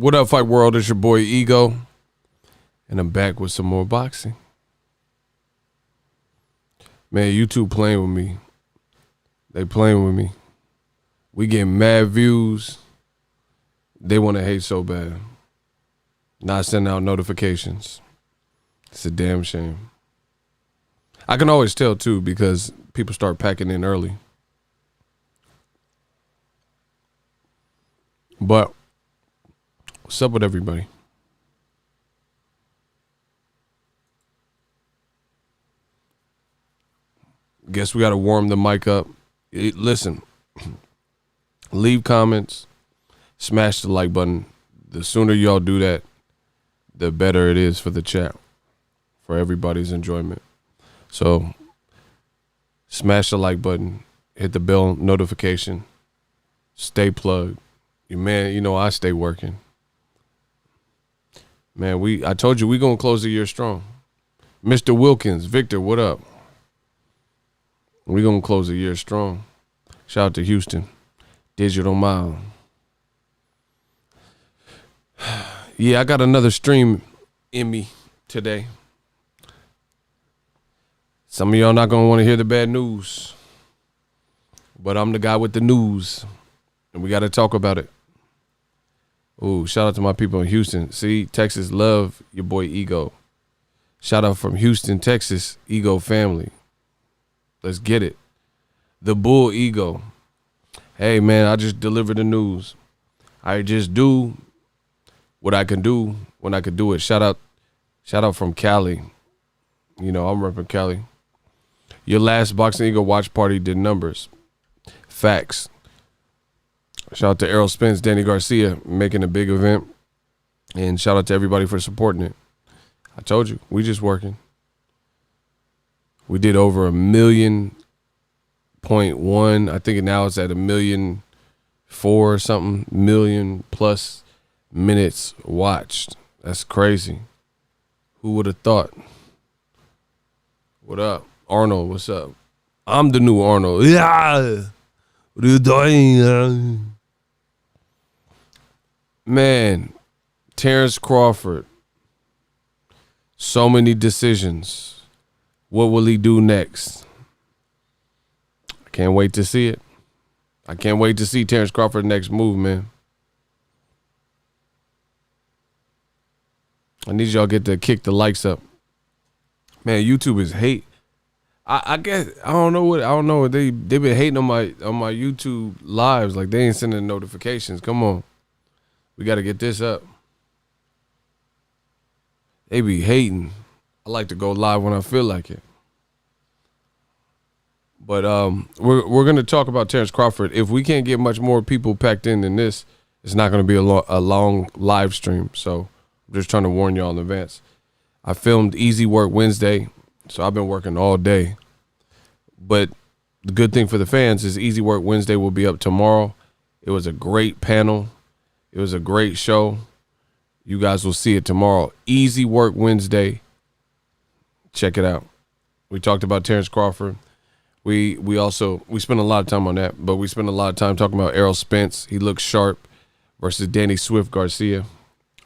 What up, Fight World? It's your boy Ego, and I'm back with some more boxing. Man, YouTube playing with me. They playing with me. We getting mad views. They want to hate so bad. Not sending out notifications. It's a damn shame. I can always tell, too, because people start packing in early. But what's up with everybody? Guess we got to warm the mic up. Listen, leave comments, smash the like button. The sooner y'all do that, the better it is for the chat, for everybody's enjoyment. So smash the like button, hit the bell notification, stay plugged. Man, you know I stay working. Man, I told you we gonna close the year strong. Mr. Wilkins, Victor, what up? We gonna close the year strong. Shout out to Houston, Digital Mile. Yeah, I got another stream in me today. Some of y'all not gonna want to hear the bad news, but I'm the guy with the news, and we got to talk about it. Ooh, shout out to my people in Houston. See, Texas love your boy Ego. Shout out from Houston, Texas, Ego family. Let's get it. The Bull Ego. Hey, man, I just delivered the news. I just do what I can do when I can do it. Shout out from Cali. You know, I'm repping Cali. Your last Boxing Ego watch party did numbers. Facts. Shout out to Errol Spence, Danny Garcia, making a big event. And shout out to everybody for supporting it. I told you, we just working. We did over 1.1 million. I think now it's at 1.4 million or something. Million plus minutes watched. That's crazy. Who would have thought? What up? Arnold, what's up? I'm the new Arnold. Yeah. What are you doing? Man, Terrence Crawford. So many decisions. What will he do next? I can't wait to see it. I can't wait to see Terrence Crawford's next move, man. I need y'all to kick the likes up. Man, YouTube is hate. I guess I don't know. They been hating on my YouTube lives. Like they ain't sending notifications. Come on. We gotta get this up. They be hating. I like to go live when I feel like it. But we're gonna talk about Terrence Crawford. If we can't get much more people packed in than this, it's not gonna be a long live stream. So I'm just trying to warn y'all in advance. I filmed Easy Work Wednesday, so I've been working all day. But the good thing for the fans is Easy Work Wednesday will be up tomorrow. It was a great panel. It was a great show. You guys will see it tomorrow. Easy Work Wednesday. Check it out. We talked about Terrence Crawford. We spent a lot of time on that, but we spent a lot of time talking about Errol Spence. He looks sharp versus Danny Swift Garcia.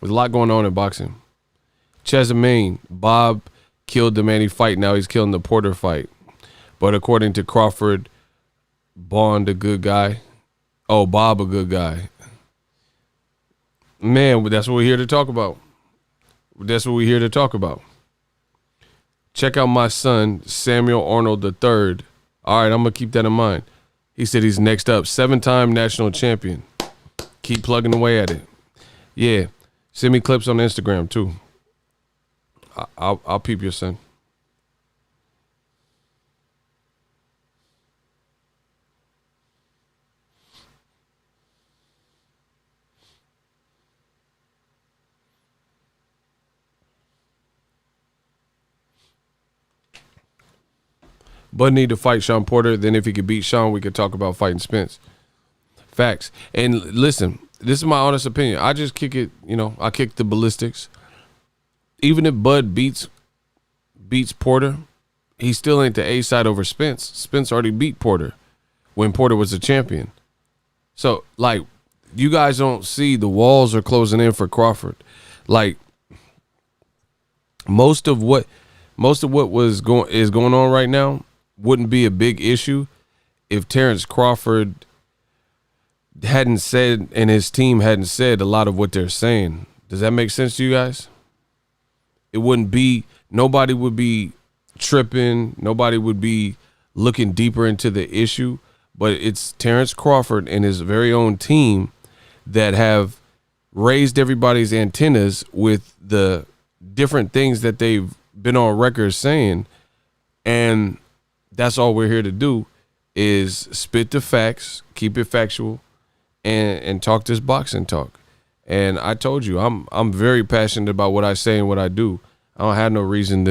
There's a lot going on in boxing. Chesamane, Bob killed the Manny fight. Now he's killing the Porter fight. But according to Crawford, Bond a good guy. Oh, Bob a good guy. Man, that's what we're here to talk about. That's what we're here to talk about. Check out my son, Samuel Arnold III. All right, I'm going to keep that in mind. He said he's next up. 7-time national champion. Keep plugging away at it. Yeah. Send me clips on Instagram, too. I'll peep your son. Bud need to fight Shawn Porter. Then if he could beat Shawn, we could talk about fighting Spence. Facts. And listen, this is my honest opinion. I just kick it, I kick the ballistics. Even if Bud beats Porter, he still ain't the A side over Spence. Spence already beat Porter when Porter was a champion. So, like, you guys don't see the walls are closing in for Crawford. Like most of what is going on right now wouldn't be a big issue if Terrence Crawford hadn't said and his team hadn't said a lot of what they're saying. Does that make sense to you guys? It wouldn't be, nobody would be tripping, nobody would be looking deeper into the issue, but it's Terrence Crawford and his very own team that have raised everybody's antennas with the different things that they've been on record saying, and that's all we're here to do is spit the facts, keep it factual, and talk this boxing talk. And I told you, I'm very passionate about what I say and what I do. I don't have no reason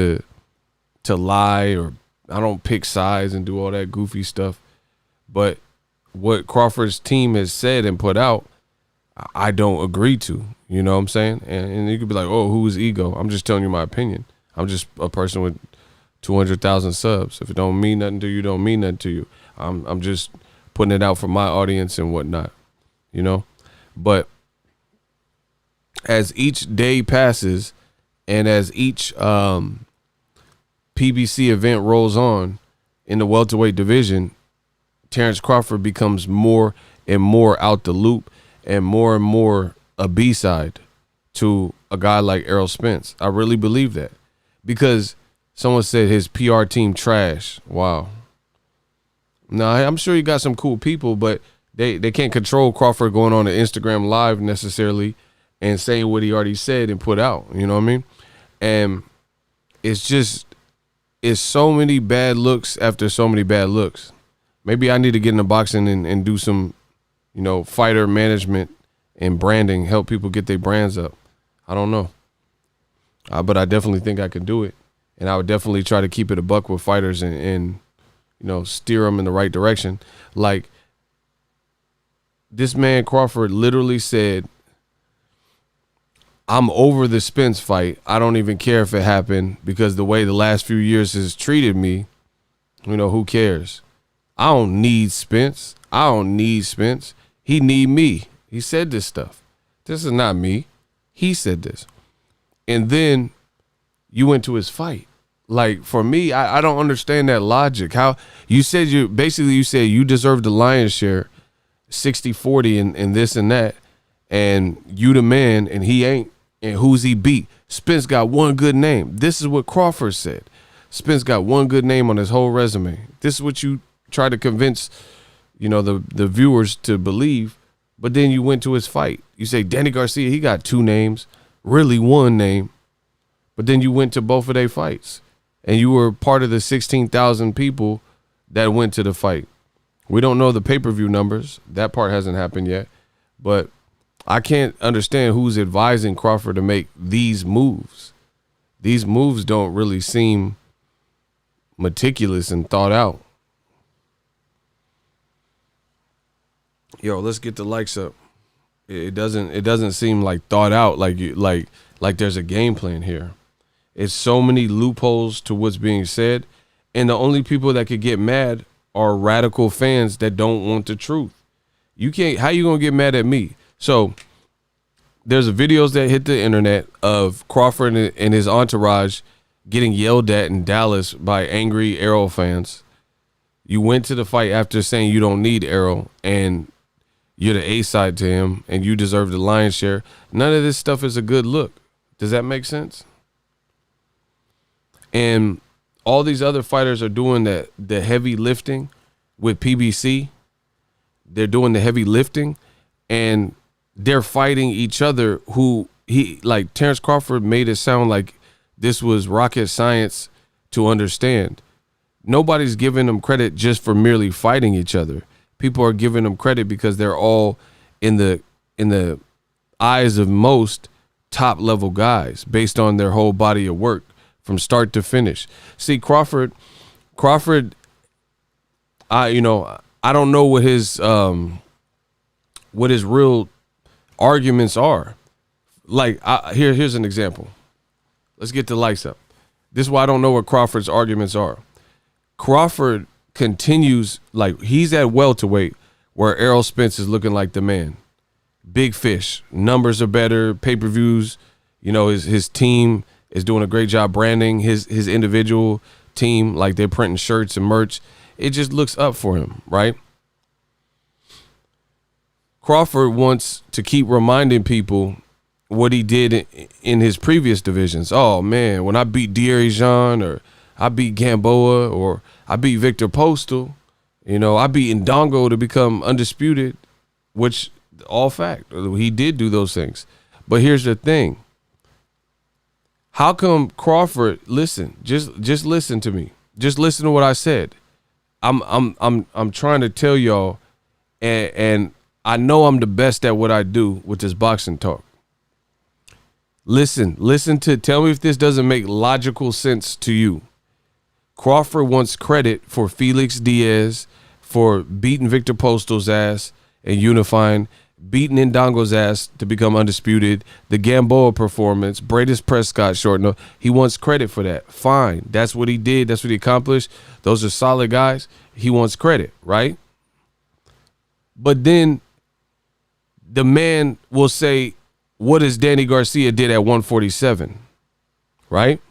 to lie, or I don't pick sides and do all that goofy stuff. But what Crawford's team has said and put out, I don't agree to. You know what I'm saying? And you could be like, oh, who's ego? I'm just telling you my opinion. I'm just a person with 200,000 subs. If it don't mean nothing to you, don't mean nothing to you. I'm just putting it out for my audience and whatnot, you know? But as each day passes and as each PBC event rolls on in the welterweight division, Terrence Crawford becomes more and more out the loop and more a B-side to a guy like Errol Spence. I really believe that, because someone said his PR team trash. Wow. Now, I'm sure he got some cool people, but they can't control Crawford going on an Instagram Live necessarily and saying what he already said and put out. You know what I mean? And it's so many bad looks after so many bad looks. Maybe I need to get into boxing and do some, you know, fighter management and branding, help people get their brands up. I don't know. But I definitely think I can do it. And I would definitely try to keep it a buck with fighters and you know, steer them in the right direction. Like, this man Crawford literally said, I'm over the Spence fight. I don't even care if it happened, because the way the last few years has treated me, you know, who cares? I don't need Spence. I don't need Spence. He need me. He said this stuff. This is not me. He said this. And then you went to his fight. Like, for me, I don't understand that logic. How you said you said you deserve the lion's share, 60-40 and this and that, and you the man and he ain't, and who's he beat? Spence got one good name. This is what Crawford said. Spence got one good name on his whole resume. This is what you try to convince, you know, the viewers to believe, but then you went to his fight. You say Danny Garcia, he got two names, really one name, but then you went to both of their fights. And you were part of the 16,000 people that went to the fight. We don't know the pay-per-view numbers. That part hasn't happened yet. But I can't understand who's advising Crawford to make these moves. These moves don't really seem meticulous and thought out. Yo, let's get the likes up. It doesn't seem like thought out, like there's a game plan here. It's so many loopholes to what's being said, and the only people that could get mad are radical fans that don't want the truth. You can't. How you gonna get mad at me? So there's videos that hit the internet of Crawford and his entourage getting yelled at in Dallas by angry Errol fans. You went to the fight after saying you don't need Errol and you're the A-side to him and you deserve the lion's share. None of this stuff is a good look. Does that make sense? And all these other fighters are doing the heavy lifting with PBC. They're doing the heavy lifting, and they're fighting each other. Like Terrence Crawford made it sound like this was rocket science to understand. Nobody's giving them credit just for merely fighting each other. People are giving them credit because they're all in the eyes of most top level guys based on their whole body of work from start to finish. See, Crawford, I don't know what his real arguments are. Like, here's an example. Let's get the lights up. This is why I don't know what Crawford's arguments are. Crawford continues, like, he's at welterweight where Errol Spence is looking like the man. big fish. Numbers are better, pay-per-views. You know, his team is doing a great job branding his individual team. Like, they're printing shirts and merch. It just looks up for him, right? Crawford wants to keep reminding people what he did in his previous divisions. Oh, man, when I beat Jean, or I beat Gamboa, or I beat Victor Postal, you know, I beat Ndongo to become undisputed, which all fact. He did do those things. But here's the thing. How come Crawford, listen, just listen to me. Just listen to what I said. I'm trying to tell y'all, and I know I'm the best at what I do with this boxing talk. Listen to, tell me if this doesn't make logical sense to you. Crawford wants credit for Felix Diaz for beating Victor Postal's ass and unifying, beating Ndongo's ass to become undisputed, the Gamboa performance, Bradis Prescott short. No, he wants credit for that. Fine. That's what he did. That's what he accomplished. Those are solid guys. He wants credit, right? But then the man will say, what does Danny Garcia did at 147, right?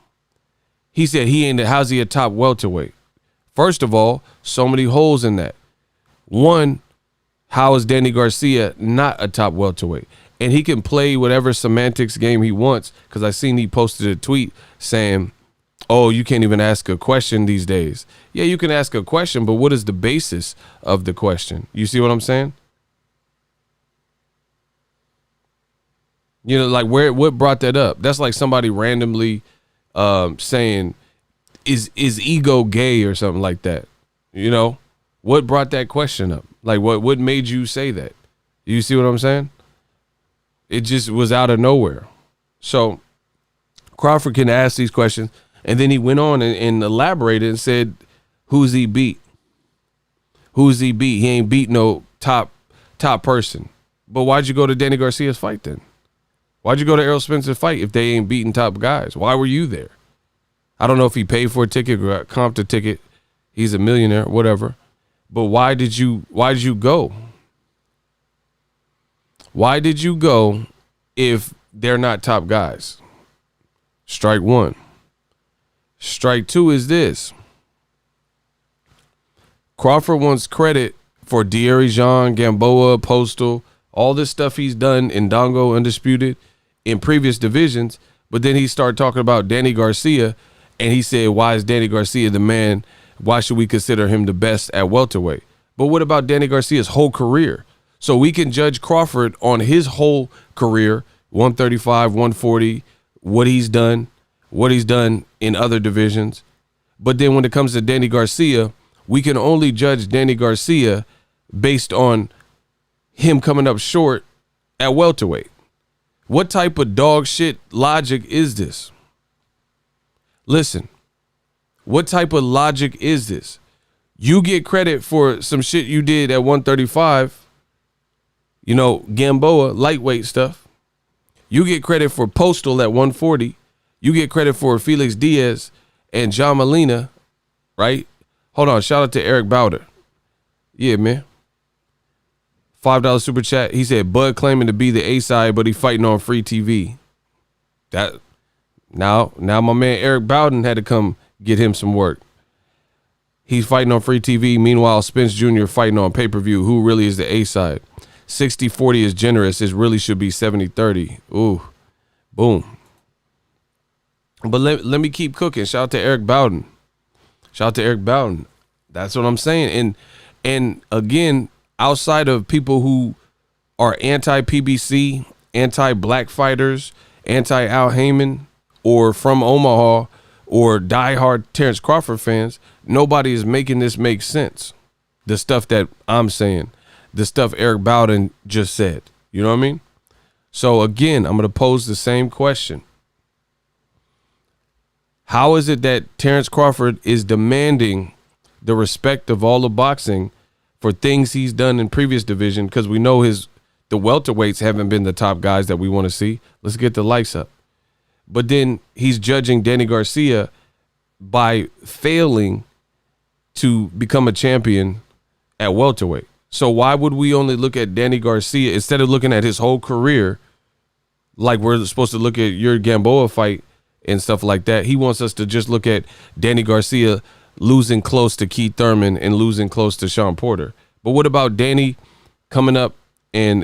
He said how's he a top welterweight? First of all, so many holes in that. One, how is Danny Garcia not a top welterweight? And he can play whatever semantics game he wants, because I seen he posted a tweet saying, oh, you can't even ask a question these days. Yeah, you can ask a question, but what is the basis of the question? You see what I'm saying? You know, like what brought that up? That's like somebody randomly saying, is ego gay or something like that? You know, what brought that question up? Like what made you say that? You see what I'm saying? It just was out of nowhere. So Crawford can ask these questions, and then he went on and elaborated and said, who's he beat? Who's he beat? He ain't beat no top person. But why'd you go to Danny Garcia's fight then? Why'd you go to Errol Spencer's fight if they ain't beating top guys? Why were you there? I don't know if he paid for a ticket or comped a ticket. He's a millionaire, whatever. But why did you go? Why did you go if they're not top guys? Strike one. Strike two is this. Crawford wants credit for Jean, Gamboa, Postal, all this stuff he's done in Ndongo, Undisputed, in previous divisions, but then he started talking about Danny Garcia, and he said, why is Danny Garcia the man? Why should we consider him the best at welterweight? But what about Danny Garcia's whole career? So we can judge Crawford on his whole career, 135, 140, what he's done in other divisions. But then when it comes to Danny Garcia, we can only judge Danny Garcia based on him coming up short at welterweight. What type of dog shit logic is this? Listen, what type of logic is this? You get credit for some shit you did at 135, you know, Gamboa, lightweight stuff. You get credit for Postal at 140. You get credit for Felix Diaz and John Molina, right? Hold on, shout out to Eric Bowder. Yeah, man. $5 super chat. He said Bud claiming to be the A side, but he fighting on free TV. That now my man Eric Bowden had to come get him some work. He's fighting on free TV. Meanwhile, Spence Jr. fighting on pay-per-view. Who really is the A side? 60-40 is generous. It really should be 70-30. Ooh, boom. But let me keep cooking. Shout out to Eric Bowden. That's what I'm saying. And again, outside of people who are anti-PBC, anti-black fighters, anti-Al Heyman, or from Omaha, or diehard Terrence Crawford fans, nobody is making this make sense. The stuff that I'm saying, the stuff Eric Bowden just said. You know what I mean? So again, I'm going to pose the same question. How is it that Terrence Crawford is demanding the respect of all of boxing for things he's done in previous division? Because we know the welterweights haven't been the top guys that we want to see. Let's get the lights up. But then he's judging Danny Garcia by failing to become a champion at welterweight. So why would we only look at Danny Garcia instead of looking at his whole career like we're supposed to look at your Gamboa fight and stuff like that? He wants us to just look at Danny Garcia losing close to Keith Thurman and losing close to Shawn Porter. But what about Danny coming up and,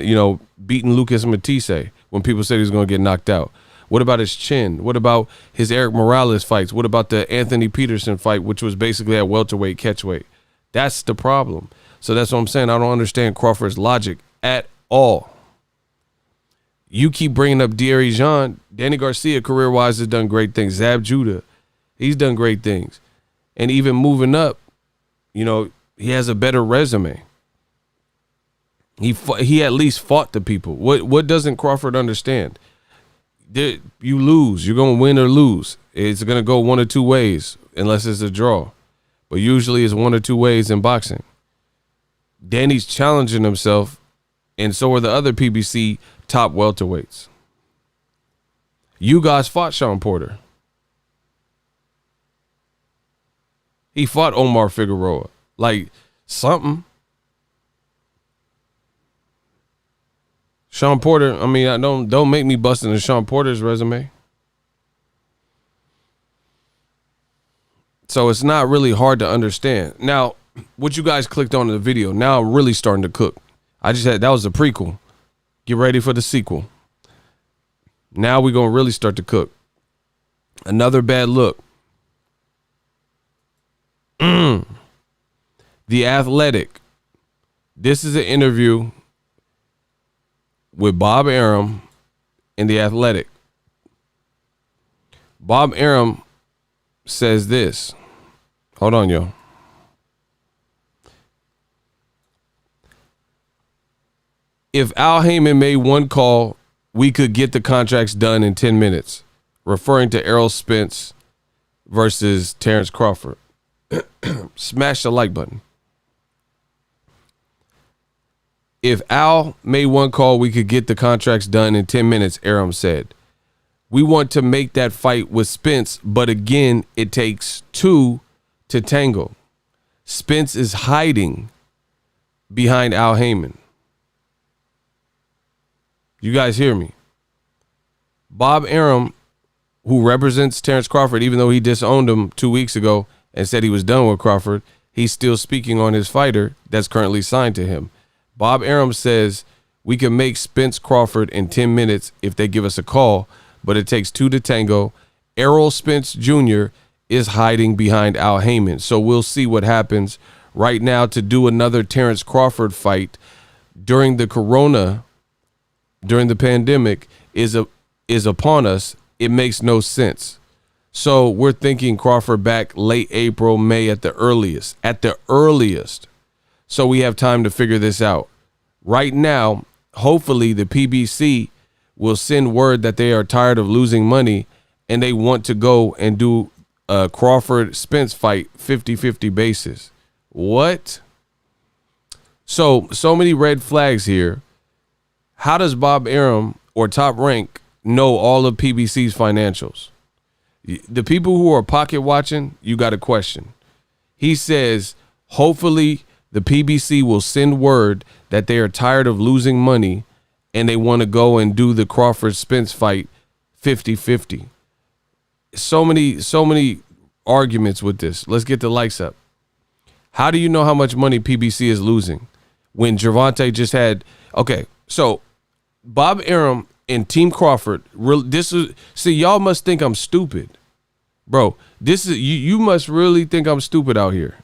beating Lucas Matisse when people said he was going to get knocked out? What about his chin? What about his Eric Morales fights? What about the Anthony Peterson fight, which was basically at welterweight, catchweight? That's the problem. So that's what I'm saying. I don't understand Crawford's logic at all. You keep bringing up De'Aaron Jean. Danny Garcia, career-wise, has done great things. Zab Judah, he's done great things. And even moving up, he has a better resume. He at least fought the people. What doesn't Crawford understand? You lose. You're going to win or lose. It's going to go one or two ways unless it's a draw. But usually it's one or two ways in boxing. Danny's challenging himself, and so are the other PBC top welterweights. You guys fought Shawn Porter. He fought Omar Figueroa. Like, something. Shawn Porter, don't make me bust into Shawn Porter's resume. So it's not really hard to understand. Now, what you guys clicked on in the video, now I'm really starting to cook. That was the prequel. Get ready for the sequel. Now we're going to really start to cook. Another bad look. The Athletic. This is an interview with Bob Arum in The Athletic. Bob Arum says this. Hold on, yo. If Al Heyman made one call, we could get the contracts done in 10 minutes, referring to Errol Spence versus Terrence Crawford. Smash the like button. If Al made one call, we could get the contracts done in 10 minutes, Arum said. We want to make that fight with Spence, but again, it takes two to tango. Spence is hiding behind Al Heyman. You guys hear me? Bob Arum, who represents Terrence Crawford, even though he disowned him 2 weeks ago and said he was done with Crawford, he's still speaking on his fighter that's currently signed to him. Bob Arum says we can make Spence Crawford in 10 minutes if they give us a call, but it takes two to tango. Errol Spence Jr. is hiding behind Al Heyman. So we'll see what happens. Right now, to do another Terrence Crawford fight during the pandemic is upon us. It makes no sense. So we're thinking Crawford back late April, May at the earliest. So we have time to figure this out. Right now, hopefully the PBC will send word that they are tired of losing money and they want to go and do a Crawford-Spence fight 50-50 basis. What? So many red flags here. How does Bob Arum or Top Rank know all of PBC's financials? The people who are pocket watching, you got a question. He says, hopefully the PBC will send word that they are tired of losing money and they want to go and do the Crawford-Spence fight 50-50. So many arguments with this. Let's get the likes up. How do you know how much money PBC is losing when Gervonta just had... Okay, so Bob Arum and Team Crawford, y'all must think I'm stupid. Bro, you must really think I'm stupid out here.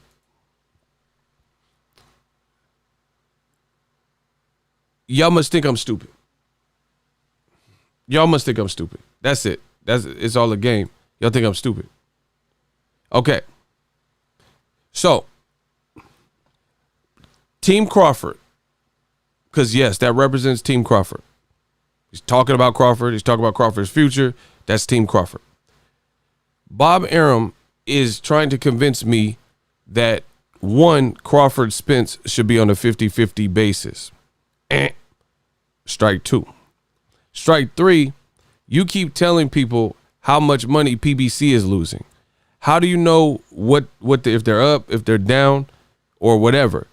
Y'all must think I'm stupid. That's it. It's all a game. Y'all think I'm stupid. Okay. So, Team Crawford, because yes, that represents Team Crawford. He's talking about Crawford. He's talking about Crawford's future. That's Team Crawford. Bob Arum is trying to convince me that one, Crawford Spence should be on a 50-50 basis. Strike two. Strike three, you keep telling people how much money PBC is losing. How do you know if they're up, if they're down, or whatever?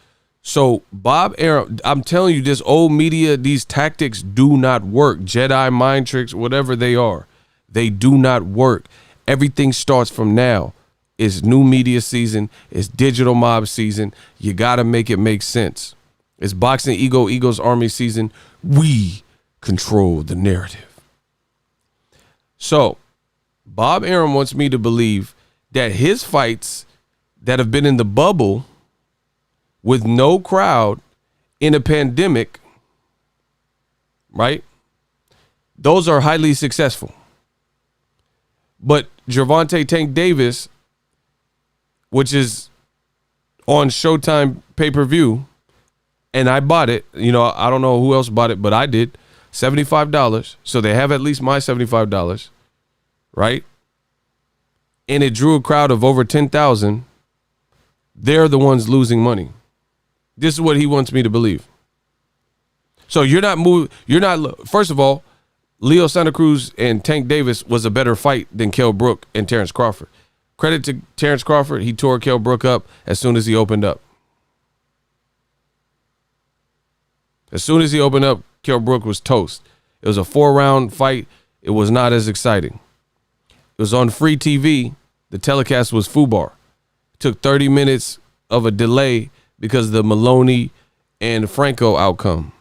So Bob Arum, I'm telling you, this old media, these tactics do not work. Jedi mind tricks, whatever they are, they do not work. Everything starts from now. It's new media season. It's digital mob season. You got to make it make sense. It's boxing ego, ego's army season. We control the narrative. So Bob Arum wants me to believe that his fights that have been in the bubble with no crowd in a pandemic, right? Those are highly successful. But Gervonta Tank Davis, which is on Showtime pay-per-view, and I bought it. You know, I don't know who else bought it, but I did. $75. So they have at least my $75, right? And it drew a crowd of over 10,000. They're the ones losing money. This is what he wants me to believe. So you're not moving. You're not. First of all, Leo Santa Cruz and Tank Davis was a better fight than Kell Brook and Terrence Crawford. Credit to Terrence Crawford. He tore Kell Brook up as soon as he opened up. As soon as he opened up, Kell Brook was toast. It was a 4-round fight. It was not as exciting. It was on free TV. The telecast was FUBAR. It took 30 minutes of a delay because of the Maloney and Franco outcome.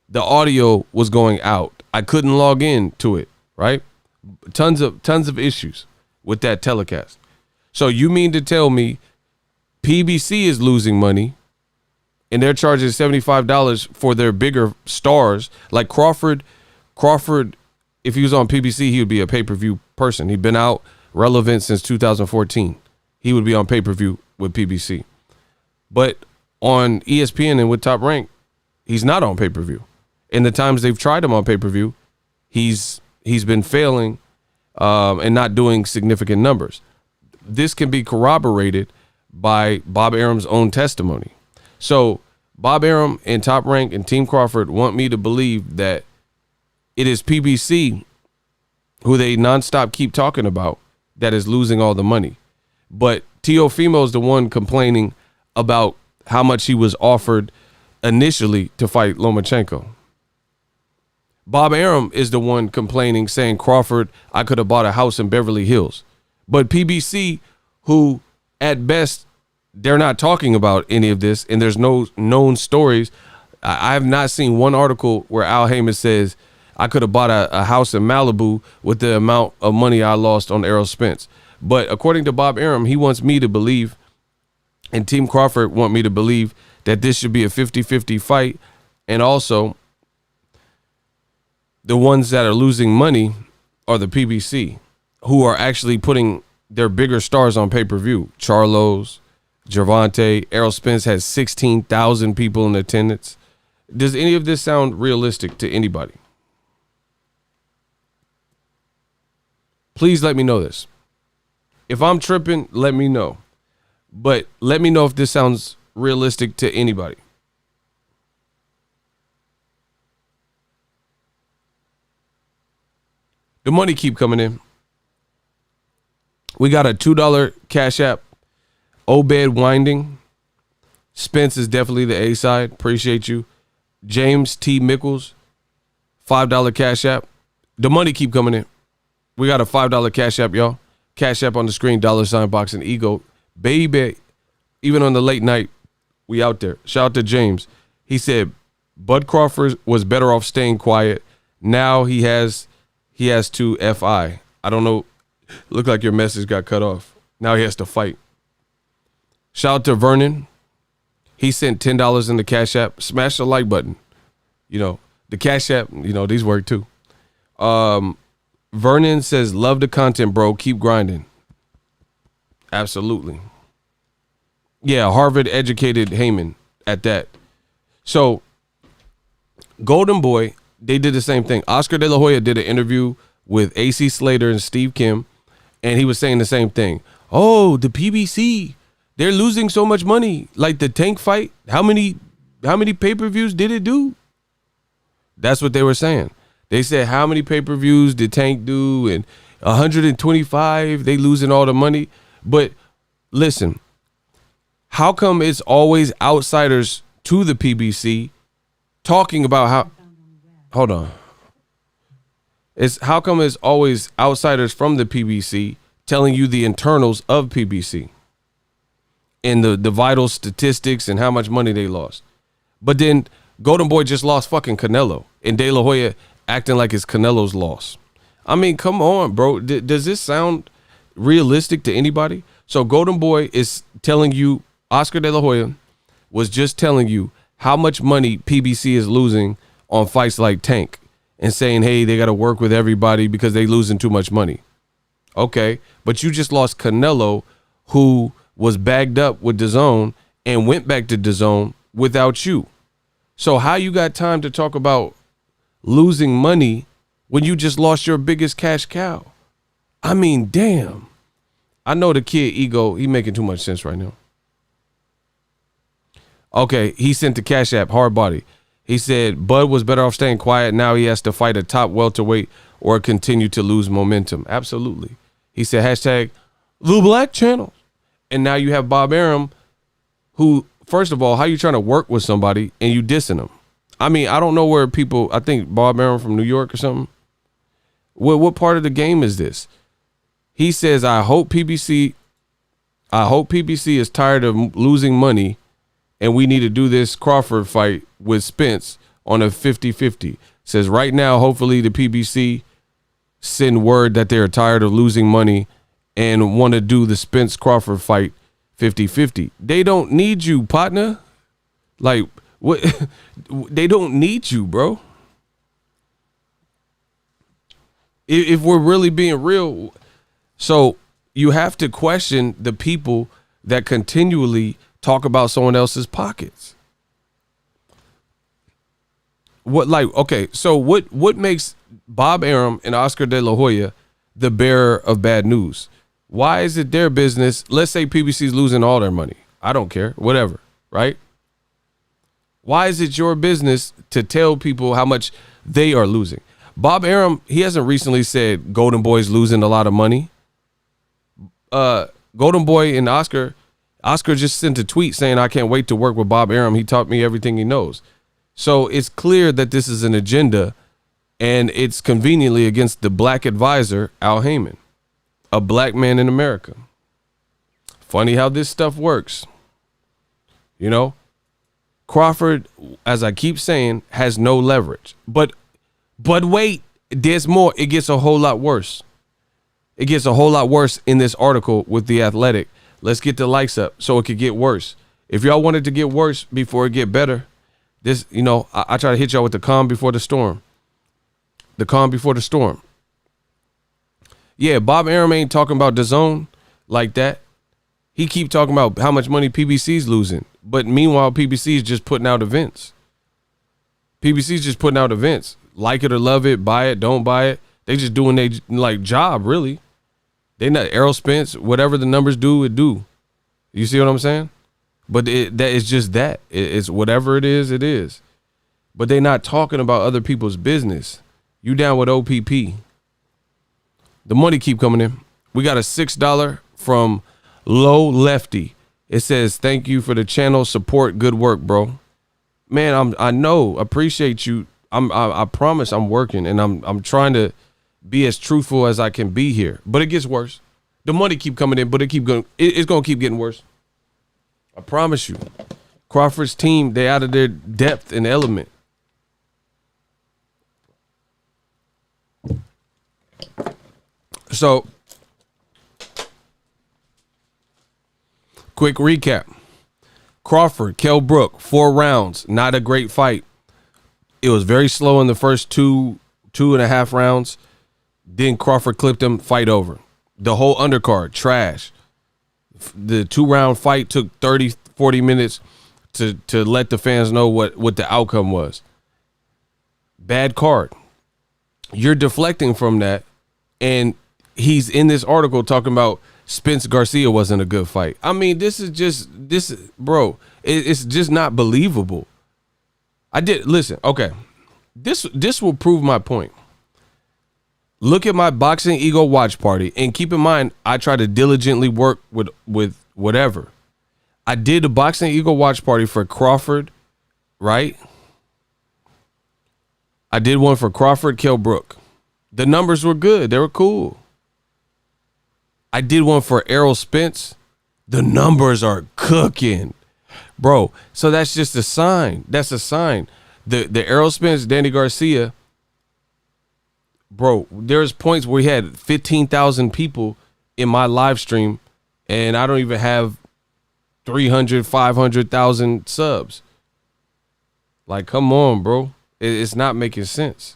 The audio was going out. I couldn't log in to it, right? Tons of issues with that telecast. So you mean to tell me PBC is losing money and they're charging $75 for their bigger stars like Crawford? Crawford, if he was on PBC, he would be a pay-per-view person. He'd been out relevant since 2014. He would be on pay-per-view with PBC. But on ESPN and with Top Rank, he's not on pay-per-view. In the times they've tried him on pay-per-view, he's been failing and not doing significant numbers. This can be corroborated by Bob Arum's own testimony. So Bob Arum and Top Rank and Team Crawford want me to believe that it is PBC, who they nonstop keep talking about, that is losing all the money. But Teofimo's the one complaining about how much he was offered initially to fight Lomachenko. Bob Arum is the one complaining, saying, Crawford, I could have bought a house in Beverly Hills. But PBC, who at best, they're not talking about any of this, and there's no known stories. I have not seen one article where Al Heyman says, I could have bought a house in Malibu with the amount of money I lost on Errol Spence. But according to Bob Arum, he wants me to believe, and Team Crawford want me to believe, that this should be a 50-50 fight. And also, the ones that are losing money are the PBC, who are actually putting their bigger stars on pay-per-view. Charlos, Gervonta, Errol Spence has 16,000 people in attendance. Does any of this sound realistic to anybody? Please let me know this. If I'm tripping, let me know. But let me know if this sounds realistic to anybody. The money keep coming in. We got a $2 Cash App. Obed Winding. Spence is definitely the A side. Appreciate you. James T. Mickles. $5 Cash App. The money keep coming in. We got a $5 Cash App, y'all. Cash App on the screen. $ boxing ego. Baby. Even on the late night, we out there. Shout out to James. He said Bud Crawford was better off staying quiet. Now he has to FI. I don't know. Look like your message got cut off. Now he has to fight. Shout out to Vernon. He sent $10 in the Cash App. Smash the like button. You know, the Cash App, you know, these work too. Vernon says, love the content, bro. Keep grinding. Absolutely. Yeah, Harvard educated Heyman at that. So, Golden Boy, they did the same thing. Oscar De La Hoya did an interview with AC Slater and Steve Kim, and he was saying the same thing. Oh, the PBC, they're losing so much money. Like the Tank fight, how many pay-per-views did it do? That's what they were saying. They said, how many pay-per-views did Tank do? And 125, they losing all the money. But listen, how come it's always outsiders to the PBC talking about how, hold on. It's how come it's always outsiders from the PBC telling you the internals of PBC and the vital statistics and how much money they lost. But then Golden Boy just lost fucking Canelo and De La Hoya acting like it's Canelo's loss. I mean, come on, bro. Does this sound realistic to anybody? So Golden Boy is telling you, Oscar De La Hoya was just telling you how much money PBC is losing on fights like Tank and saying, hey, they got to work with everybody because they losing too much money. Okay, but you just lost Canelo, who was bagged up with DAZN and went back to DAZN without you. So how you got time to talk about losing money when you just lost your biggest cash cow? I mean, damn. I know the kid ego, he making too much sense right now. Okay, he sent the Cash App, hard body. He said Bud was better off staying quiet. Now he has to fight a top welterweight or continue to lose momentum. Absolutely. He said hashtag the Black Channel. And now you have Bob Arum, who, first of all, how you trying to work with somebody and you dissing them? I mean, I don't know where people, I think Bob Arum from New York or something. What part of the game is this? He says, I hope PBC is tired of losing money and we need to do this Crawford fight with Spence on a 50-50. Says right now, hopefully the PBC send word that they're tired of losing money and want to do the Spence Crawford fight 50-50. They don't need you, partner. Like, what? They don't need you, bro. If we're really being real, so you have to question the people that continually talk about someone else's pockets. What makes Bob Arum and Oscar De La Hoya the bearer of bad news? Why is it their business? Let's say PBC's losing all their money. I don't care, whatever, right? Why is it your business to tell people how much they are losing? Bob Arum, he hasn't recently said Golden Boy's losing a lot of money. Golden Boy and Oscar just sent a tweet saying, I can't wait to work with Bob Arum. He taught me everything he knows. So it's clear that this is an agenda, and it's conveniently against the black advisor, Al Heyman, a black man in America. Funny how this stuff works. You know, Crawford, as I keep saying, has no leverage. But wait, there's more. It gets a whole lot worse. It gets a whole lot worse in this article with The Athletic. Let's get the likes up so it could get worse. If y'all want it to get worse before it get better, this, you know, I try to hit y'all with the calm before the storm. The calm before the storm. Yeah, Bob Arum ain't talking about DAZN like that. He keep talking about how much money PBC's losing. But meanwhile, PBC is just putting out events. PBC's just putting out events. Like it or love it, buy it, don't buy it. They just doing their like job, really. They not Errol Spence, whatever the numbers do, it do. You see what I'm saying? But that is just that. It's whatever it is, it is. But they not talking about other people's business. You down with OPP. The money keep coming in. We got a $6 from Low Lefty. It says, thank you for the channel support. Good work, bro. Man, I know, appreciate you. I promise I'm working, and I'm trying to be as truthful as I can be here. But it gets worse. The money keep coming in, but it's gonna keep getting worse. I promise you. Crawford's team, they out of their depth and element. So, quick recap. Crawford, Kell Brook, 4 rounds, not a great fight. It was very slow in the first two and a half rounds. Then Crawford clipped him, fight over. The whole undercard, trash. The 2-round fight took 30, 40 minutes to let the fans know what the outcome was. Bad card. You're deflecting from that, and he's in this article talking about Spence Garcia wasn't a good fight. I mean, bro, it's just not believable. Listen, okay. This will prove my point. Look at my Boxing Ego watch party, and keep in mind, I try to diligently work with whatever. I did a Boxing Ego watch party for Crawford right? I did one for Crawford, Kell Brook. The numbers were good. They were cool. I did one for Errol Spence. The numbers are cooking, bro. So that's just a sign. That's a sign. The Errol Spence, Danny Garcia, bro, there's points where we had 15,000 people in my live stream, and I don't even have 300, 500,000 subs. Like, come on, bro. It's not making sense.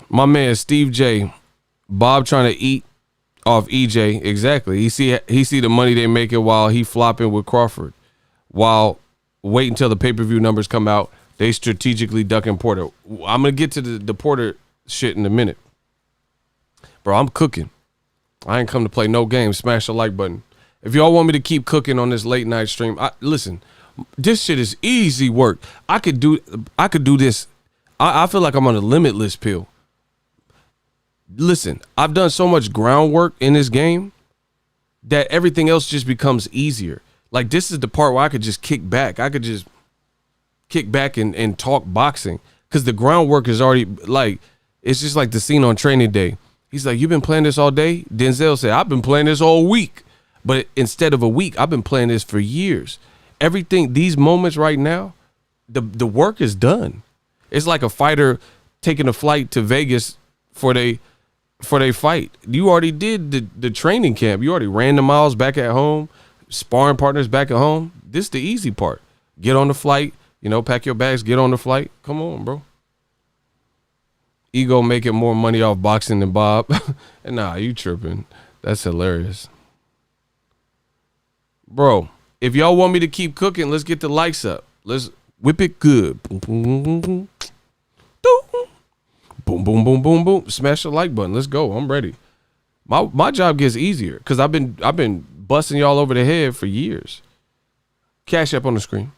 My man, Steve J. Bob trying to eat off EJ. Exactly. He see the money they making while he flopping with Crawford. While wait until the pay-per-view numbers come out, they strategically ducking Porter. I'm going to get to the Porter shit in a minute. Bro, I'm cooking. I ain't come to play no games. Smash the like button. If y'all want me to keep cooking on this late night stream, listen, this shit is easy work. I could do this. I feel like I'm on a limitless pill. Listen, I've done so much groundwork in this game that everything else just becomes easier. Like, this is the part where I could just kick back. I could just kick back and talk boxing because the groundwork is already, like, it's just like the scene on Training Day. He's like, "You've been playing this all day?" Denzel said, "I've been playing this all week." But instead of a week, I've been playing this for years. Everything, these moments right now, the work is done. It's like a fighter taking a flight to Vegas for they fight. You already did the training camp. You already ran the miles back at home, sparring partners back at home. This is the easy part. Get on the flight, pack your bags, get on the flight. Come on, bro. Ego making more money off boxing than Bob. Nah, you tripping. That's hilarious. Bro, if y'all want me to keep cooking, let's get the likes up. Let's whip it good. Boom, boom, boom, boom, boom. Boom, boom, boom, boom, boom. Smash the like button. Let's go. I'm ready. My job gets easier because I've been busting y'all over the head for years. Cash App on the screen.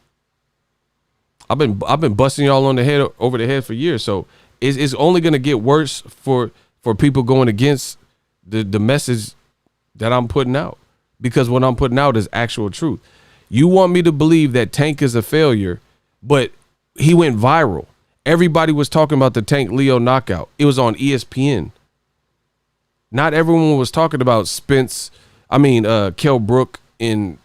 I've been busting y'all on the head over the head for years. So it's only gonna get worse for people going against the message that I'm putting out, because what I'm putting out is actual truth. You want me to believe that Tank is a failure, but he went viral. Everybody was talking about the Tank Leo knockout. It was on ESPN. Not everyone was talking about Kell Brook and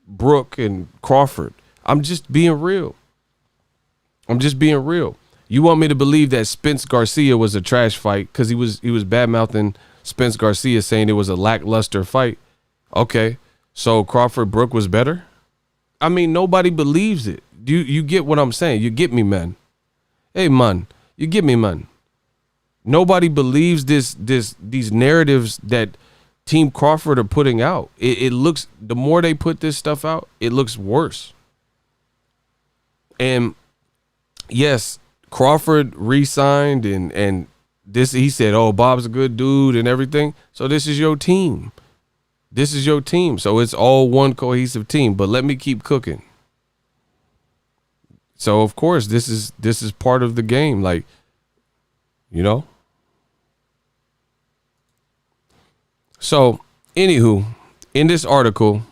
Brook and Crawford. I'm just being real. You want me to believe that Spence Garcia was a trash fight because he was bad-mouthing Spence Garcia, saying it was a lackluster fight. Okay, so Crawford Brook was better? I mean, nobody believes it. You get what I'm saying? You get me, man. Hey, man, you get me, man. Nobody believes these narratives that Team Crawford are putting out. It looks, the more they put this stuff out, it looks worse. And yes, Crawford re-signed and this, he said, "Oh, Bob's a good dude and everything." So this is your team. This is your team. So it's all one cohesive team. But let me keep cooking. So of course this is part of the game, like, So anywho, in this article,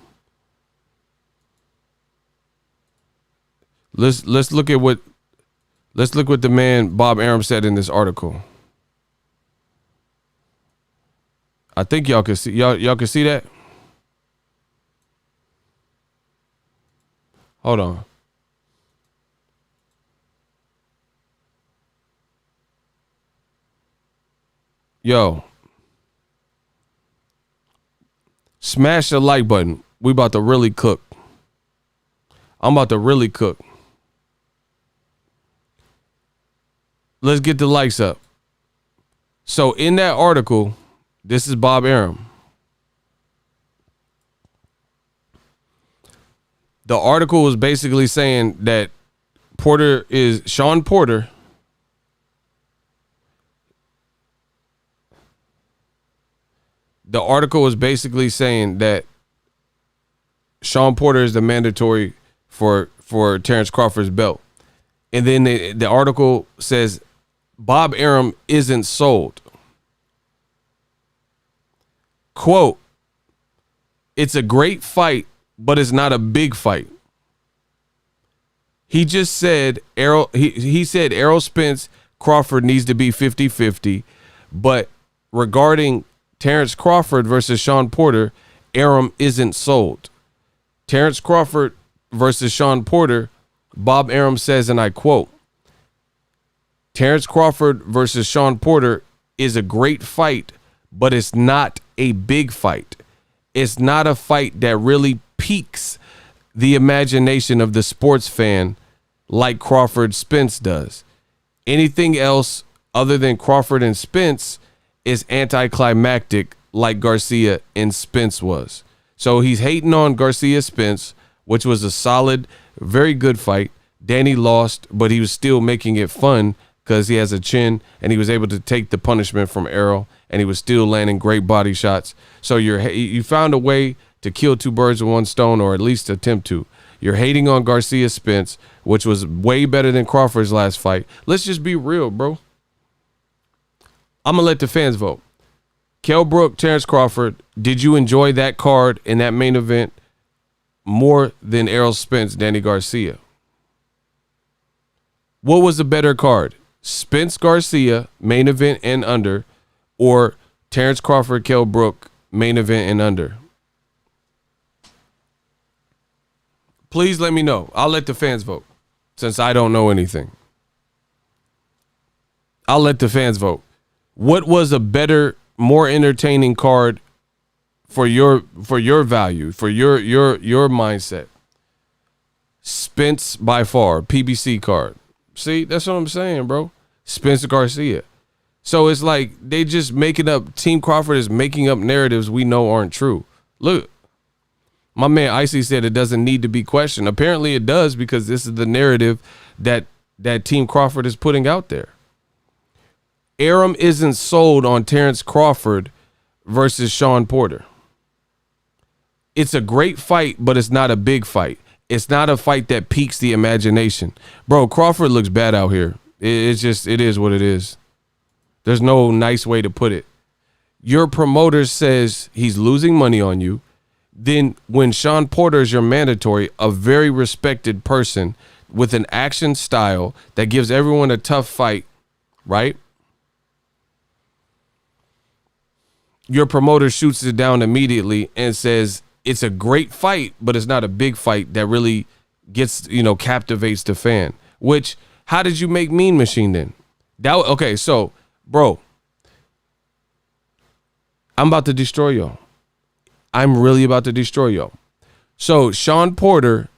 let's look at what the man Bob Arum said in this article. I think y'all can see y'all can see that. Hold on. Yo. Smash the like button. We about to really cook. I'm about to really cook. Let's get the likes up. So in that article, this is Bob Arum. The article was basically saying that Shawn Porter the article was basically saying that Shawn Porter is the mandatory for Terrence Crawford's belt. And then the article says Bob Arum isn't sold. Quote, "It's a great fight, but it's not a big fight." He just said he said Errol Spence Crawford needs to be 50-50, but regarding Terrence Crawford versus Shawn Porter, Arum isn't sold. Terrence Crawford versus Shawn Porter, Bob Arum says, and I quote, Terrence Crawford versus Shawn Porter is a great fight, but it's not a big fight. It's not a fight that really piques the imagination of the sports fan like Crawford Spence does. Anything else other than Crawford and Spence is anticlimactic like Garcia and Spence was. So he's hating on Garcia Spence, which was a solid, very good fight. Danny lost, but he was still making it fun because he has a chin and he was able to take the punishment from Errol, and he was still landing great body shots. So you found a way to kill two birds with one stone, or at least attempt to. You're hating on Garcia Spence, which was way better than Crawford's last fight. Let's just be real, bro. I'm going to let the fans vote. Kell Brook, Terrence Crawford, did you enjoy that card in that main event more than Errol Spence, Danny Garcia? What was the better card? Spence Garcia, main event and under, or Terrence Crawford, Kell Brook, main event and under? Please let me know. I'll let the fans vote since I don't know anything. I'll let the fans vote. What was a better, more entertaining card for your value, for your mindset? Spence by far, PBC card. See, that's what I'm saying, bro. Spence Garcia. So it's like they just making up, Team Crawford is making up narratives we know aren't true. Look, my man Icy said it doesn't need to be questioned. Apparently it does, because this is the narrative that Team Crawford is putting out there. Arum isn't sold on Terrence Crawford versus Shawn Porter. It's a great fight, but it's not a big fight. It's not a fight that piques the imagination. Bro, Crawford looks bad out here. It is what it is. There's no nice way to put it. Your promoter says he's losing money on you. Then when Shawn Porter is your mandatory, a very respected person with an action style that gives everyone a tough fight, right? Your promoter shoots it down immediately and says it's a great fight, but it's not a big fight that really gets, captivates the fan. Which, how did you make Mean Machine then? Okay, so, bro, I'm about to destroy y'all. I'm really about to destroy y'all. So Shawn Porter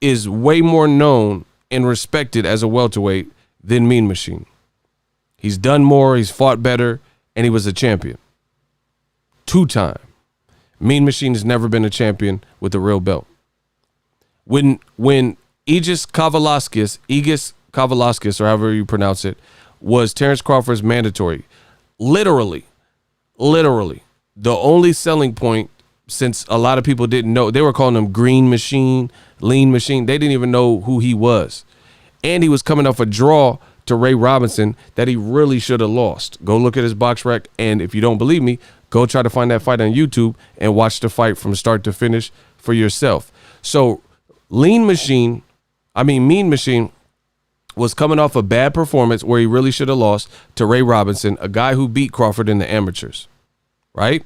is way more known and respected as a welterweight than Mean Machine. He's done more, he's fought better, and he was a champion. 2-time. Mean Machine has never been a champion with a real belt. When Aegis Kavalauskas, or however you pronounce it, was Terrence Crawford's mandatory, literally, the only selling point, since a lot of people didn't know, they were calling him Green Machine, Lean Machine. They didn't even know who he was. And he was coming off a draw to Ray Robinson that he really should have lost. Go look at his box rec, and if you don't believe me, go try to find that fight on YouTube and watch the fight from start to finish for yourself. So Mean Machine was coming off a bad performance where he really should have lost to Ray Robinson, a guy who beat Crawford in the amateurs, right?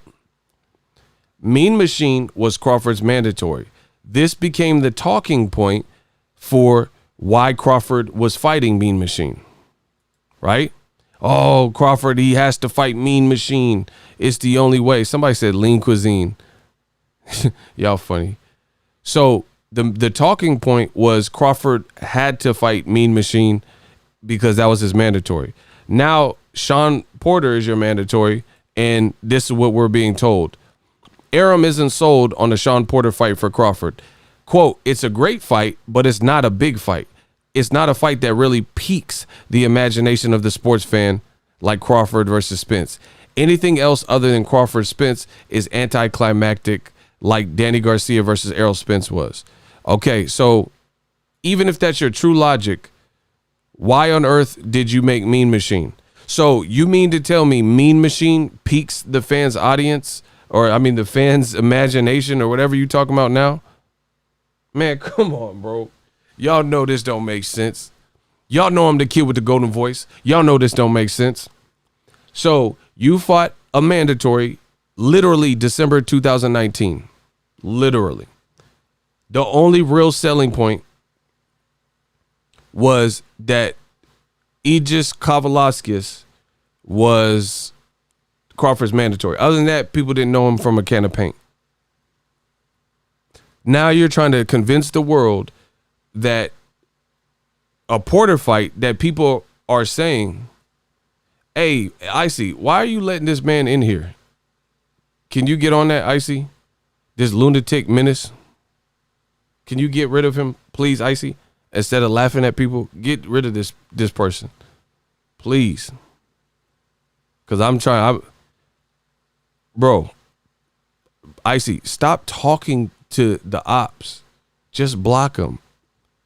Mean Machine was Crawford's mandatory. This became the talking point for why Crawford was fighting Mean Machine, right? Oh, Crawford, he has to fight Mean Machine. It's the only way. Somebody said lean cuisine. Y'all funny. So the talking point was Crawford had to fight Mean Machine because that was his mandatory. Now Shawn Porter is your mandatory, and this is what we're being told. Arum isn't sold on the Shawn Porter fight for Crawford. Quote, it's a great fight, but it's not a big fight. It's not a fight that really piques the imagination of the sports fan like Crawford versus Spence. Anything else other than Crawford Spence is anticlimactic like Danny Garcia versus Errol Spence was. Okay, so even if that's your true logic, why on earth did you make Mean Machine? So you mean to tell me Mean Machine piques the fans' audience, or the fans' imagination, or whatever you talking about now? Man, come on, bro. Y'all know this don't make sense. Y'all know I'm the kid with the golden voice. Y'all know this don't make sense. So you fought a mandatory literally December 2019. Literally. The only real selling point was that Aegis Kavalauskas was Crawford's mandatory. Other than that, people didn't know him from a can of paint. Now you're trying to convince the world that a Porter fight that people are saying, hey, Icy, why are you letting this man in here? Can you get on that, Icy? This lunatic menace? Can you get rid of him, please, Icy? Instead of laughing at people, get rid of this person. Please. Because I'm trying. Bro, Icy, stop talking to the ops. Just block him.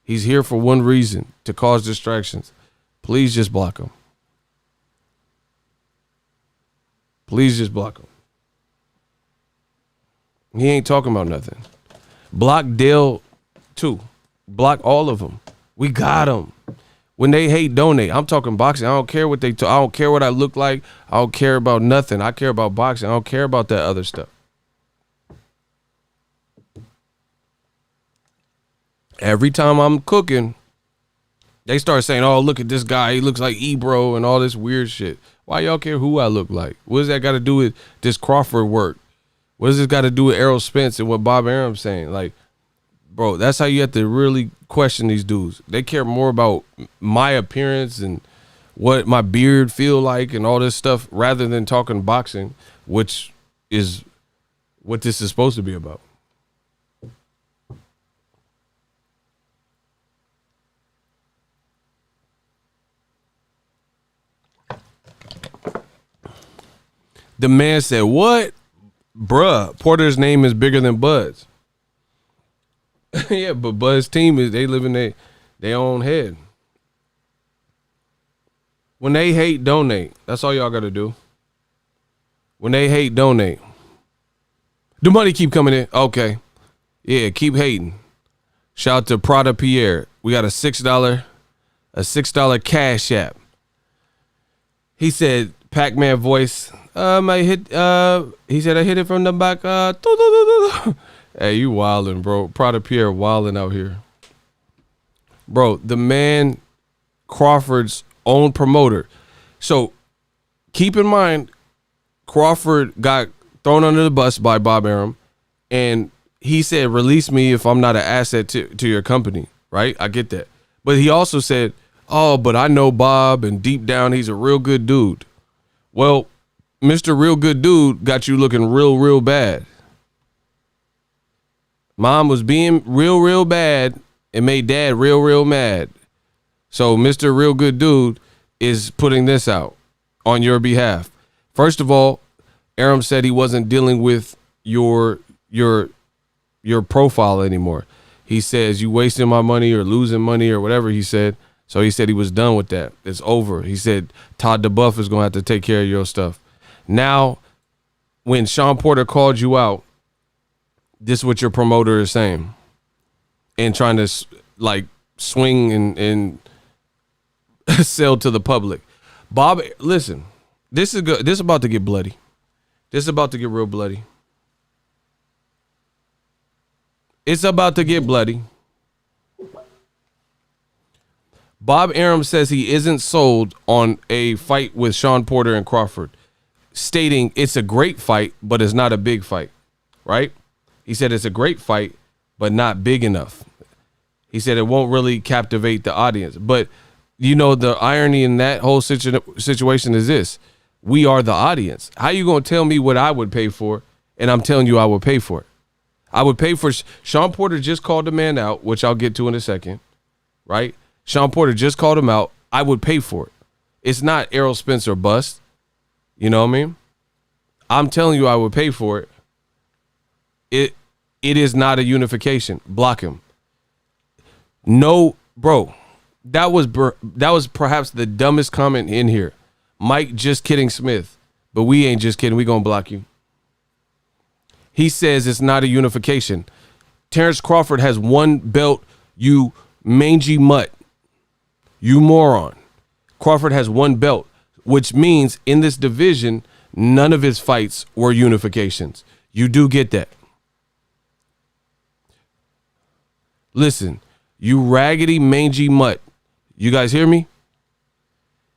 He's here for one reason, to cause distractions. Please just block him. Please just block him. He ain't talking about nothing. Block Dale too. Block all of them. We got them. When they hate, donate. I'm talking boxing. I don't care what I don't care what I look like. I don't care about nothing. I care about boxing. I don't care about that other stuff. Every time I'm cooking, they start saying, oh, look at this guy. He looks like Ebro and all this weird shit. Why y'all care who I look like? What does that got to do with this Crawford work? What does this got to do with Errol Spence and what Bob Arum's saying? Like, bro, that's how you have to really question these dudes. They care more about my appearance and what my beard feel like and all this stuff rather than talking boxing, which is what this is supposed to be about. The man said, what? Bruh, Porter's name is bigger than Bud's. Yeah, but Bud's team they live in their own head. When they hate, donate. That's all y'all got to do. When they hate, donate. The money keep coming in. Okay. Yeah, keep hating. Shout out to Prada Pierre. We got a $6 cash app. He said, Pac-Man voice. I hit. He said I hit it from the back. Hey, you wildin', bro. Prada Pierre wildin' out here, bro. The man, Crawford's own promoter. So keep in mind, Crawford got thrown under the bus by Bob Arum, and he said, "Release me if I'm not an asset to your company." Right? I get that, but he also said, "Oh, but I know Bob, and deep down, he's a real good dude." Well, Mr. Real Good Dude got you looking real, real bad. Mom was being real, real bad and made dad real, real mad. So Mr. Real Good Dude is putting this out on your behalf. First of all, Arum said he wasn't dealing with your profile anymore. He says you wasting my money or losing money or whatever he said. So he said he was done with that. It's over. He said Todd DeBuff is going to have to take care of your stuff. Now, when Shawn Porter called you out, this is what your promoter is saying and trying to like swing and sell to the public. Bob, listen, this is good. This is about to get bloody. This is about to get real bloody. It's about to get bloody. Bob Arum says he isn't sold on a fight with Shawn Porter and Crawford, stating it's a great fight, but it's not a big fight, right? He said it's a great fight, but not big enough. He said it won't really captivate the audience. But, you know, the irony in that whole situation is this. We are the audience. How you going to tell me what I would pay for, and I'm telling you I would pay for it? I would pay for Shawn Porter just called the man out, which I'll get to in a second, right? Shawn Porter just called him out. I would pay for it. It's not Errol Spence or bust. You know what I mean? I'm telling you I would pay for it. It is not a unification. Block him. No, bro. That was perhaps the dumbest comment in here. Mike just kidding Smith. But we ain't just kidding. We gonna block you. He says it's not a unification. Terrence Crawford has one belt. You mangy mutt. You moron. Crawford has one belt, which means in this division, none of his fights were unifications. You do get that. Listen, you raggedy, mangy mutt. You guys hear me?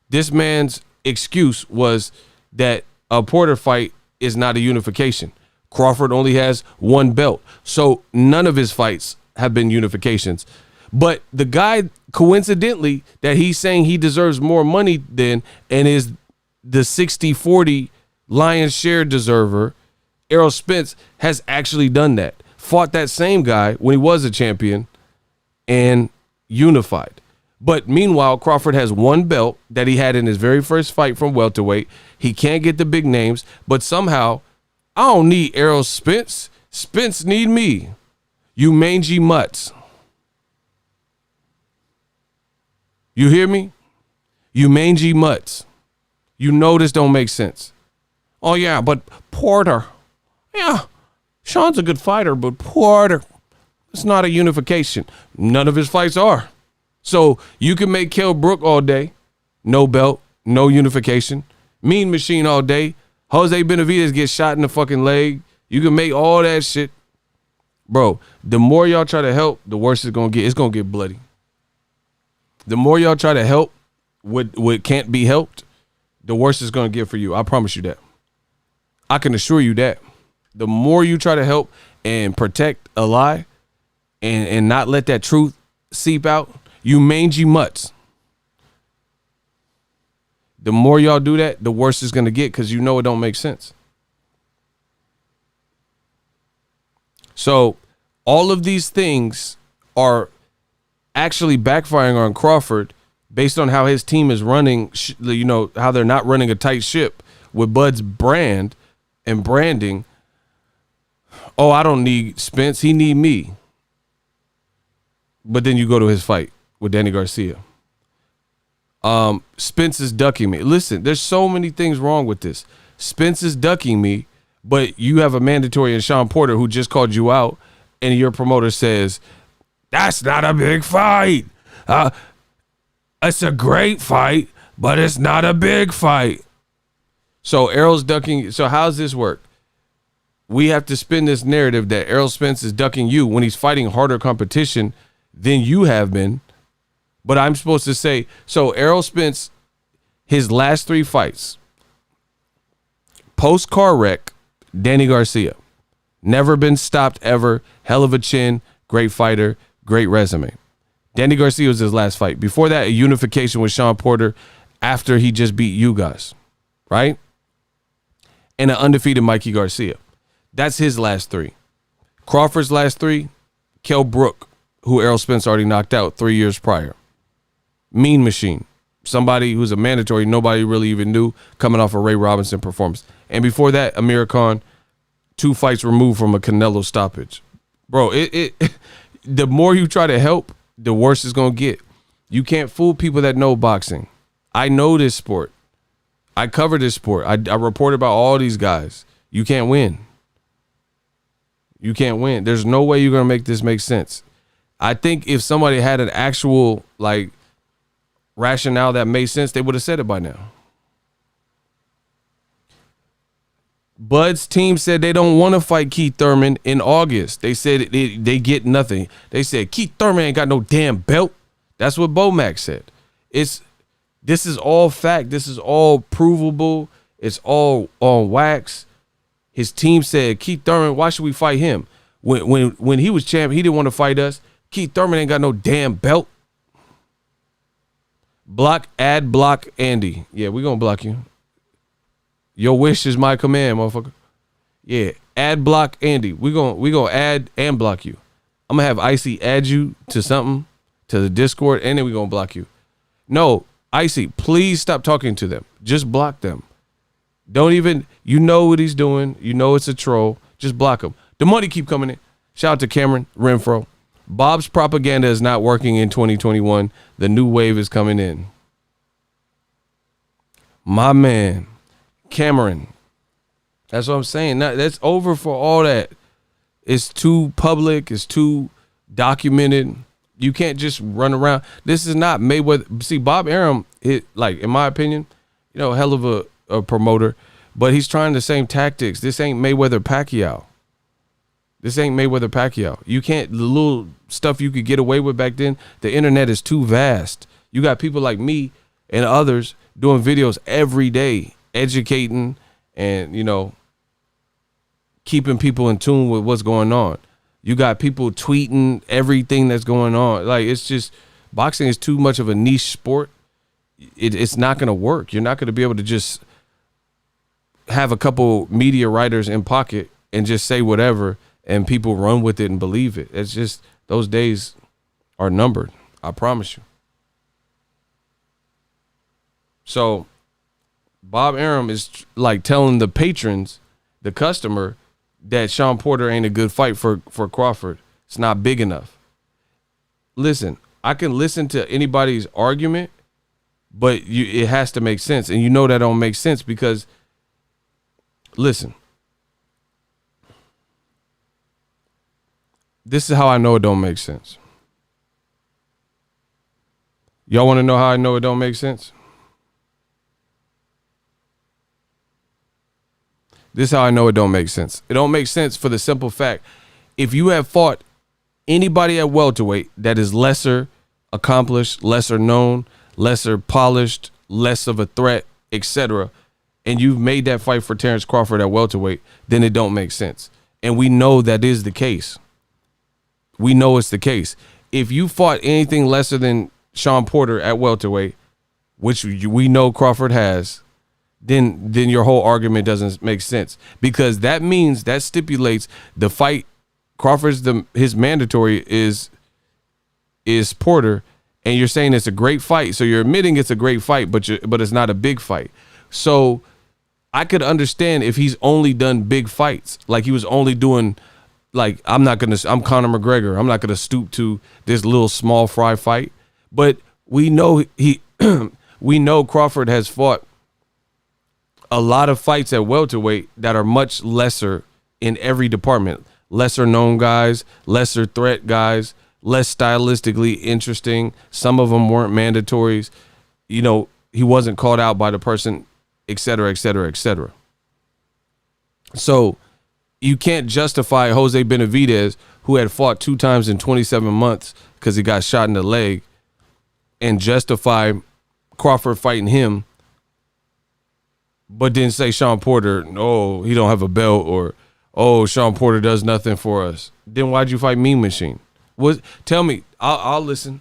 This man's excuse was that a Porter fight is not a unification. Crawford only has one belt, so none of his fights have been unifications. But the guy, coincidentally, that he's saying he deserves more money than and is the 60-40 lion's share deserver, Errol Spence, has actually done that. Fought that same guy when he was a champion and unified. But meanwhile, Crawford has one belt that he had in his very first fight from welterweight. He can't get the big names, but somehow, I don't need Errol Spence. Spence need me. You mangy mutts. You hear me? You mangy mutts. You know this don't make sense. Oh, yeah, but Porter. Yeah, Shawn's a good fighter, but Porter, it's not a unification. None of his fights are. So you can make Kell Brook all day. No belt, no unification. Mean Machine all day. Jose Benavidez gets shot in the fucking leg. You can make all that shit. Bro, the more y'all try to help, the worse it's going to get. It's going to get bloody. The more y'all try to help what can't be helped, the worse it's going to get for you. I promise you that. I can assure you that. The more you try to help and protect a lie and not let that truth seep out, you mangy mutts. The more y'all do that, the worse it's going to get because you know it don't make sense. So all of these things are actually backfiring on Crawford based on how his team is running, how they're not running a tight ship with Bud's brand and branding. Oh, I don't need Spence. He need me. But then you go to his fight with Danny Garcia. Spence is ducking me. Listen, there's so many things wrong with this. Spence is ducking me, but you have a mandatory in Shawn Porter who just called you out, and your promoter says, that's not a big fight. It's a great fight, but it's not a big fight. So Errol's ducking. So how's this work? We have to spin this narrative that Errol Spence is ducking you when he's fighting harder competition than you have been. But I'm supposed to say, so Errol Spence, his last 3 fights, post-car wreck, Danny Garcia. Never been stopped ever. Hell of a chin. Great fighter. Great resume. Danny Garcia was his last fight. Before that, a unification with Shawn Porter after he just beat you guys. Right? And an undefeated Mikey Garcia. That's his last 3. Crawford's last 3, Kell Brook, who Errol Spence already knocked out 3 years prior. Mean Machine, somebody who's a mandatory nobody really even knew, coming off a Ray Robinson performance. And before that, Amir Khan, 2 fights removed from a Canelo stoppage. Bro, the more you try to help, the worse it's going to get. You can't fool people that know boxing. I know this sport. I cover this sport. I report about all these guys. You can't win. You can't win. There's no way you're going to make this make sense. I think if somebody had an actual, rationale that made sense, they would have said it by now. Bud's team said they don't want to fight Keith Thurman in August. They said they get nothing. They said Keith Thurman ain't got no damn belt. That's what Bomac said. This is all fact. This is all provable. It's all on wax. His team said, Keith Thurman, why should we fight him? When he was champ, he didn't want to fight us. Keith Thurman ain't got no damn belt. Block Andy. Yeah, we gonna block you. Your wish is my command, motherfucker. Yeah, block Andy. We gonna add and block you. I'm gonna have Icy add you to something, to the Discord, and then we gonna block you. No, Icy, please stop talking to them. Just block them. Don't even, you know what he's doing. You know it's a troll. Just block him. The money keep coming in. Shout out to Cameron Renfro. Bob's propaganda is not working in 2021. The new wave is coming in. My man, Cameron. That's what I'm saying. That's over for all that. It's too public. It's too documented. You can't just run around. This is not Mayweather. See, Bob Arum, like in my opinion, hell of a promoter, but he's trying the same tactics. This ain't Mayweather Pacquiao. You can't, the little stuff you could get away with back then, the internet is too vast. You got people like me and others doing videos every day, educating and, keeping people in tune with what's going on. You got people tweeting everything that's going on. Like, it's just, boxing is too much of a niche sport. It's not going to work. You're not going to be able to just have a couple media writers in pocket and just say whatever and people run with it and believe it. It's just, those days are numbered. I promise you. So Bob Arum is like telling the patrons, the customer, that Shawn Porter ain't a good fight for Crawford. It's not big enough. Listen, I can listen to anybody's argument, but it has to make sense. And that don't make sense because, listen, this is how I know it don't make sense. Y'all want to know how I know it don't make sense? This is how I know it don't make sense. It don't make sense for the simple fact, if you have fought anybody at welterweight that is lesser accomplished, lesser known, lesser polished, less of a threat, etc., and you've made that fight for Terrence Crawford at welterweight, then it don't make sense. And we know that is the case. We know it's the case. If you fought anything lesser than Shawn Porter at welterweight, which we know Crawford has, then your whole argument doesn't make sense, because that means, that stipulates the fight Crawford's his mandatory is Porter, and you're saying it's a great fight. So you're admitting it's a great fight, but it's not a big fight. So I could understand if he's only done big fights, like he was only doing, like, I'm Conor McGregor. I'm not gonna stoop to this little small fry fight. But we know we know Crawford has fought a lot of fights at welterweight that are much lesser in every department. Lesser known guys, lesser threat guys, less stylistically interesting. Some of them weren't mandatories. He wasn't called out by the person, et cetera, et cetera, et cetera. So you can't justify Jose Benavidez, who had fought 2 times in 27 months because he got shot in the leg, and justify Crawford fighting him, but then say Shawn Porter, oh, he don't have a belt, or, oh, Shawn Porter does nothing for us. Then why'd you fight Mean Machine? Tell me, I'll listen.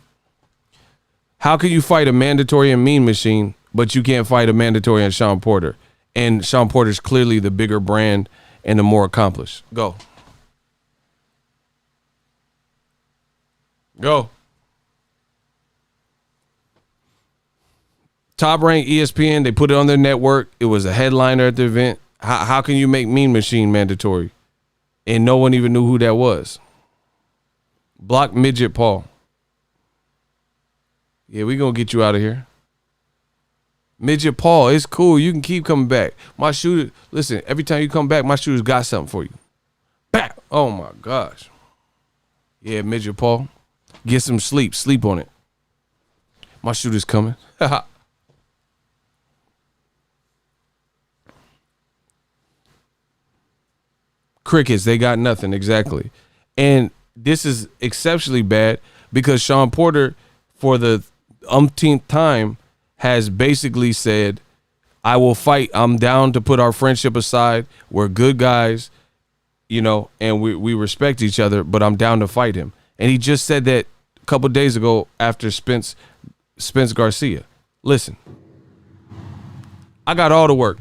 How can you fight a mandatory and Mean Machine, but you can't fight a mandatory and Shawn Porter? And Shawn Porter's clearly the bigger brand and the more accomplished. Go. Top Rank ESPN, they put it on their network. It was a headliner at the event. How can you make Mean Machine mandatory? And no one even knew who that was. Block Midget Paul. Yeah, we gonna get you out of here. Midget Paul, it's cool. You can keep coming back. My shooter, listen, every time you come back, my shooter's got something for you. Back. Oh my gosh. Yeah, Midget Paul. Get some sleep. Sleep on it. My shooter's coming. Crickets, they got nothing, exactly. And this is exceptionally bad because Shawn Porter, for the umpteenth time, has basically said, I will fight. I'm down to put our friendship aside. We're good guys, and we respect each other, but I'm down to fight him. And he just said that a couple days ago after Spence Garcia. Listen, I got all the work.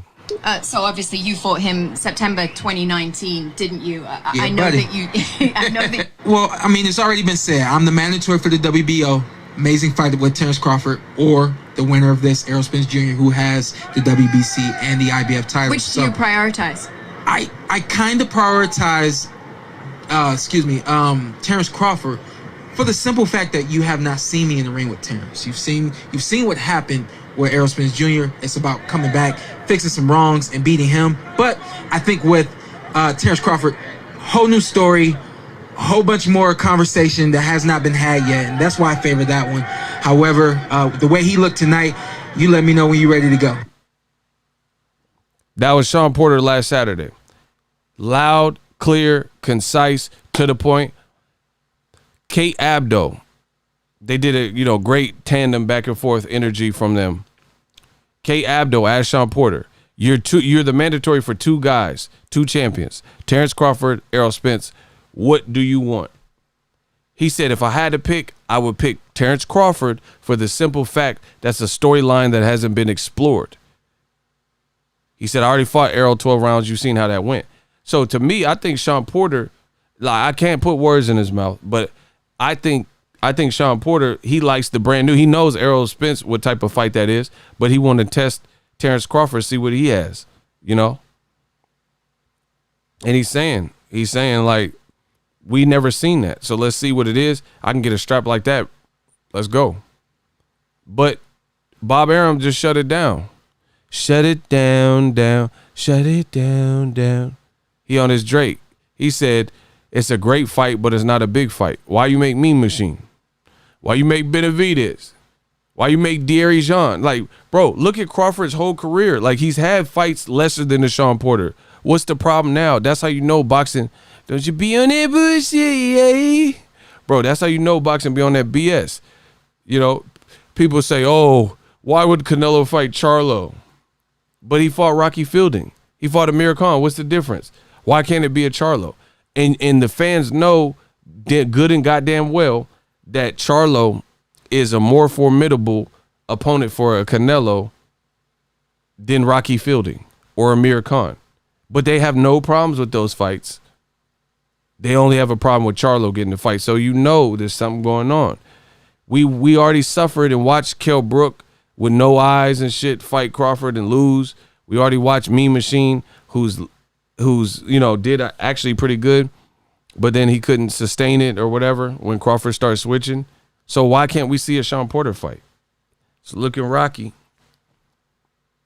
So obviously you fought him September 2019, didn't you? I know buddy. that you. I know that. Well, I mean, it's already been said. I'm the mandatory for the WBO. Amazing fight with Terrence Crawford, or the winner of this, Errol Spence Jr., who has the WBC and the IBF title. Which do you prioritize? I kind of prioritize, Terrence Crawford, for the simple fact that you have not seen me in the ring with Terrence. You've seen what happened with Errol Spence Jr. It's about coming back, fixing some wrongs, and beating him. But I think with Terrence Crawford, whole new story, whole bunch more conversation that has not been had yet, and that's why I favor that one. However, the way he looked tonight, you let me know when you're ready to go. That was Shawn Porter last Saturday. Loud, clear, concise, to the point. Kate Abdo, they did a great tandem back and forth energy from them. Kate Abdo asked Shawn Porter, you're the mandatory for two guys, two champions, Terrence Crawford, Errol Spence. What do you want? He said, if I had to pick, I would pick Terrence Crawford for the simple fact that's a storyline that hasn't been explored. He said, I already fought Errol 12 rounds. You've seen how that went. So to me, I think Shawn Porter, I can't put words in his mouth, but I think Shawn Porter, he likes the brand new. He knows Errol Spence, what type of fight that is, but he wanted to test Terrence Crawford, see what he has, And he's saying like, we never seen that. So let's see what it is. I can get a strap like that. Let's go. But Bob Arum just shut it down. Shut it down. Shut it down. He on his Drake. He said, it's a great fight, but it's not a big fight. Why you make Mean Machine? Why you make Benavidez? Why you make Deary Jean? Like, bro, look at Crawford's whole career. Like, he's had fights lesser than the Shawn Porter. What's the problem now? That's how you know boxing. Don't you be on that bullshit, yeah? Bro, that's how you know boxing be on that BS. People say, oh, why would Canelo fight Charlo? But he fought Rocky Fielding. He fought Amir Khan. What's the difference? Why can't it be a Charlo? And the fans know good and goddamn well that Charlo is a more formidable opponent for a Canelo than Rocky Fielding or Amir Khan. But they have no problems with those fights. They only have a problem with Charlo getting the fight. So there's something going on. We already suffered and watched Kell Brook with no eyes and shit fight Crawford and lose. We already watched Mean Machine, who's did actually pretty good, but then he couldn't sustain it or whatever when Crawford started switching. So why can't we see a Shawn Porter fight? It's looking rocky.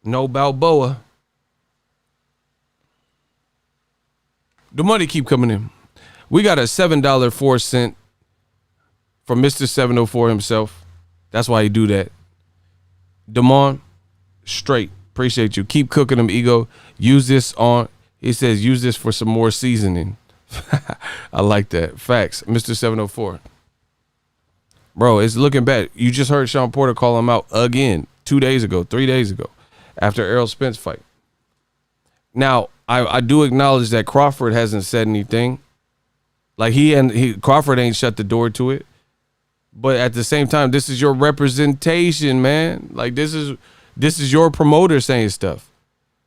No Balboa. The money keep coming in. We got a $7.04 from Mr. 704 himself. That's why he do that. Damon, straight. Appreciate you. Keep cooking them, Ego. Use this he says, use this for some more seasoning. I like that. Facts. Mr. 704. Bro, it's looking bad. You just heard Shawn Porter call him out again 2 days ago, 3 days ago, after Errol Spence fight. Now, I do acknowledge that Crawford hasn't said anything. Like Crawford ain't shut the door to it. But at the same time, this is your representation, man. Like this is your promoter saying stuff.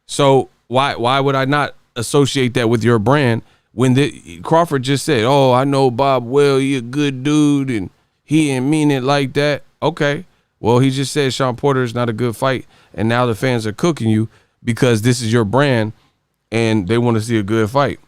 So why would I not associate that with your brand when Crawford just said, "Oh, I know Bob well. He a good dude, and he didn't mean it like that." Okay, well he just said Shawn Porter is not a good fight, and now the fans are cooking you because this is your brand, and they want to see a good fight.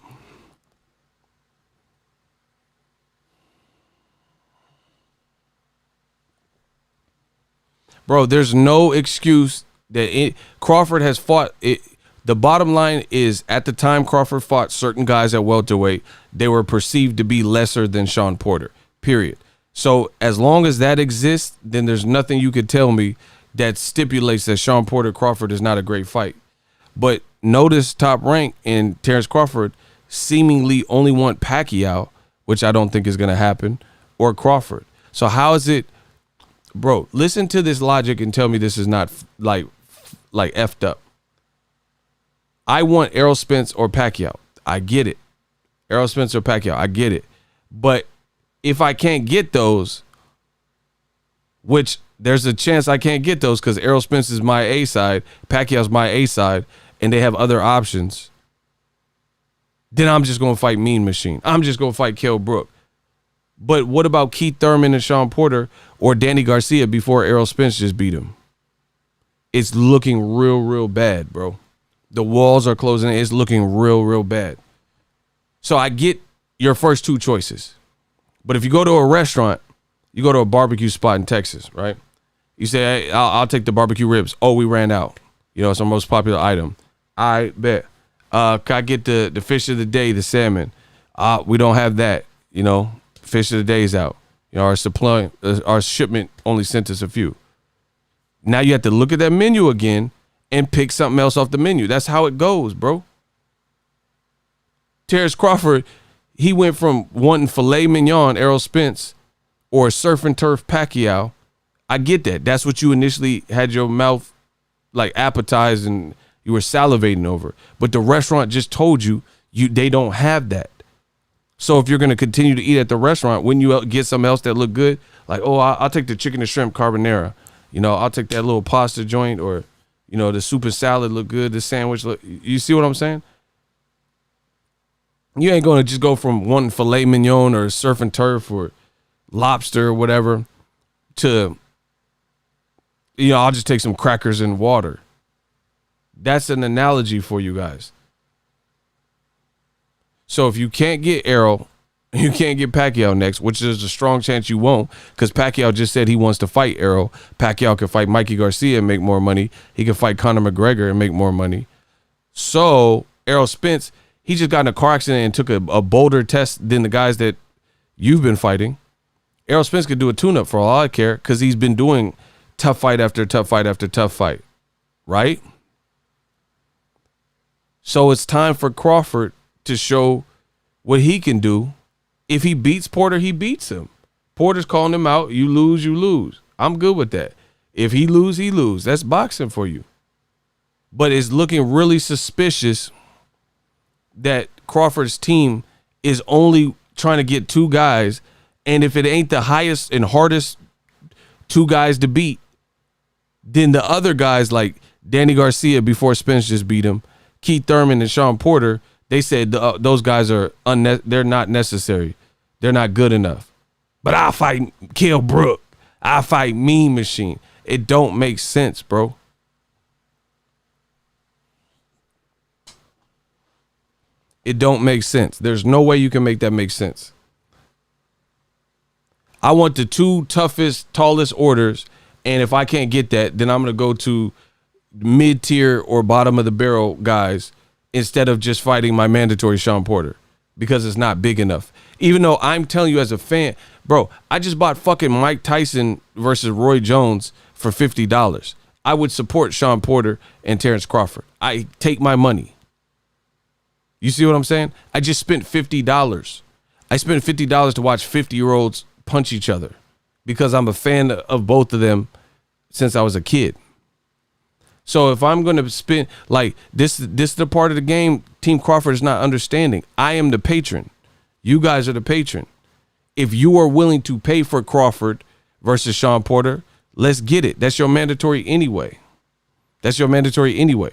Bro, there's no excuse that Crawford has fought it. The bottom line is, at the time Crawford fought certain guys at welterweight, they were perceived to be lesser than Shawn Porter, period. So as long as that exists, then there's nothing you could tell me that stipulates that Shawn Porter Crawford is not a great fight. But notice Top Rank and Terrence Crawford seemingly only want Pacquiao, which I don't think is going to happen, or Crawford. So how is it? Bro, listen to this logic and tell me this is not like effed up. I want Errol Spence or Pacquiao. I get it. Errol Spence or Pacquiao. I get it. But if I can't get those, which there's a chance I can't get those because Errol Spence is my A side, Pacquiao's my A side, and they have other options, then I'm just going to fight Mean Machine. I'm just going to fight Kell Brook. But what about Keith Thurman and Shawn Porter or Danny Garcia before Errol Spence just beat him? It's looking real, real bad, bro. The walls are closing in. It's looking real, real bad. So I get your first two choices. But if you go to a restaurant, you go to a barbecue spot in Texas, right? You say, hey, I'll take the barbecue ribs. Oh, we ran out. It's our most popular item. I bet. Can I get the fish of the day, the salmon? We don't have that. fish of the day's out. Our shipment only sent us a few. Now you have to look at that menu again and pick something else off the menu. That's how it goes, bro. Terrence Crawford, he went from wanting filet mignon, Errol Spence, or surf and turf Pacquiao. I get that. That's what you initially had your mouth like appetized and you were salivating over. But the restaurant just told you they don't have that. So if you're going to continue to eat at the restaurant, when you get something else that look good, like, oh, I'll take the chicken and shrimp carbonara. I'll take that little pasta joint, or, the soup and salad look good. The sandwich look, you see what I'm saying? You ain't going to just go from wanting filet mignon or surf and turf or lobster or whatever to, I'll just take some crackers and water. That's an analogy for you guys. So if you can't get Errol, you can't get Pacquiao next, which is a strong chance you won't, because Pacquiao just said he wants to fight Errol. Pacquiao can fight Mikey Garcia and make more money. He can fight Conor McGregor and make more money. So Errol Spence, he just got in a car accident and took a bolder test than the guys that you've been fighting. Errol Spence could do a tune-up for all I care, because he's been doing tough fight after tough fight after tough fight, right? So it's time for Crawford to show what he can do. If he beats Porter, he beats him. Porter's calling him out. You lose, you lose. I'm good with that. If he lose, he lose. That's boxing for you. But it's looking really suspicious that Crawford's team is only trying to get two guys, and if it ain't the highest and hardest two guys to beat, then the other guys like Danny Garcia before Spence just beat him, Keith Thurman and Shawn Porter, they said those guys are they're not necessary. They're not good enough. But I'll fight Kell Brook. I'll fight Mean Machine. It don't make sense, bro. It don't make sense. There's no way you can make that make sense. I want the two toughest, tallest orders, and if I can't get that, then I'm going to go to mid-tier or bottom of the barrel guys instead of just fighting my mandatory Shawn Porter, because it's not big enough. Even though I'm telling you as a fan, bro, I just bought fucking Mike Tyson versus Roy Jones for $50. I would support Shawn Porter and Terrence Crawford. I take my money. You see what I'm saying? I just spent $50. I spent $50 to watch 50-year-olds punch each other because I'm a fan of both of them since I was a kid. So if I'm going to spend, like, this is the part of the game Team Crawford is not understanding. I am the patron. You guys are the patron. If you are willing to pay for Crawford versus Shawn Porter, let's get it. That's your mandatory anyway. That's your mandatory anyway.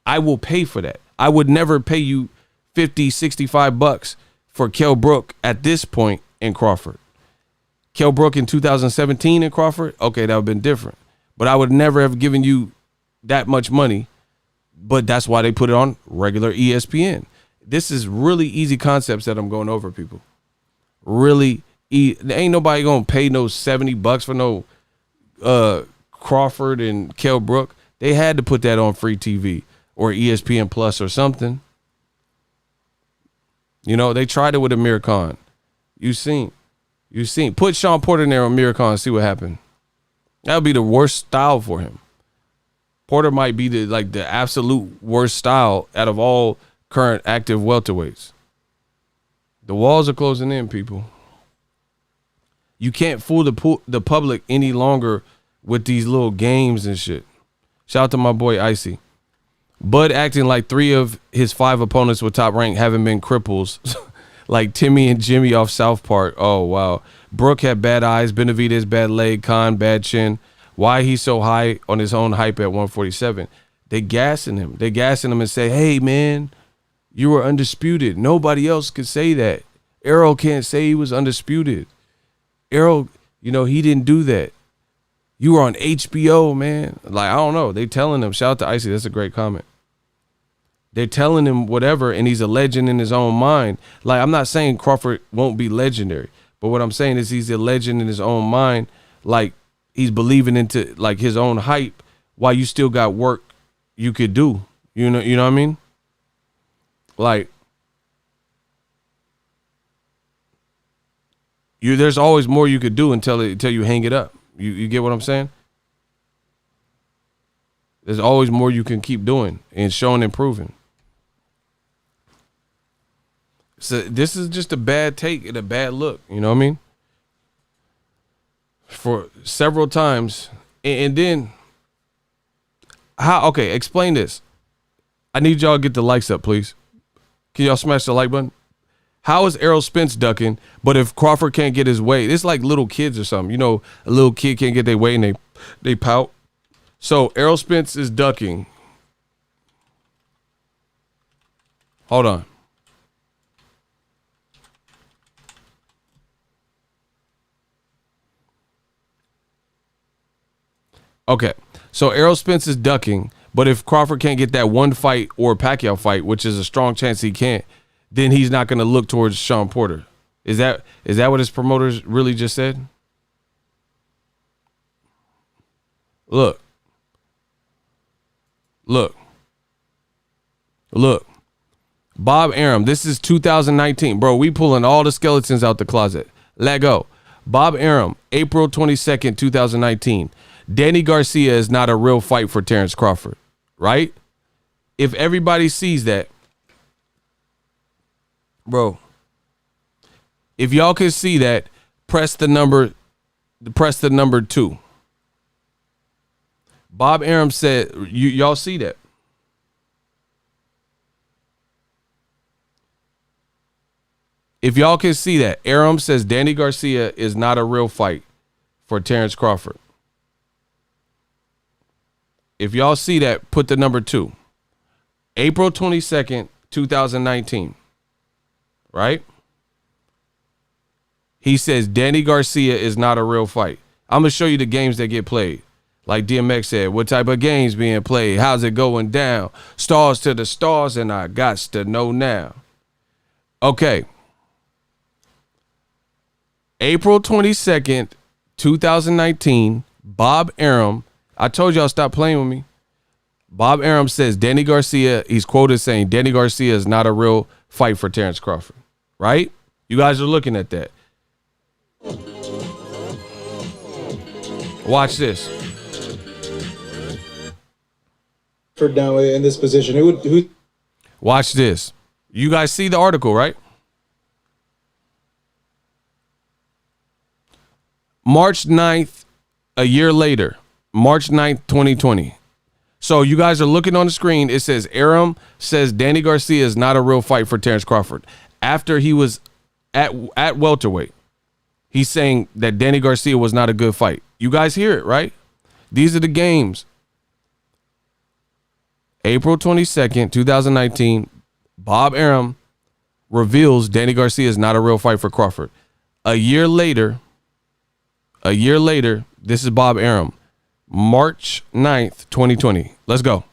I will pay for that. I would never pay you $50, $65 for Kell Brook at this point in Crawford. Kell Brook in 2017 in Crawford, okay, that would have been different. But I would never have given you that much money, but that's why they put it on regular ESPN. This is really easy concepts that I'm going over, people. Really, there ain't nobody gonna pay no $70 for no Crawford and Kell Brook. They had to put that on free TV or ESPN Plus or something. They tried it with Amir Khan. You seen. Put Shawn Porter in there on Amir Khan and see what happened. That would be the worst style for him. Porter might be the absolute worst style out of all current active welterweights. The walls are closing in, people. You can't fool the public any longer with these little games and shit. Shout out to my boy Icy. Bud acting like 3 of his 5 opponents with top rank haven't been cripples. Like Timmy and Jimmy off South Park. Oh, wow. Brooke had bad eyes. Benavidez, bad leg. Khan, bad chin. Why he's so high on his own hype at 147? They gassing him. They gassing him and say, hey, man, you were undisputed. Nobody else could say that. Errol can't say he was undisputed. Errol, he didn't do that. You were on HBO, man. Like, I don't know. They telling him. Shout out to Icy. That's a great comment. They're telling him whatever, and he's a legend in his own mind. Like, I'm not saying Crawford won't be legendary, but what I'm saying is he's a legend in his own mind. Like, he's believing into, like, his own hype while you still got work you could do. You know what I mean? Like, there's always more you could do until you hang it up. You get what I'm saying? There's always more you can keep doing and showing and proving. So this is just a bad take and a bad look. You know what I mean? For several times. And then, okay, explain this. I need y'all to get the likes up, please. Can y'all smash the like button? How is Errol Spence ducking, but if Crawford can't get his way, it's like little kids or something. You know, a little kid can't get their way and they pout. So Errol Spence is ducking. Hold on. Okay, so Errol Spence is ducking, but if Crawford can't get that one fight or Pacquiao fight, which is a strong chance he can't, then he's not going to look towards Shawn Porter. Is that what his promoters really just said? Look. Bob Arum, this is 2019. Bro, we pulling all the skeletons out the closet. Let go. Bob Arum, April 22nd, 2019. Danny Garcia is not a real fight for Terrence Crawford, right? If everybody sees that, bro, if y'all can see that, press the number 2. Bob Arum said, y'all see that? If y'all can see that, Arum says Danny Garcia is not a real fight for Terrence Crawford. If y'all see that, put the number 2. April 22nd, 2019. Right? He says Danny Garcia is not a real fight. I'm going to show you the games that get played. Like DMX said, what type of games being played? How's it going down? Stars to the stars, and I gots to know now. Okay. April 22nd, 2019, Bob Arum. I told y'all stop playing with me. Bob Arum says Danny Garcia, he's quoted saying Danny Garcia is not a real fight for Terrence Crawford. Right? You guys are looking at that. Watch this. For now in this position, who? Watch this. You guys see the article, right? March 9th, a year later. March 9th, 2020. So you guys are looking on the screen. It says Arum says Danny Garcia is not a real fight for Terrence Crawford. After he was at welterweight, he's saying that Danny Garcia was not a good fight. You guys hear it, right? These are the games. April 22nd, 2019, Bob Arum reveals Danny Garcia is not a real fight for Crawford. A year later, this is Bob Arum. March 9th, 2020. Let's go.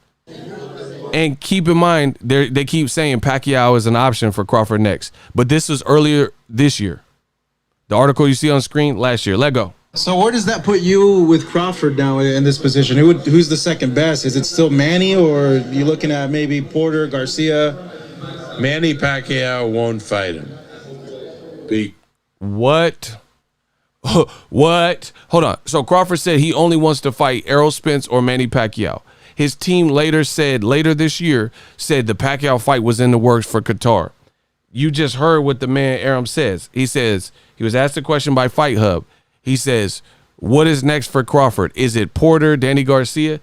And keep in mind, they keep saying Pacquiao is an option for Crawford next. But this was earlier this year. The article you see on screen last year. Let go. So where does that put you with Crawford now in this position? Who's the second best? Is it still Manny, or are you looking at maybe Porter, Garcia? Manny Pacquiao won't fight him. What? What? Hold on. So Crawford said he only wants to fight Errol Spence or Manny Pacquiao. His team later this year said the Pacquiao fight was in the works for Qatar. You just heard what the man Arum says. He says, he was asked a question by Fight Hub. He says, what is next for Crawford? Is it Porter, Danny Garcia,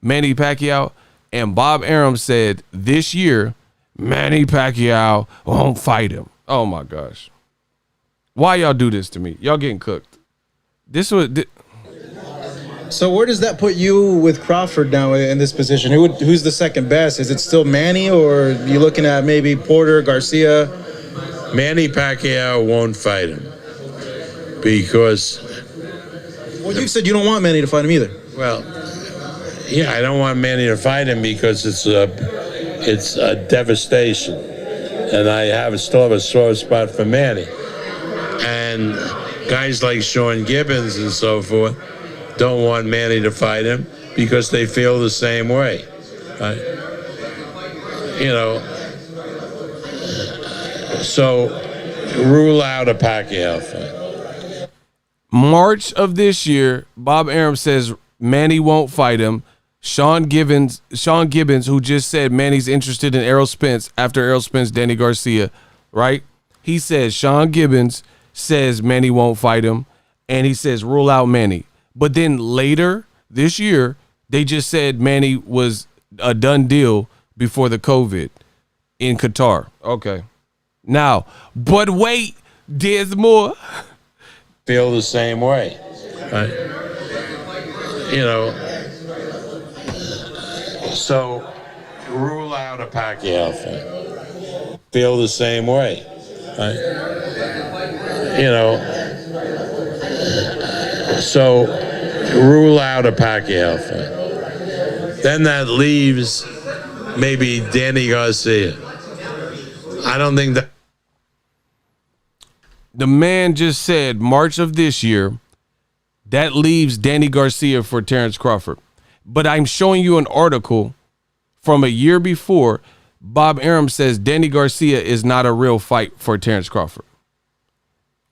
Manny Pacquiao? And Bob Arum said this year, Manny Pacquiao won't fight him. Oh my gosh. Why y'all do this to me? Y'all getting cooked. So where does that put you with Crawford now in this position? Who's the second best? Is it still Manny, or are you looking at maybe Porter, Garcia? Manny Pacquiao won't fight him because... Well, you said you don't want Manny to fight him either. Well, yeah, I don't want Manny to fight him because it's a devastation. And I still have a sore spot for Manny. And guys like Shawn Gibbons and so forth don't want Manny to fight him because they feel the same way. So rule out a Pacquiao fight. March of this year, Bob Arum says Manny won't fight him. Shawn Gibbons, who just said Manny's interested in Errol Spence after Errol Spence, Danny Garcia, right? He says Shawn Gibbons says Manny won't fight him, and he says rule out Manny. But then later this year, they just said Manny was a done deal before the COVID in Qatar. Okay. Now, but wait, there's more. Feel the same way. So rule out a Pacquiao fight. Feel the same way. So rule out a Pacquiao fight. Then that leaves maybe Danny Garcia. I don't think that. The man just said March of this year, that leaves Danny Garcia for Terrence Crawford. But I'm showing you an article from a year before. Bob Arum says Danny Garcia is not a real fight for Terrence Crawford.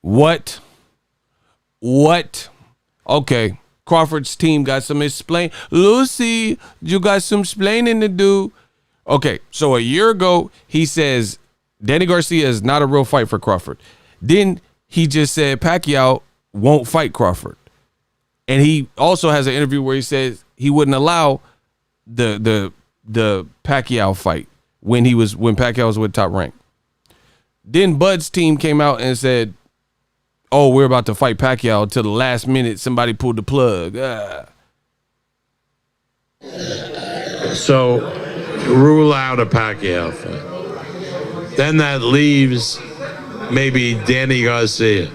What? Okay. Crawford's team got some explain. Lucy, you got some explaining to do. Okay. So a year ago, he says Danny Garcia is not a real fight for Crawford. Then he just said Pacquiao won't fight Crawford. And he also has an interview where he says he wouldn't allow the Pacquiao fight when Pacquiao was with Top Rank. Then Bud's team came out and said, oh, we're about to fight Pacquiao till the last minute. Somebody pulled the plug. So rule out a Pacquiao fight. Then that leaves maybe Danny Garcia.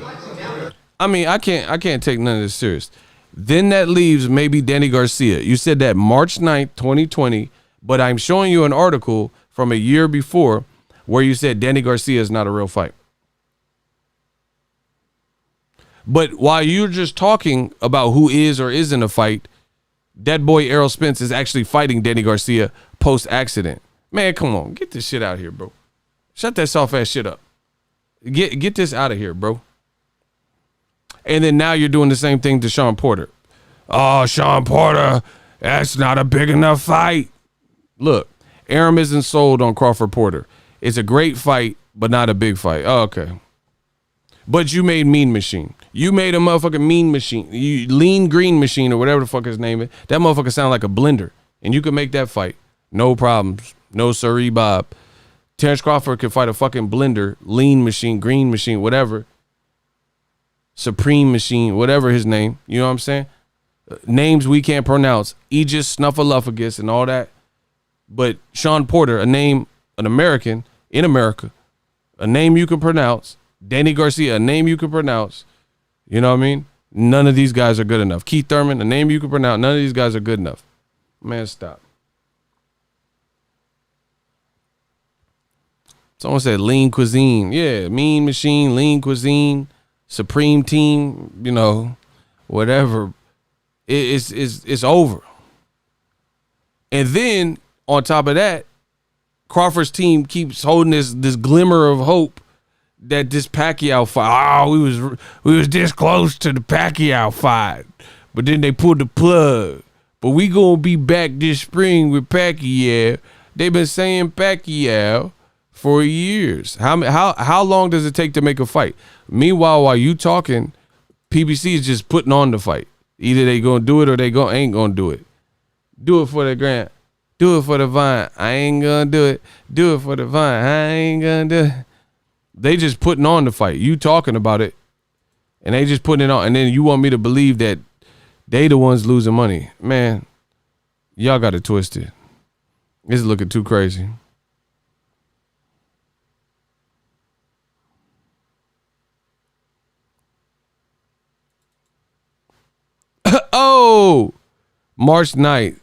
I mean, I can't take none of this serious. Then that leaves maybe Danny Garcia. You said that March 9th, 2020, but I'm showing you an article from a year before where you said Danny Garcia is not a real fight. But while you're just talking about who is or isn't a fight, that boy Errol Spence is actually fighting Danny Garcia post-accident. Man, come on. Get this shit out of here, bro. Shut that soft-ass shit up. Get this out of here, bro. And then now you're doing the same thing to Shawn Porter. Oh, Shawn Porter, that's not a big enough fight. Look, Arum isn't sold on Crawford Porter. It's a great fight, but not a big fight. Oh, okay. But you made Mean Machine. You made a motherfucking Mean Machine. You Lean Green Machine or whatever the fuck his name is. That motherfucker sound like a blender. And you can make that fight. No problems. No siree, Bob. Terrence Crawford could fight a fucking blender, Lean Machine, Green Machine, whatever. Supreme Machine, whatever his name. You know what I'm saying? Names we can't pronounce. Aegis, Snuffleupagus, and all that. But Shawn Porter, a name, an American in America, a name you can pronounce. Danny Garcia, a name you can pronounce. You know what I mean? None of these guys are good enough. Keith Thurman, a name you can pronounce. None of these guys are good enough. Man, stop. Someone said Lean Cuisine. Yeah, Mean Machine, Lean Cuisine, Supreme Team, you know, whatever. It's over. And then on top of that, Crawford's team keeps holding this glimmer of hope that this Pacquiao fight, we was this close to the Pacquiao fight, but then they pulled the plug. But we gonna be back this spring with Pacquiao. They've been saying Pacquiao for years. How long does it take to make a fight? Meanwhile, while you talking, PBC is just putting on the fight. Either they gonna do it or they ain't gonna do it. Do it for the grant. Do it for the vine. I ain't gonna do it. Do it for the vine. I ain't gonna do it. They just putting on the fight. You talking about it, and they just putting it on. And then you want me to believe that they the ones losing money. Man, y'all got it twisted. It's looking too crazy. Oh, March 9th.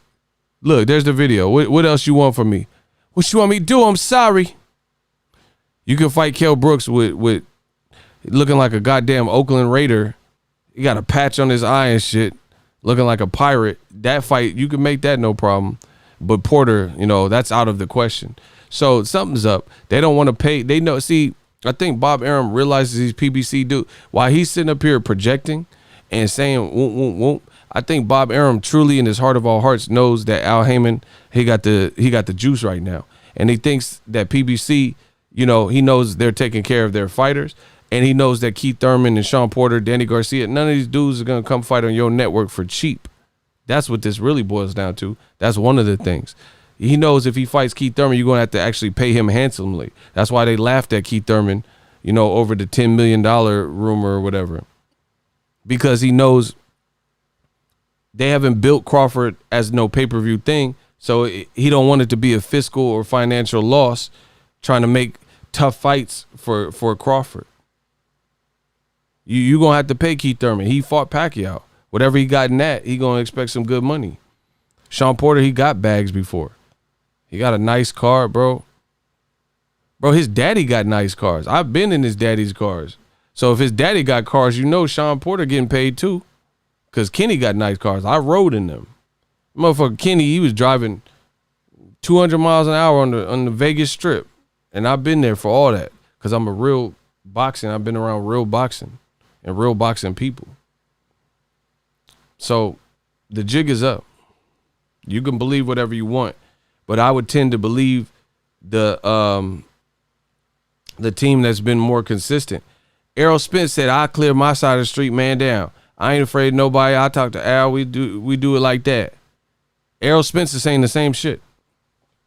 Look, there's the video. What else you want from me? What you want me to do? I'm sorry. You can fight Kell Brooks with looking like a goddamn Oakland Raider. He got a patch on his eye and shit, looking like a pirate. That fight, you can make that no problem. But Porter, you know, that's out of the question. So something's up. They don't want to pay. They know. See, I think Bob Arum realizes he's PBC dude. While he's sitting up here projecting and saying won't. I think Bob Arum truly in his heart of all hearts knows that Al Heyman, he got the juice right now. And he thinks that PBC, he knows they're taking care of their fighters. And he knows that Keith Thurman and Shawn Porter, Danny Garcia, none of these dudes are going to come fight on your network for cheap. That's what this really boils down to. That's one of the things. He knows if he fights Keith Thurman, you're going to have to actually pay him handsomely. That's why they laughed at Keith Thurman, over the $10 million rumor or whatever. Because he knows they haven't built Crawford as no pay-per-view thing, so he don't want it to be a fiscal or financial loss trying to make tough fights for Crawford. You going to have to pay Keith Thurman. He fought Pacquiao. Whatever he got in that, he going to expect some good money. Shawn Porter, he got bags before. He got a nice car, bro. Bro, his daddy got nice cars. I've been in his daddy's cars. So if his daddy got cars, Shawn Porter getting paid too. Because Kenny got nice cars. I rode in them. Motherfucker Kenny, he was driving 200 miles an hour on the Vegas Strip. And I've been there for all that. Because I'm a real boxing. I've been around real boxing and real boxing people. So the jig is up. You can believe whatever you want. But I would tend to believe the team that's been more consistent. Errol Spence said, I clear my side of the street, man down. I ain't afraid of nobody. I talk to Al. We do it like that. Errol Spence is saying the same shit.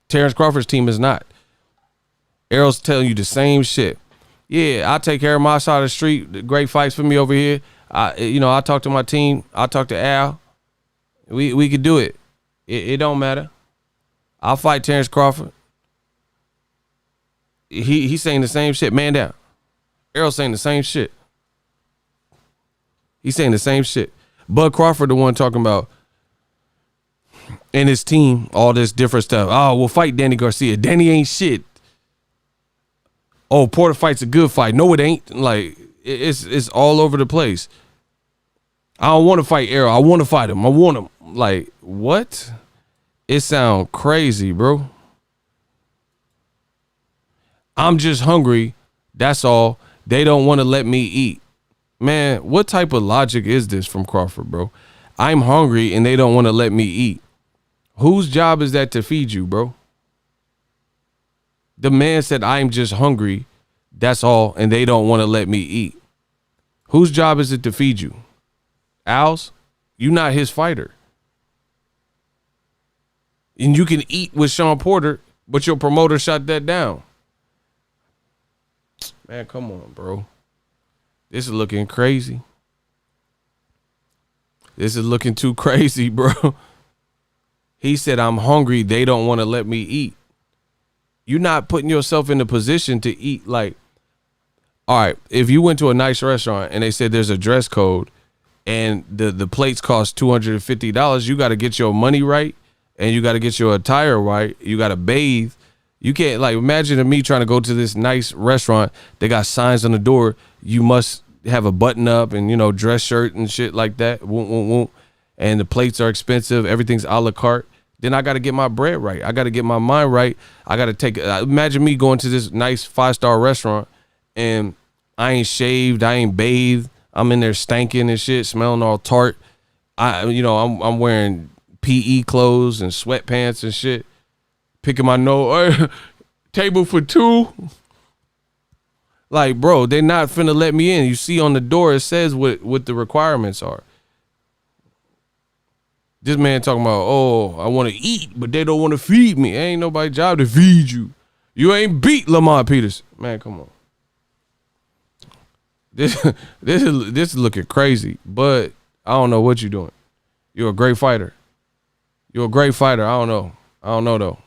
Terrence Crawford's team is not. Errol's telling you the same shit. Yeah, I take care of my side of the street. Great fights for me over here. I talk to my team. I talk to Al. We could do it. It don't matter. I'll fight Terrence Crawford. He's saying the same shit. Man down. Errol's saying the same shit. He's saying the same shit. Bud Crawford, the one talking about, and his team, all this different stuff. Oh, we'll fight Danny Garcia. Danny ain't shit. Oh, Porter fight's a good fight. No, it ain't. Like, it's all over the place. I don't want to fight Errol. I want to fight him. I want him. Like, what? It sound crazy, bro. I'm just hungry. That's all. They don't want to let me eat. Man, what type of logic is this from Crawford, bro? I'm hungry and they don't want to let me eat. Whose job is that to feed you, bro? The man said, I'm just hungry. That's all. And they don't want to let me eat. Whose job is it to feed you? Al's? You're not his fighter. And you can eat with Shawn Porter, but your promoter shot that down. Man, come on, bro. This is looking crazy. This is looking too crazy, bro. He said, I'm hungry. They don't want to let me eat. You're not putting yourself in a position to eat. Like, all right, if you went to a nice restaurant and they said there's a dress code and the plates cost $250, you got to get your money right and you got to get your attire right. You got to bathe. You can't, like, imagine me trying to go to this nice restaurant. They got signs on the door. You must have a button up and, dress shirt and shit like that. And the plates are expensive. Everything's a la carte. Then I got to get my bread right. I got to get my mind right. I got to take, imagine me going to this nice 5-star restaurant and I ain't shaved. I ain't bathed. I'm in there stanking and shit, smelling all tart. I'm wearing PE clothes and sweatpants and shit. Picking my nose, table for 2. Like, bro, they're not finna let me in. You see on the door, it says what the requirements are. This man talking about, oh, I want to eat, but they don't want to feed me. Ain't nobody's job to feed you. You ain't beat Lamont Peters. Man, come on. This is looking crazy, but I don't know what you're doing. You're a great fighter. You're a great fighter. I don't know though.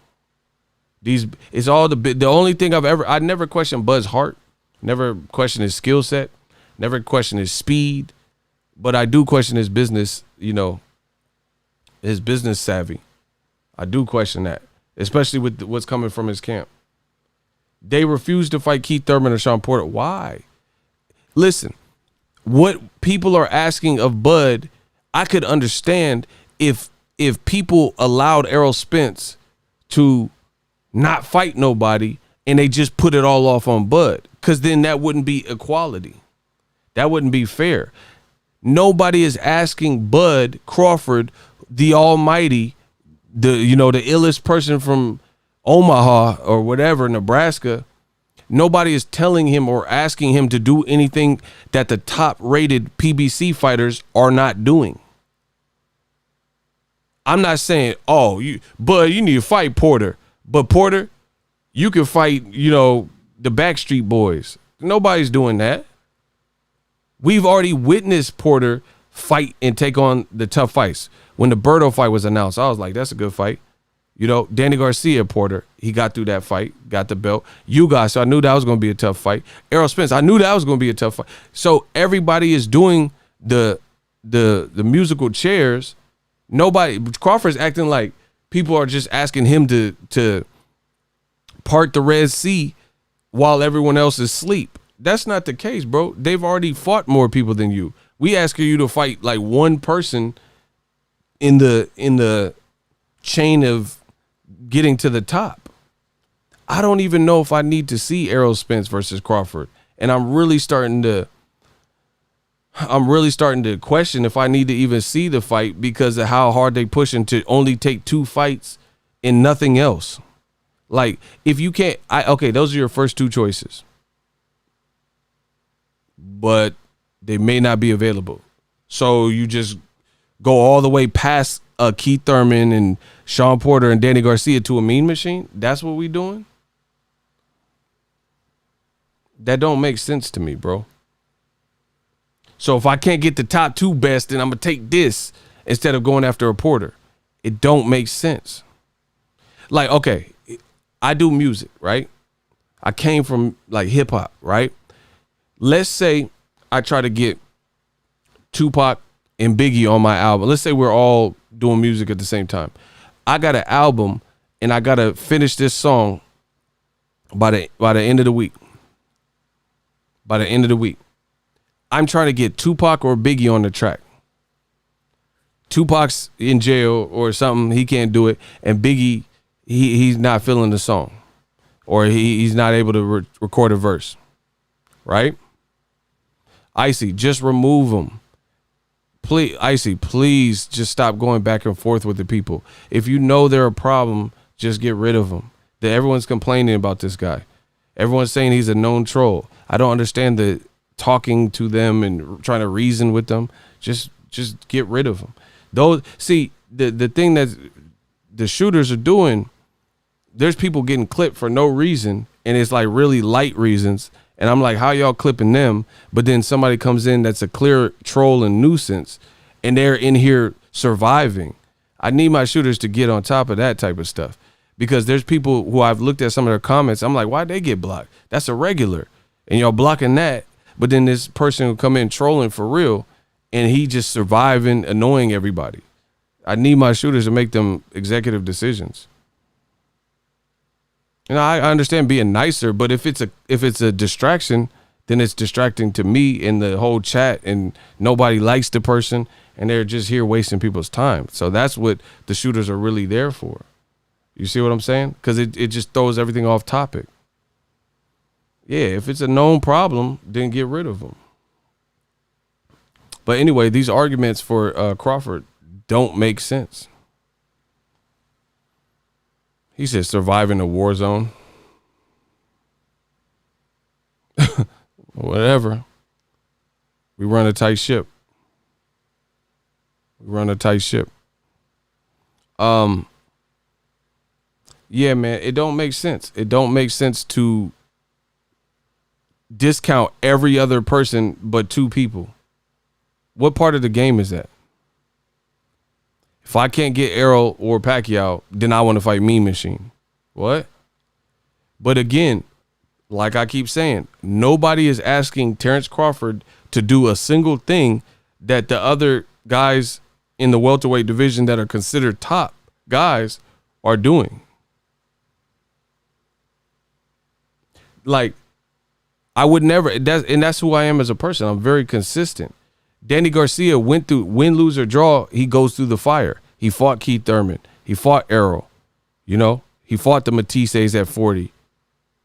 It's all the only thing I never questioned Bud's heart, never questioned his skill set, never questioned his speed, but I do question his business, his business savvy. I do question that, especially with what's coming from his camp. They refuse to fight Keith Thurman or Shawn Porter. Why? Listen, what people are asking of Bud, I could understand if people allowed Errol Spence to not fight nobody and they just put it all off on Bud, because then that wouldn't be equality. That wouldn't be fair. Nobody is asking Bud Crawford, the almighty, the illest person from Omaha or whatever, Nebraska. Nobody is telling him or asking him to do anything that the top rated PBC fighters are not doing. I'm not saying, Bud, you need to fight Porter. But Porter, you can fight, the Backstreet Boys. Nobody's doing that. We've already witnessed Porter fight and take on the tough fights. When the Berto fight was announced, I was like, that's a good fight. Danny Garcia, Porter, he got through that fight, got the belt. You guys, so I knew that was going to be a tough fight. Errol Spence, I knew that was going to be a tough fight. So everybody is doing the musical chairs. Crawford's acting like people are just asking him to part the Red Sea while everyone else is asleep. That's not the case, bro. They've already fought more people than you. We asking you to fight like one person in the chain of getting to the top. I don't even know if I need to see Errol Spence versus Crawford. And I'm really starting to question if I need to even see the fight because of how hard they pushing to only take 2 fights and nothing else. Like, if you can't, those are your first 2 choices. But they may not be available. So you just go all the way past Keith Thurman and Shawn Porter and Danny Garcia to a mean machine? That's what we doing? That don't make sense to me, bro. So if I can't get the top 2 best, then I'm going to take this instead of going after a Porter. It don't make sense. Like, okay, I do music, right? I came from like hip hop, right? Let's say I try to get Tupac and Biggie on my album. Let's say we're all doing music at the same time. I got an album and I got to finish this song by the end of the week. By the end of the week. I'm trying to get Tupac or Biggie on the track. Tupac's in jail or something. He can't do it. And Biggie, he's not feeling the song. Or he's not able to record a verse. Right? Icy, just remove him. Please, Icy, please just stop going back and forth with the people. If you know they're a problem, just get rid of them. Everyone's complaining about this guy. Everyone's saying he's a known troll. I don't understand the talking to them and trying to reason with them. Just get rid of them. The thing that the shooters are doing, there's people getting clipped for no reason, and it's like really light reasons. And I'm like, how y'all clipping them? But then somebody comes in that's a clear troll and nuisance, and they're in here surviving. I need my shooters to get on top of that type of stuff, because there's people who I've looked at some of their comments. I'm like, why'd they get blocked? That's a regular. And y'all blocking that. But then this person will come in trolling for real, and he just surviving, annoying everybody. I need my shooters to make them executive decisions. I understand being nicer, but if it's a distraction, then it's distracting to me in the whole chat, and nobody likes the person, and they're just here wasting people's time. So that's what the shooters are really there for. You see what I'm saying? Because it just throws everything off topic. Yeah, if it's a known problem, then get rid of them. But anyway, these arguments for Crawford don't make sense. He said surviving a war zone. Whatever. We run a tight ship. Yeah, man, it don't make sense. It don't make sense to discount every other person but 2 people. What part of the game is that? If I can't get Errol or Pacquiao, then I want to fight Mean Machine. What? But again, like I keep saying, nobody is asking Terrence Crawford to do a single thing that the other guys in the welterweight division that are considered top guys are doing. Like, I would never, and that's who I am as a person. I'm very consistent. Danny Garcia went through win, lose, or draw. He goes through the fire. He fought Keith Thurman. He fought Errol. He fought the Matisse's at 40.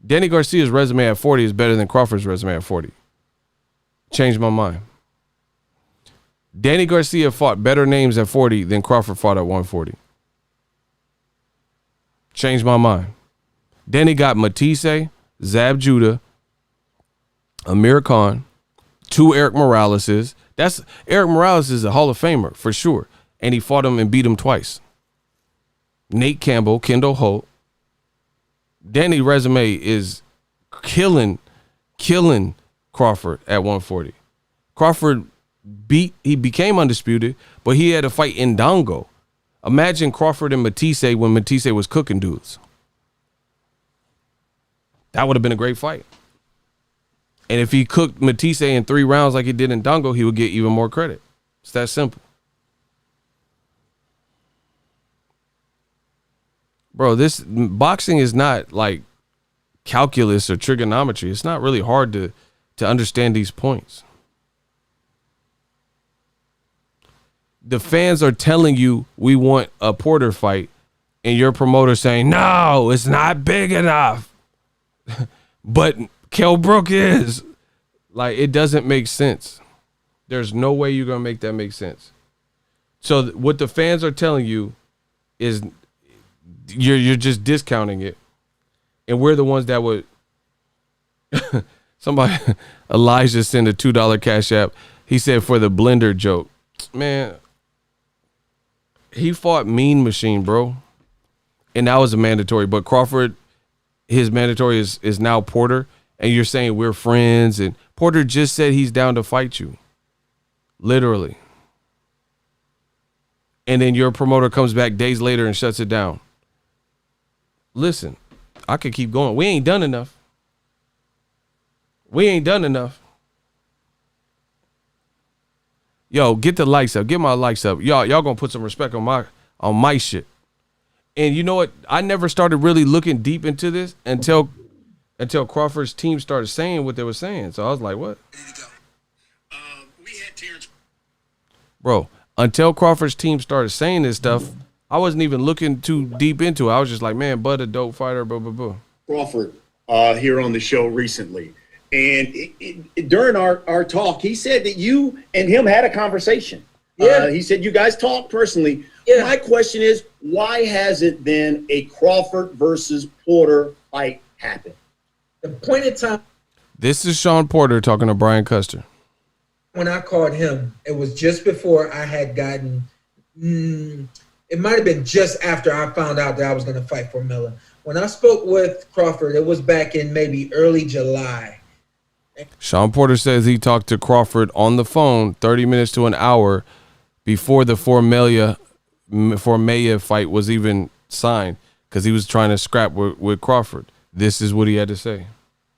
Danny Garcia's resume at 40 is better than Crawford's resume at 40. Changed my mind. Danny Garcia fought better names at 40 than Crawford fought at 140. Changed my mind. Danny got Matisse, Zab Judah, Amir Khan, 2 Eric Moraleses. Eric Morales is a Hall of Famer for sure. And he fought him and beat him twice. Nate Campbell, Kendall Holt. Danny's resume is killing Crawford at 140. Crawford he became undisputed, but he had a fight in Dongo. Imagine Crawford and Matisse when Matisse was cooking dudes. That would have been a great fight. And if he cooked Matisse in 3 rounds like he did in Dongo, he would get even more credit. It's that simple. Bro, this boxing is not like calculus or trigonometry. It's not really hard to understand these points. The fans are telling you we want a Porter fight, and your promoter saying, no, it's not big enough. But Kell Brook is. Like, it doesn't make sense. There's no way you're going to make that make sense. So what the fans are telling you is you're just discounting it. And we're the ones that would somebody Elijah sent a $2 Cash App. He said for the blender joke. Man, he fought Mean Machine, bro. And that was a mandatory. But Crawford, his mandatory is now Porter. And you're saying we're friends. And Porter just said he's down to fight you. Literally. And then your promoter comes back days later and shuts it down. Listen, I could keep going. We ain't done enough. We ain't done enough. Yo, get the likes up. Get my likes up. Y'all gonna put some respect on my shit. And you know what? I never started really looking deep into this until Crawford's team started saying what they were saying. So I was like, what? Bro, until Crawford's team started saying this stuff, I wasn't even looking too deep into it. I was just like, man, Bud a dope fighter, blah, blah, blah. Crawford here on the show recently. And during our talk, he said that you and him had a conversation. Yeah. He said you guys talked personally. Yeah. My question is, why hasn't then a Crawford versus Porter fight happen? The point in time. This is Shawn Porter talking to Brian Custer. When I called him, it was just before I had gotten it might have been just after I found out that I was going to fight for Miller. When I spoke with Crawford, it was back in maybe early July. Shawn Porter says he talked to Crawford on the phone 30 minutes to an hour before the Formella fight was even signed because he was trying to scrap with Crawford. This is what he had to say.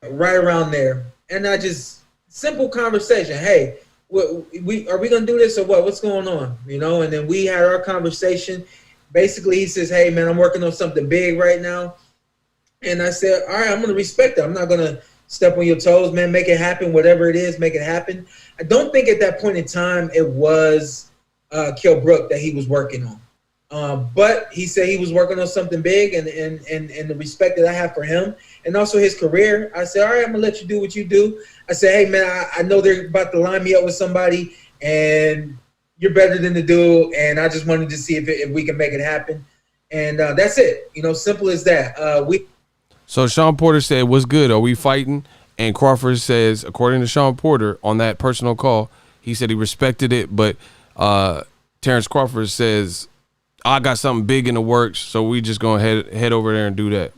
Right around there. And I just, simple conversation. Hey, are we gonna do this or what? What's going on? You know, and then we had our conversation. Basically, he says, "Hey, man, I'm working on something big right now," and I said, "All right, I'm gonna respect that. I'm not gonna step on your toes, man. Make it happen. Whatever it is, make it happen." I don't think at that point in time it was Kell Brook that he was working on, but he said he was working on something big, and the respect that I have for him and also his career. I said, "All right, I'm gonna let you do what you do." I said, "Hey, man, I know they're about to line me up with somebody, and you're better than the dude, and I just wanted to see if we can make it happen." And that's it. You know, simple as that. So Shawn Porter said, "What's good? Are we fighting?" And Crawford says, according to Shawn Porter, on that personal call, he said he respected it, but Terrence Crawford says, "I got something big in the works, so we just gonna head over there and do that."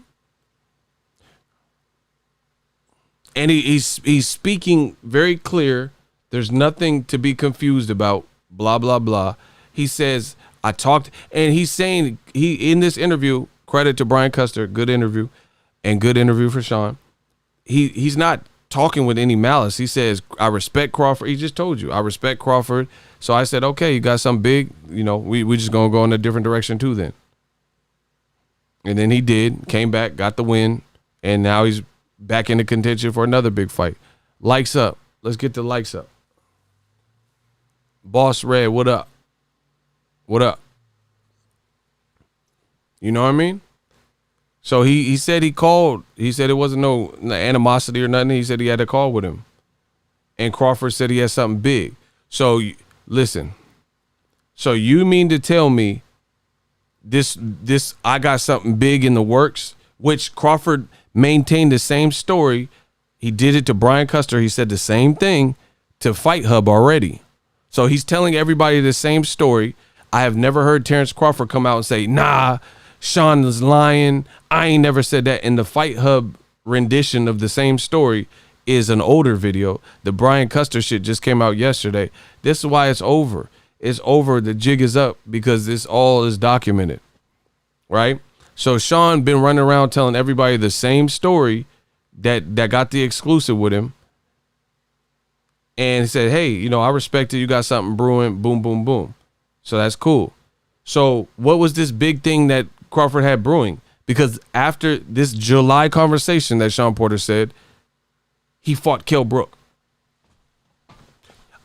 And he's speaking very clear. There's nothing to be confused about. Blah, blah, blah. He says, I talked, and he's saying in this interview, credit to Brian Custer, good interview, and good interview for Shawn. He's not talking with any malice. He says, I respect Crawford. He just told you, I respect Crawford. So I said, okay, you got something big. You know, we just gonna go in a different direction too then. And then he did, came back, got the win, and now he's back into contention for another big fight. Likes up. Let's get the likes up. Boss Red, what up? What up? You know what I mean? So he said he called. He said it wasn't no animosity or nothing. He said he had a call with him. And Crawford said he had something big. So Listen. So you mean to tell me this I got something big in the works, which Crawford maintained the same story. He did it to Brian Custer. He said the same thing to Fight Hub already. So he's telling everybody the same story. I have never heard Terrence Crawford come out and say, nah, Shawn is lying. I ain't never said that. And the Fight Hub rendition of the same story is an older video. The Brian Custer shit just came out yesterday. This is why it's over. It's over. The jig is up because this all is documented, right? So Shawn been running around telling everybody the same story that got the exclusive with him. And he said, hey, you know, I respect it. You got something brewing. Boom, boom, boom. So that's cool. So what was this big thing that Crawford had brewing? Because after this July conversation that Shawn Porter said, he fought Kell Brook.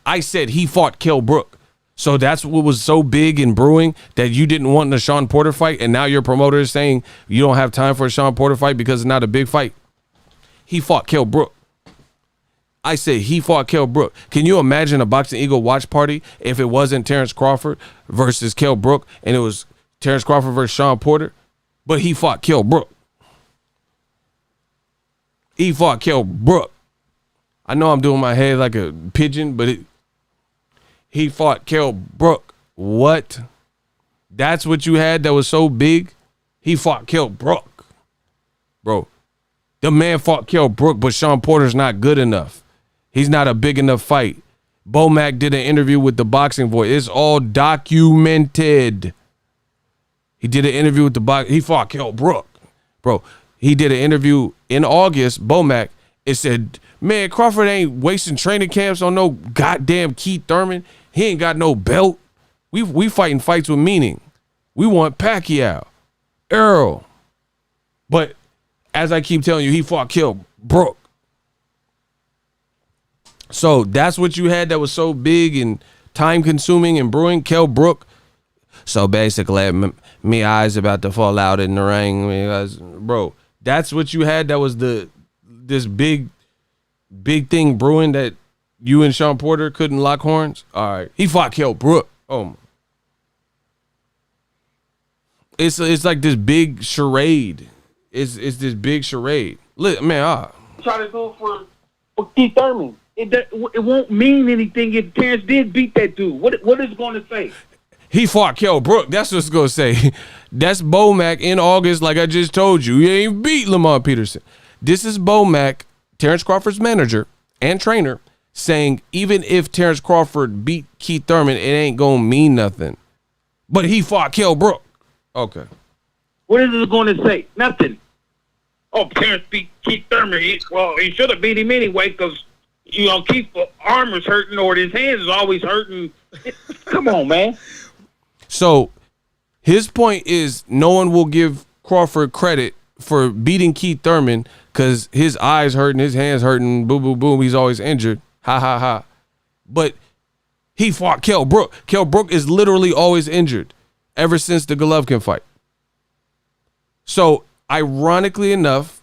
I said he fought Kell Brook. So that's what was so big in brewing that you didn't want the Shawn Porter fight, and now your promoter is saying you don't have time for a Shawn Porter fight because it's not a big fight. He fought Kell Brook. I said he fought Kell Brook. Can you imagine a Boxing Eagle watch party if it wasn't Terrence Crawford versus Kell Brook and it was Terrence Crawford versus Shawn Porter? But he fought Kell Brook. He fought Kell Brook. I know I'm doing my head like a pigeon, but he fought Kell Brook. What? That's what you had that was so big? He fought Kell Brook. Bro, the man fought Kell Brook, but Shawn Porter's not good enough. He's not a big enough fight. Bomac did an interview with the Boxing Voice. It's all documented. He did an interview with he fought Kell Brook. Bro, he did an interview in August, Bomac. It said, man, Crawford ain't wasting training camps on no goddamn Keith Thurman. He ain't got no belt. We fighting fights with meaning. We want Pacquiao, Earl. But as I keep telling you, he fought Kell Brook. So that's what you had that was so big and time consuming and brewing, Kell Brook. So basically, me eyes about to fall out in the ring. Bro, that's what you had that was this big thing brewing that you and Shawn Porter couldn't lock horns. All right. He fought Kell Brook. Oh, it's like this big charade. It's this big charade. Look, man, try to go for Keith Thurman. It won't mean anything if Terrence did beat that dude. What is it going to say? He fought Kell Brook. That's what it's going to say. That's Bomac in August, like I just told you. He ain't beat Lamont Peterson. This is Bomac, Terrence Crawford's manager and trainer, saying even if Terrence Crawford beat Keith Thurman, it ain't going to mean nothing. But he fought Kell Brook. Okay. What is it going to say? Nothing. Oh, Terrence beat Keith Thurman. He should have beat him anyway because, you know, Keith's arm is hurting or his hands is always hurting. Come on, man. So his point is no one will give Crawford credit for beating Keith Thurman because his eyes hurting, his hands hurting, boom, boom, boom. He's always injured. Ha, ha, ha. But he fought Kell Brook. Kell Brook is literally always injured ever since the Golovkin fight. So ironically enough,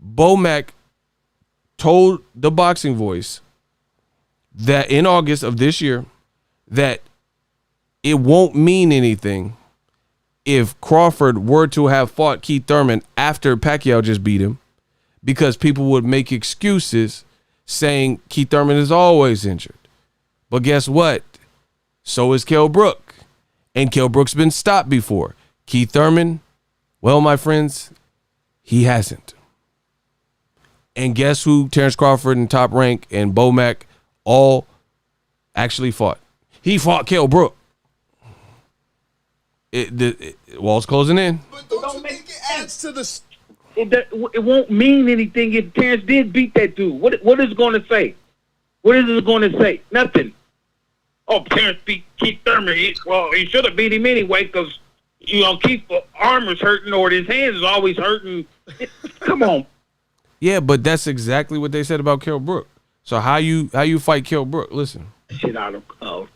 Bomac told the Boxing Voice that in August of this year that it won't mean anything if Crawford were to have fought Keith Thurman after Pacquiao just beat him because people would make excuses saying Keith Thurman is always injured. But guess what? So is Kell Brook. And Kell Brook's been stopped before. Keith Thurman, well, my friends, he hasn't. And guess who Terrence Crawford and Top Rank and Bomac all actually fought? He fought Kell Brook. Wall's closing in. But don't you think it adds to the... It won't mean anything if Terrence did beat that dude. What is it going to say? What is it going to say? Nothing. Oh, Terrence beat Keith Thurman. He should have beat him anyway because, you know, Keith's arm is hurting or his hands is always hurting. Come on. Yeah, but that's exactly what they said about Kell Brook. So how you fight Kell Brook? Listen. Shit out of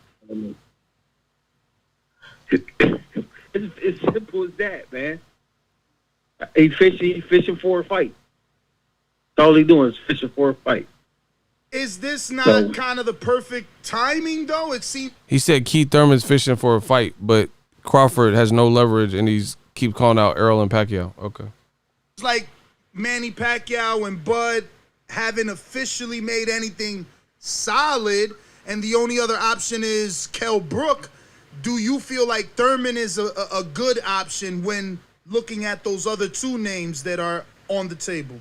it's simple as that, man. He's fishing for a fight. That's all he's doing is fishing for a fight. Is this not kind of the perfect timing, though? It seems He said Keith Thurman's fishing for a fight, but Crawford has no leverage, and he's keep calling out Errol and Pacquiao. Okay. it's like Manny Pacquiao and Bud haven't officially made anything solid, and the only other option is Kell Brook. Do you feel like Thurman is a good option when looking at those other two names that are on the table?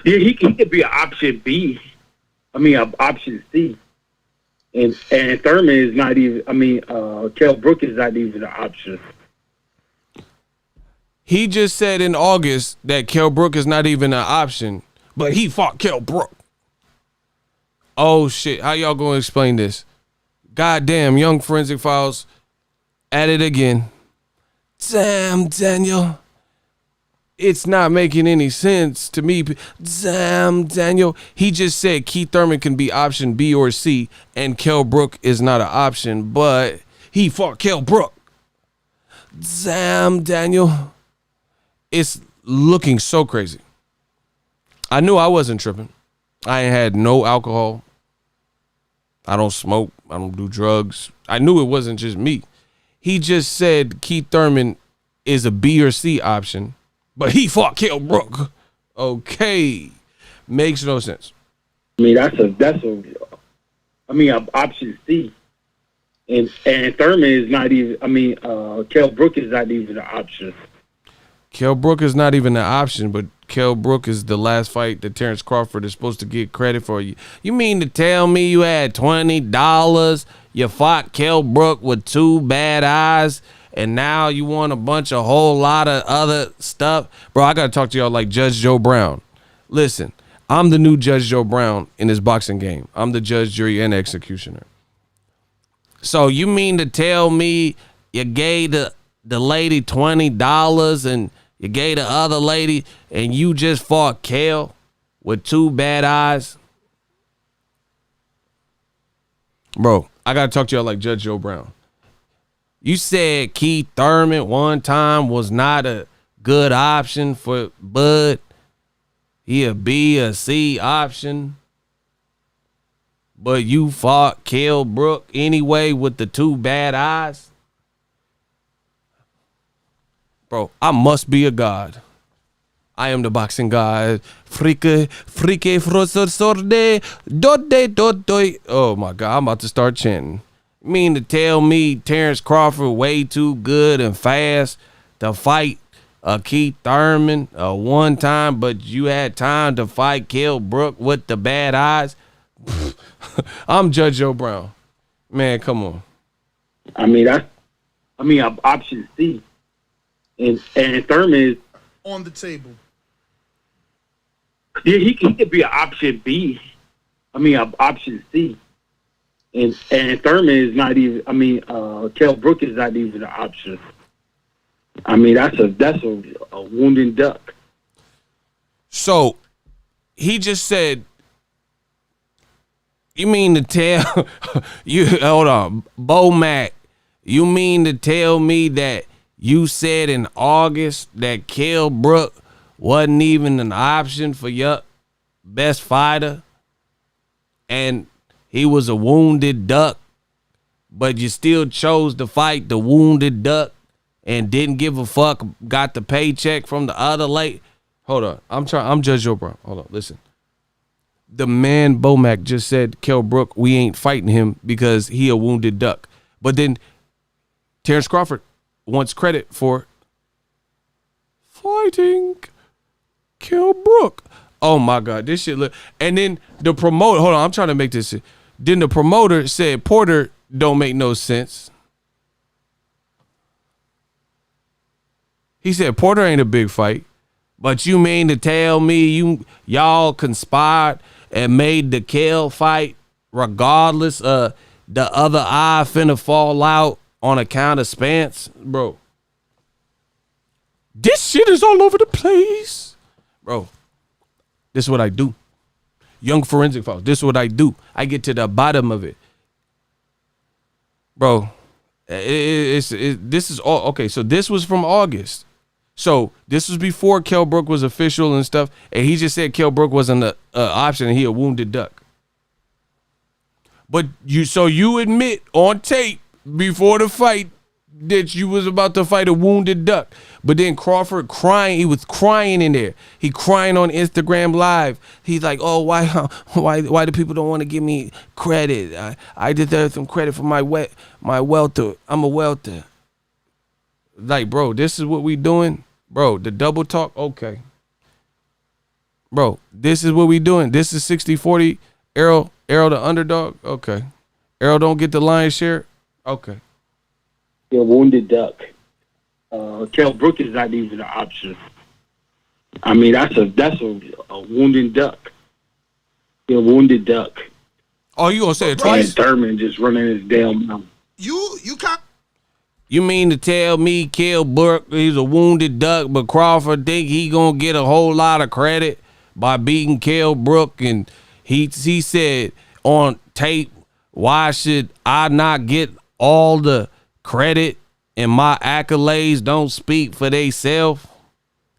Yeah, he could be an option B. An option C. And Thurman is not even. Kell Brook is not even an option. He just said in August that Kell Brook is not even an option, but he fought Kell Brook. Oh shit! How y'all gonna explain this? Goddamn, Young Forensic Files at it again. Damn, Daniel. It's not making any sense to me. Damn, Daniel. He just said Keith Thurman can be option B or C, and Kell Brook is not an option, but he fought Kell Brook. Damn, Daniel. It's looking so crazy. I knew I wasn't tripping. I ain't had no alcohol. I don't smoke. I don't do drugs. I knew it wasn't just me. He just said Keith Thurman is a B or C option, but he fought Kell Brook. Okay. Makes no sense. Option C. And Thurman is not even. Kell Brook is not even an option. Kell Brook is not even an option, but Kell Brook is the last fight that Terrence Crawford is supposed to get credit for. You mean to tell me you had $20, you fought Kell Brook with 2 bad eyes, and now you want a whole lot of other stuff? Bro, I got to talk to y'all like Judge Joe Brown. Listen, I'm the new Judge Joe Brown in this boxing game. I'm the judge, jury, and executioner. So you mean to tell me you gave the lady $20 and you gave the other lady and you just fought Kell with 2 bad eyes? Bro, I got to talk to y'all like Judge Joe Brown. You said Keith Thurman one time was not a good option for Bud. He a B or C option. But you fought Kell Brook anyway with the 2 bad eyes? Bro, I must be a god. I am the boxing god. Frike, frosorde, dode. Oh my God, I'm about to start chanting. You mean to tell me Terrence Crawford way too good and fast to fight Keith Thurman one time, but you had time to fight Kell Brook with the bad eyes? I'm Judge Joe Brown. Man, come on. Option C. And Thurman is on the table. Yeah, he could be an option B. Option C. And Thurman is not even. Kell Brook is not even an option. That's a wounded duck. So he just said, you mean to tell you, hold on, Bo Mac, you mean to tell me that you said in August that Kell Brook wasn't even an option for your best fighter, and he was a wounded duck, but you still chose to fight the wounded duck and didn't give a fuck, got the paycheck from the other late? Hold on. I'm Judge Joe Brown. Hold on. Listen. The man Bomac just said, Kell Brook, we ain't fighting him because he a wounded duck. But then Terrence Crawford wants credit for fighting Kell Brook. Oh my God, this shit look. And then the promoter, hold on, I'm trying to make this. Then the promoter said Porter don't make no sense. He said Porter ain't a big fight, but you mean to tell me y'all conspired and made the Kell fight regardless of the other eye finna fall out on account of Spence? Bro, this shit is all over the place. Bro, this is what I do. Young Forensic Files, this is what I do. I get to the bottom of it. Bro, this is all, okay, so this was from August. So this was before Kell Brook was official and stuff, and he just said Kell Brook wasn't an option and he a wounded duck. But you admit on tape before the fight that you was about to fight a wounded duck. But then Crawford crying, he was crying in there. He crying on Instagram Live. He's like, oh, why do people don't want to give me credit? I deserve some credit for my welter. I'm a welter. Like, bro, this is what we doing? Bro, the double talk, okay. Bro, this is what we doing. This is 60-40. Errol the underdog, okay. Errol don't get the lion's share, okay. Yeah, wounded duck. Kell Brook is not even an option. I mean, that's a wounded duck. Yeah, wounded duck. Oh, you gonna say it twice? Thurman just running his damn mouth. You mean to tell me Kell Brook is a wounded duck, but Crawford think he gonna get a whole lot of credit by beating Kell Brook? And he said on tape, why should I not get all the credit and my accolades don't speak for theyself?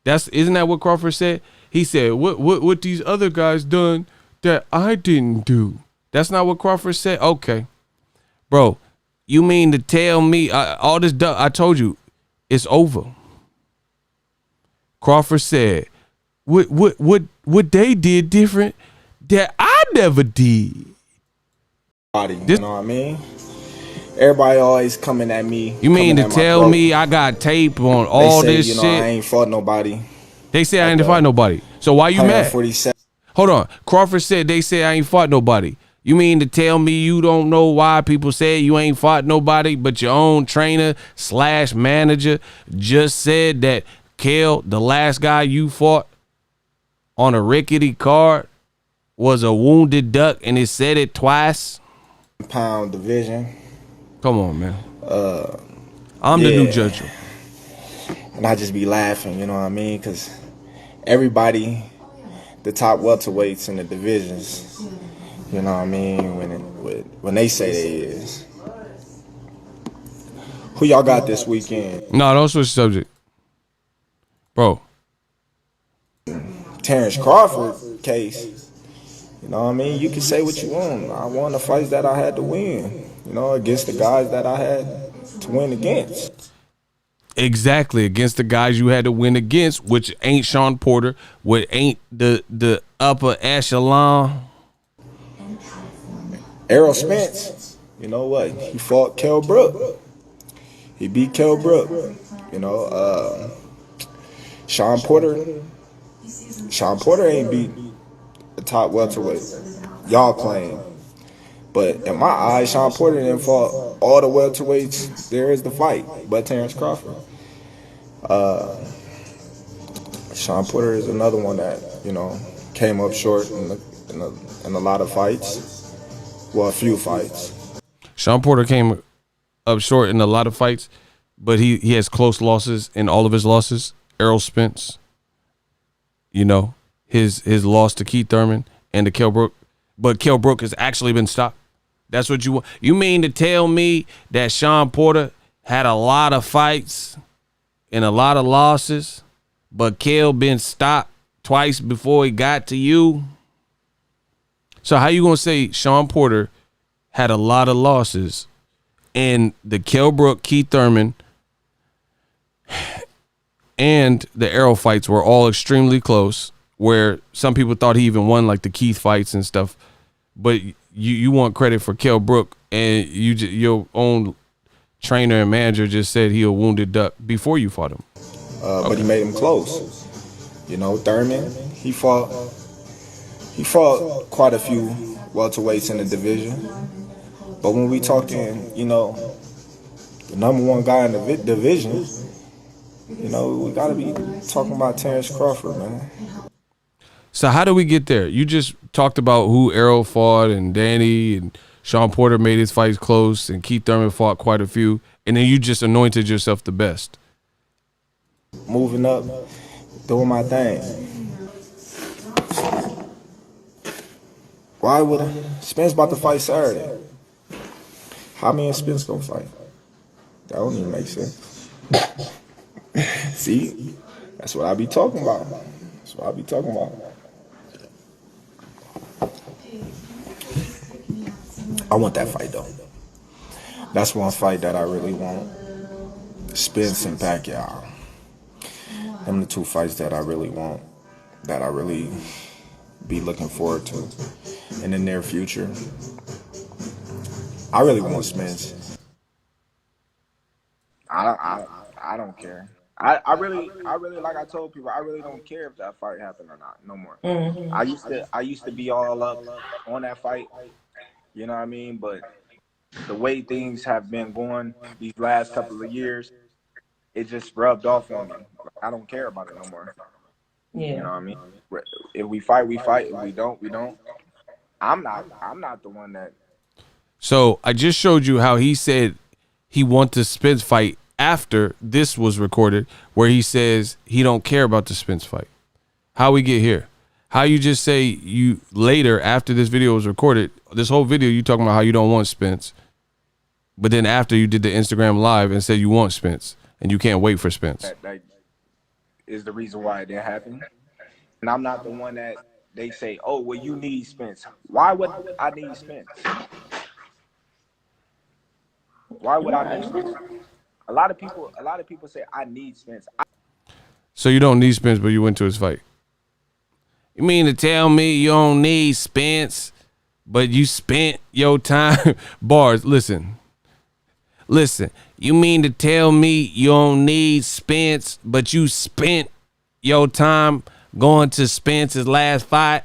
Isn't that what Crawford said? He said, what these other guys done that I didn't do? That's not what Crawford said? Okay. Bro, you mean to tell me all this duck? I told you, it's over. Crawford said, what they did different that I never did. You know what I mean? Everybody always coming at me. You mean to tell me I got tape on all this shit? I ain't fought nobody. They say I ain't fought nobody. So why you mad? Hold on. Crawford said they say I ain't fought nobody. You mean to tell me you don't know why people say you ain't fought nobody, but your own trainer / manager just said that Kell, the last guy you fought on a rickety card, was a wounded duck, and it said it twice? Pound division. Come on, man. I'm the new judge. And I just be laughing, you know what I mean? Because everybody, the top welterweights in the divisions, you know what I mean, when they say they is. Who y'all got this weekend? No, don't switch subject. Bro. Terrence Crawford case. You know what I mean? You can say what you want. I won the fights that I had to win, you know, against the guys that I had to win against. Exactly, against the guys you had to win against, which ain't Shawn Porter, which ain't the upper echelon. Errol Spence, you know what? He fought Kell Brook. He beat Kell Brook. You know, Shawn Porter ain't beat the top welterweight. Y'all claim. But in my eyes, Shawn Porter didn't fought all the welterweights there is to fight, but Terrence Crawford. Shawn Porter is another one that, you know, came up short in a lot of fights. Well, a few fights. Shawn Porter came up short in a lot of fights, but he has close losses in all of his losses. Errol Spence, you know, his loss to Keith Thurman and to Kell Brook. But Kell Brook has actually been stopped. That's what you want. You mean to tell me that Shawn Porter had a lot of fights and a lot of losses, but Kell been stopped twice before he got to you? So how you gonna say Shawn Porter had a lot of losses and the Kell Brook, Keith Thurman, and the Errol fights were all extremely close, where some people thought he even won, like the Keith fights and stuff, but you want credit for Kell Brook, and your own trainer and manager just said he a wounded duck before you fought him. But he made him close. You know, Thurman, he fought quite a few welterweights in the division. But when we talking, you know, the number one guy in the division, you know, we got to be talking about Terrence Crawford, man. So how do we get there? You just talked about who Errol fought, and Danny, and Shawn Porter made his fights close, and Keith Thurman fought quite a few, and then you just anointed yourself the best. Moving up, doing my thing. Why would Spence about to fight Saturday? How me and Spence gonna fight? That don't even make sense. See, That's what I be talking about. That's what I be talking about. I want that fight though. That's one fight that I really want. Spence and Pacquiao. Them the two fights that I really want. That I really be looking forward to in the near future. I really want Spence. I don't care. I really like I told people, I really don't care if that fight happened or not no more. Mm-hmm. I used to be all up on that fight, you know what I mean? But the way things have been going these last couple of years, it just rubbed off on me. I don't care about it no more. Yeah. You know what I mean? If we fight, we fight. If we don't, we don't. I'm not the one that. So I just showed you how he said he wants the Spence fight after this was recorded, where he says he don't care about the Spence fight. How we get here? How you just say you later after this video was recorded, this whole video you talking about how you don't want Spence, but then after you did the Instagram live and said you want Spence and you can't wait for Spence. That is the reason why it didn't happen. And I'm not the one that they say, oh, well, you need Spence. Why would I need Spence? Why would I need Spence? A lot of people say I need Spence. So you don't need Spence, but you went to his fight. You mean to tell me you don't need Spence, but you spent your time? Bars, listen. You mean to tell me you don't need Spence, but you spent your time going to Spence's last fight?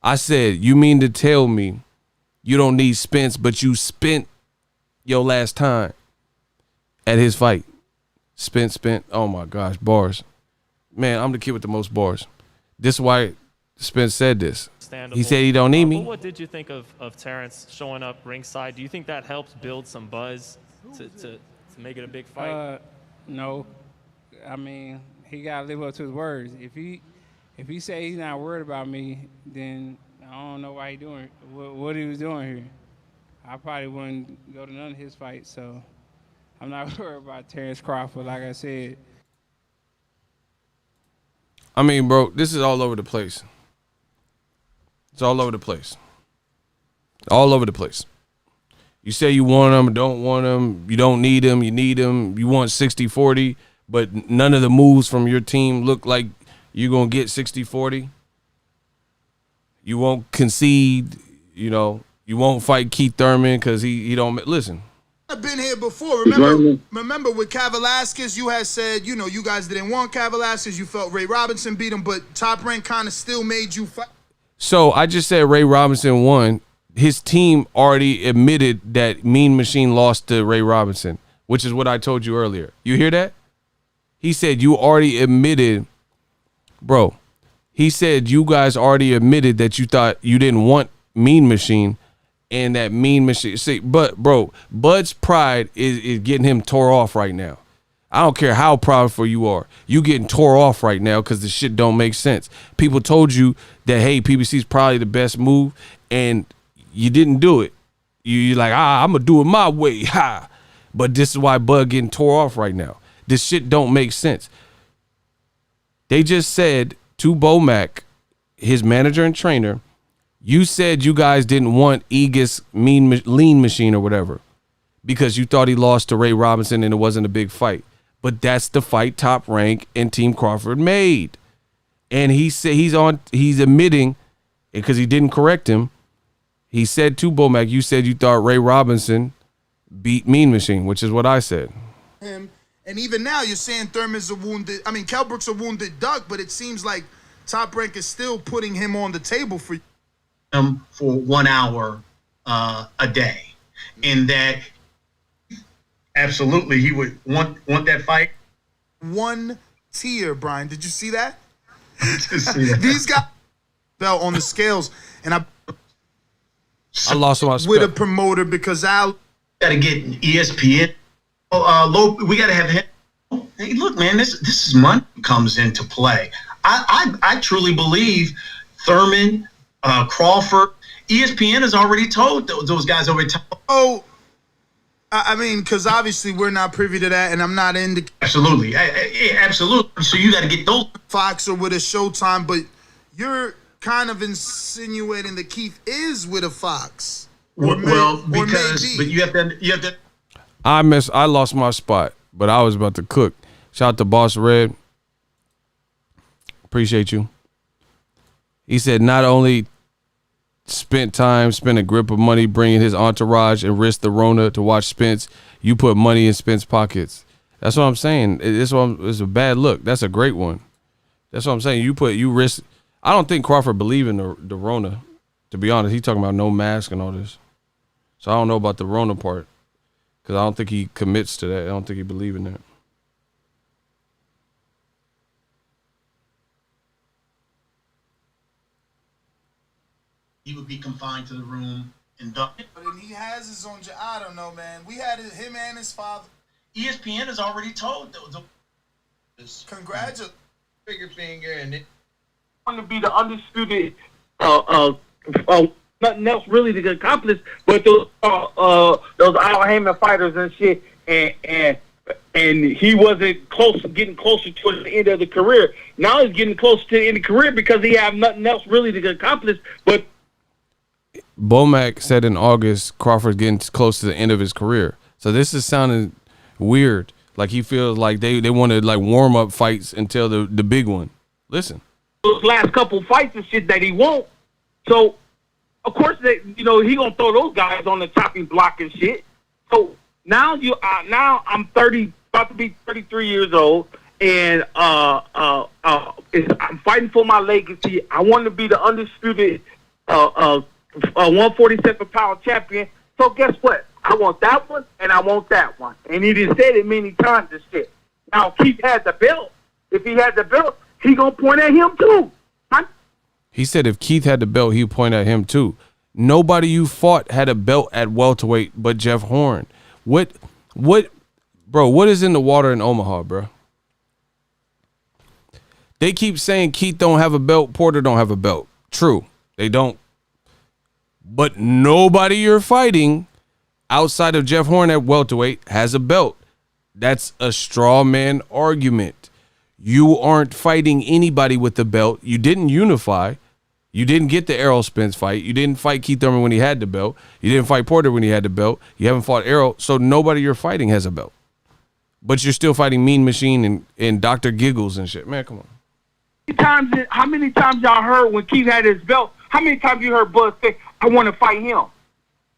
I said, you mean to tell me you don't need Spence, but you spent your last time at his fight? Spent. Oh my gosh, bars. Man, I'm the kid with the most bars. This is why Spence said this. He said he don't need me. What did you think of Terrence showing up ringside? Do you think that helps build some buzz to make it a big fight? No. I mean, he got to live up to his words. If he say he's not worried about me, then I don't know why he doing what he was doing here. I probably wouldn't go to none of his fights, so I'm not worried about Terrence Crawford, like I said. I mean, bro, this is all over the place. It's all over the place. All over the place. You say you want him, don't want him, you don't need him, you need him, you want 60-40, but none of the moves from your team look like you're going to get 60-40. You won't concede, you won't fight Keith Thurman because he don't listen. I've been here before. Remember with Cav Velasquez, you had said, you guys didn't want Cav Velasquez. You felt Ray Robinson beat him, but Top Rank kind of still made you fight. So I just said Ray Robinson won. His team already admitted that Mean Machine lost to Ray Robinson, which is what I told you earlier. You hear that? He said you already admitted, bro. He said you guys already admitted that you thought you didn't want Mean Machine. And that Mean Machine. See, but bro, Bud's pride is getting him tore off right now. I don't care how proudful you are. You getting tore off right now because the shit don't make sense. People told you that, hey, PBC is probably the best move, and you didn't do it. You're like, I'm going to do it my way. Ha. But this is why Bud getting tore off right now. This shit don't make sense. They just said to Bomac, his manager and trainer, you said you guys didn't want Aegis Lean Machine or whatever because you thought he lost to Ray Robinson and it wasn't a big fight. But that's the fight Top Rank and Team Crawford made. And he said he's admitting, because he didn't correct him, he said to Bomac, you said you thought Ray Robinson beat Mean Machine, which is what I said. And even now you're saying Thurman's Kell Brook's a wounded duck, but it seems like Top Rank is still putting him on the table for you. For 1 hour a day, and that absolutely he would want that fight. One tier, Brian. Did you see that? See that. These guys fell on the scales, and I lost my with a promoter because Al got to get ESPN. We got to have him. Hey, look, man, this is money comes into play. I truly believe Thurman. Crawford, ESPN has already told those guys over time. Oh, I mean, because obviously we're not privy to that, and I'm not in the Absolutely. Absolutely. So you got to get those. Fox or with a Showtime, but you're kind of insinuating that Keith is with a Fox. But you have to. I lost my spot, but I was about to cook. Shout out to Boss Red. Appreciate you. He said not only spent a grip of money bringing his entourage and risked the Rona to watch Spence, you put money in Spence pockets. That's what I'm saying. It's a bad look. That's a great one. That's what I'm saying. You risk. I don't think Crawford believe in the Rona. To be honest, he's talking about no mask and all this. So I don't know about the Rona part because I don't think he commits to that. I don't think he believes in that. He would be confined to the room and But he has his own. I don't know, man. We had him and his father. ESPN has already told. Congratulations. Finger finger and it. Want to be the undisputed. Nothing else really to accomplish, but those Al Heyman fighters and shit, and he wasn't getting closer to the end of the career. Now he's getting closer to the end of the career because he have nothing else really to accomplish. But Bomac said in August Crawford's getting close to the end of his career. So this is sounding weird. Like he feels like they wanted like warm up fights until the big one. Listen, those last couple fights and shit that he won't. So of course he gonna throw those guys on the chopping block and shit. So now I'm 30, about to be 33 years old, and I'm fighting for my legacy. I want to be the undisputed 147-pound champion. So guess what? I want that one, and I want that one. And he just said it many times and shit. Now, Keith had the belt. If he had the belt, he gonna point at him too. he said if Keith had the belt, he'd point at him too. Nobody you fought had a belt at welterweight but Jeff Horn. What is in the water in Omaha, bro? They keep saying Keith don't have a belt, Porter don't have a belt. True, they don't. But nobody you're fighting outside of Jeff Horn at welterweight has a belt. That's a straw man argument. You aren't fighting anybody with the belt. You didn't unify. You didn't get the Errol Spence fight. You didn't fight Keith Thurman when he had the belt. You didn't fight Porter when he had the belt. You haven't fought Errol. So nobody you're fighting has a belt. But you're still fighting Mean Machine and Dr. Giggles and shit. Man, come on. How many times y'all heard when Keith had his belt? How many times you heard Bud say, I want to fight him?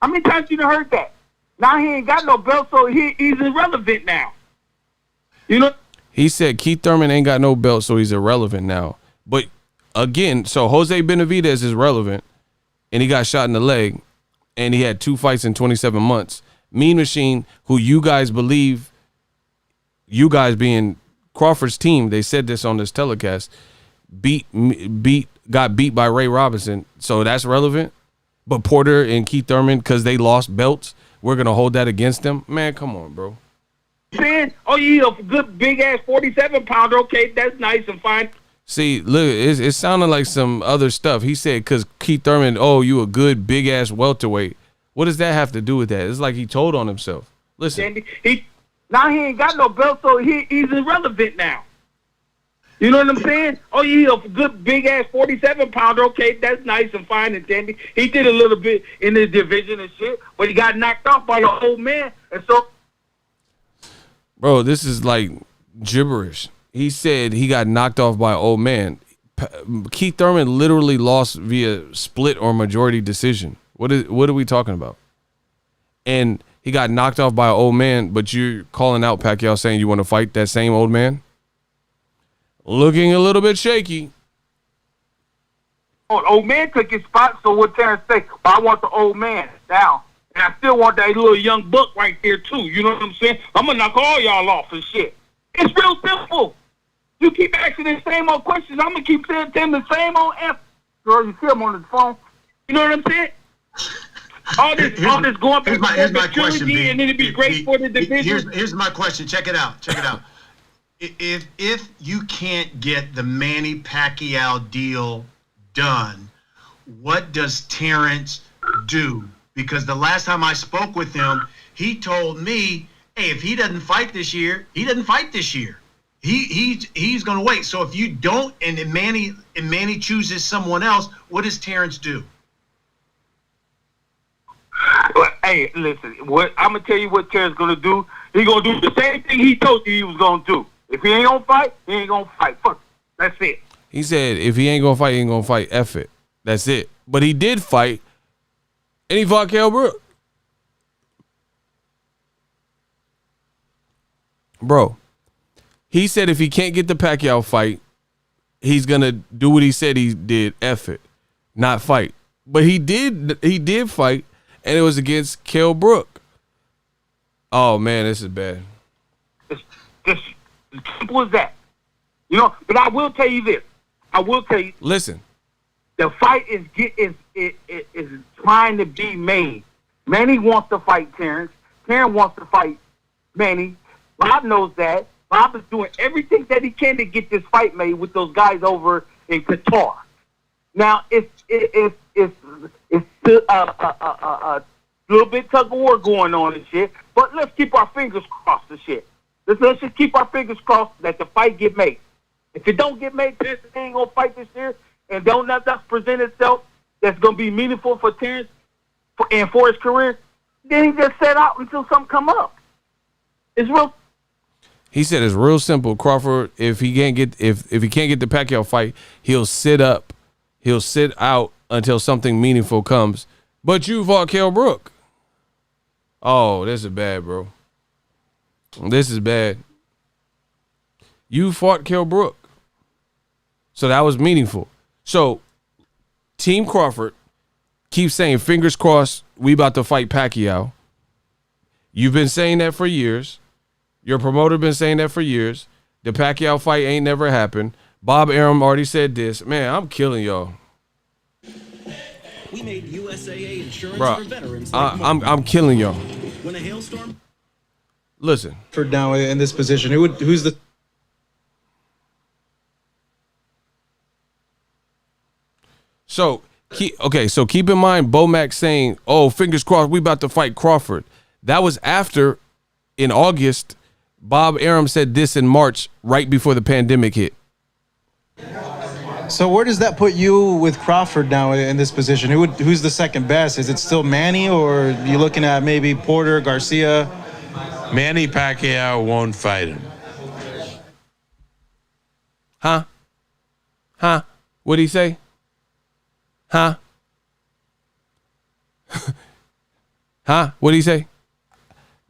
How many times you done heard that? Now he ain't got no belt, so he's irrelevant now. You know? He said Keith Thurman ain't got no belt, so he's irrelevant now. But again, so Jose Benavidez is relevant, and he got shot in the leg, and he had 2 fights in 27 months. Mean Machine, who you guys believe, you guys being Crawford's team, they said this on this telecast, got beat by Ray Robinson, so that's relevant. But Porter and Keith Thurman, because they lost belts, we're gonna hold that against them. Man, come on, bro. Saying, oh, you a good big ass 47-pounder. Okay, that's nice and fine. See, look, it sounded like some other stuff. He said because Keith Thurman, oh, you a good big ass welterweight. What does that have to do with that? It's like he told on himself. Listen, now he ain't got no belt, so he's irrelevant now. You know what I'm saying? Oh, you a good big ass 47-pounder. Okay, that's nice and fine and dandy. He did a little bit in the division and shit, but he got knocked off by the old man, and so. Bro, this is like gibberish. He said he got knocked off by an old man. Keith Thurman literally lost via split or majority decision. What are we talking about? And he got knocked off by an old man, but you're calling out Pacquiao saying you want to fight that same old man? Looking a little bit shaky. Oh, old man took his spot, so what Terrence say? Well, I want the old man now. And I still want that little young buck right there, too. You know what I'm saying? I'm going to knock all y'all off and shit. It's real simple. You keep asking the same old questions, I'm going to keep saying the same old answer. Girl, you see him on the phone. You know what I'm saying? All this going back here's my question, B. and it'd be great for the division. Here's my question. Check it out. If you can't get the Manny Pacquiao deal done, what does Terrence do? Because the last time I spoke with him, he told me, hey, if he doesn't fight this year, he doesn't fight this year. He's going to wait. So if you don't, and Manny chooses someone else, what does Terrence do? Hey, listen. What I'm gonna tell you what Terrence gonna do. He's gonna do the same thing he told you he was gonna do. If he ain't gonna fight, he ain't gonna fight. Fuck. That's it. He said if he ain't gonna fight, he ain't gonna fight. F it. That's it. But he did fight, and he fought Kell Brook. Bro, he said if he can't get the Pacquiao fight, he's gonna do what he said he did. F it, not fight. But he did fight, and it was against Kell Brook. Oh man, this is bad. It's just as simple as that. You know, but I will tell you this. I will tell you. Listen. The fight is trying to be made. Manny wants to fight Terrence. Terrence wants to fight Manny. Bob knows that. Bob is doing everything that he can to get this fight made with those guys over in Qatar. Now it's a little bit tug of war going on and shit. But let's keep our fingers crossed and shit. Let's just keep our fingers crossed that the fight get made. If it don't get made, Terrence ain't gonna fight this year, and don't let that present itself that's gonna be meaningful for Terrence and for his career. Then he just set out until something come up. It's real. He said it's real simple. Crawford, if he can't get the Pacquiao fight, he'll sit up. He'll sit out until something meaningful comes. But you fought Kell Brook. Oh, this is bad, bro. This is bad. You fought Kell Brook. So that was meaningful. So Team Crawford keeps saying, fingers crossed, we about to fight Pacquiao. You've been saying that for years. Your promoter been saying that for years. The Pacquiao fight ain't never happened. Bob Arum already said this. Man, I'm killing y'all. We made USAA insurance Bro, for veterans. I'm killing y'all. When a hailstorm. Listen. For now in this position, who's the? So keep in mind, Bomac saying, "Oh, fingers crossed, we about to fight Crawford." That was after, in August, Bob Arum said this in March, right before the pandemic hit. So where does that put you with Crawford now in this position? Who's the second best? Is it still Manny, or are you looking at maybe Porter, Garcia? Manny Pacquiao won't fight him. Huh? What'd he say? Huh? What'd he say?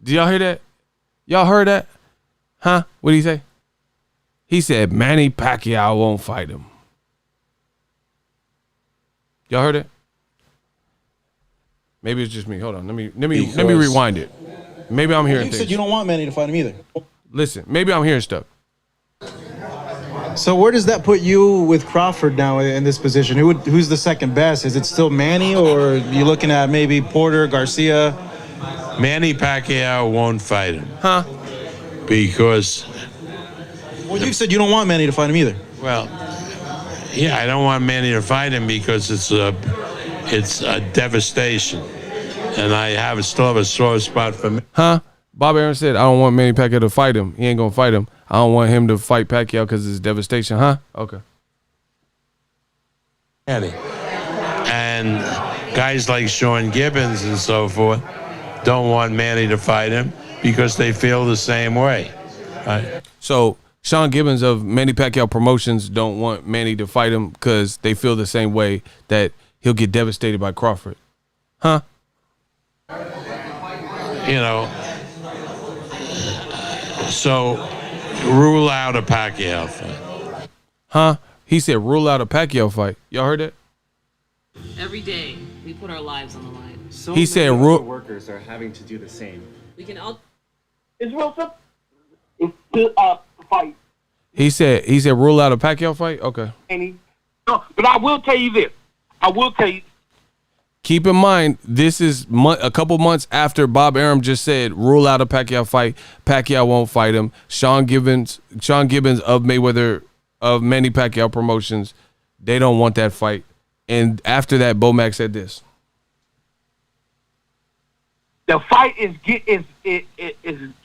Did y'all hear that? Y'all heard that? Huh? What'd he say? He said Manny Pacquiao won't fight him. Y'all heard it? Maybe it's just me. Hold on. Let me rewind it. Maybe I'm hearing You things. said you don't want Manny to fight him either. Listen, maybe I'm hearing stuff. So where does that put you with Crawford now in this position? Who's the second best? Is it still Manny, or are you looking at maybe Porter, Garcia? Manny Pacquiao won't fight him. Huh? Because. Well, you said you don't want Manny to fight him either. Well, yeah, I don't want Manny to fight him because it's a devastation, and I still have a sore spot for me. Huh? Bob Arum said, I don't want Manny Pacquiao to fight him. He ain't gonna fight him. I don't want him to fight Pacquiao because it's devastation. Huh? Okay. Manny. And guys like Shawn Gibbons and so forth don't want Manny to fight him because they feel the same way. Right? So Shawn Gibbons of Manny Pacquiao Promotions don't want Manny to fight him because they feel the same way, that he'll get devastated by Crawford. Huh? You know, so rule out a Pacquiao fight. Huh? He said rule out a Pacquiao fight. Y'all heard that? Every day, we put our lives on the line. So He many said other workers are having to do the same. We can all. It's real simple. It's to fight. He said rule out a Pacquiao fight? Okay. No, but I will tell you this. Keep in mind, this is a couple months after Bob Arum just said rule out a Pacquiao fight. Pacquiao won't fight him. Shawn Gibbons of Mayweather, of Manny Pacquiao Promotions, they don't want that fight. And after that, Bomac said this. The fight is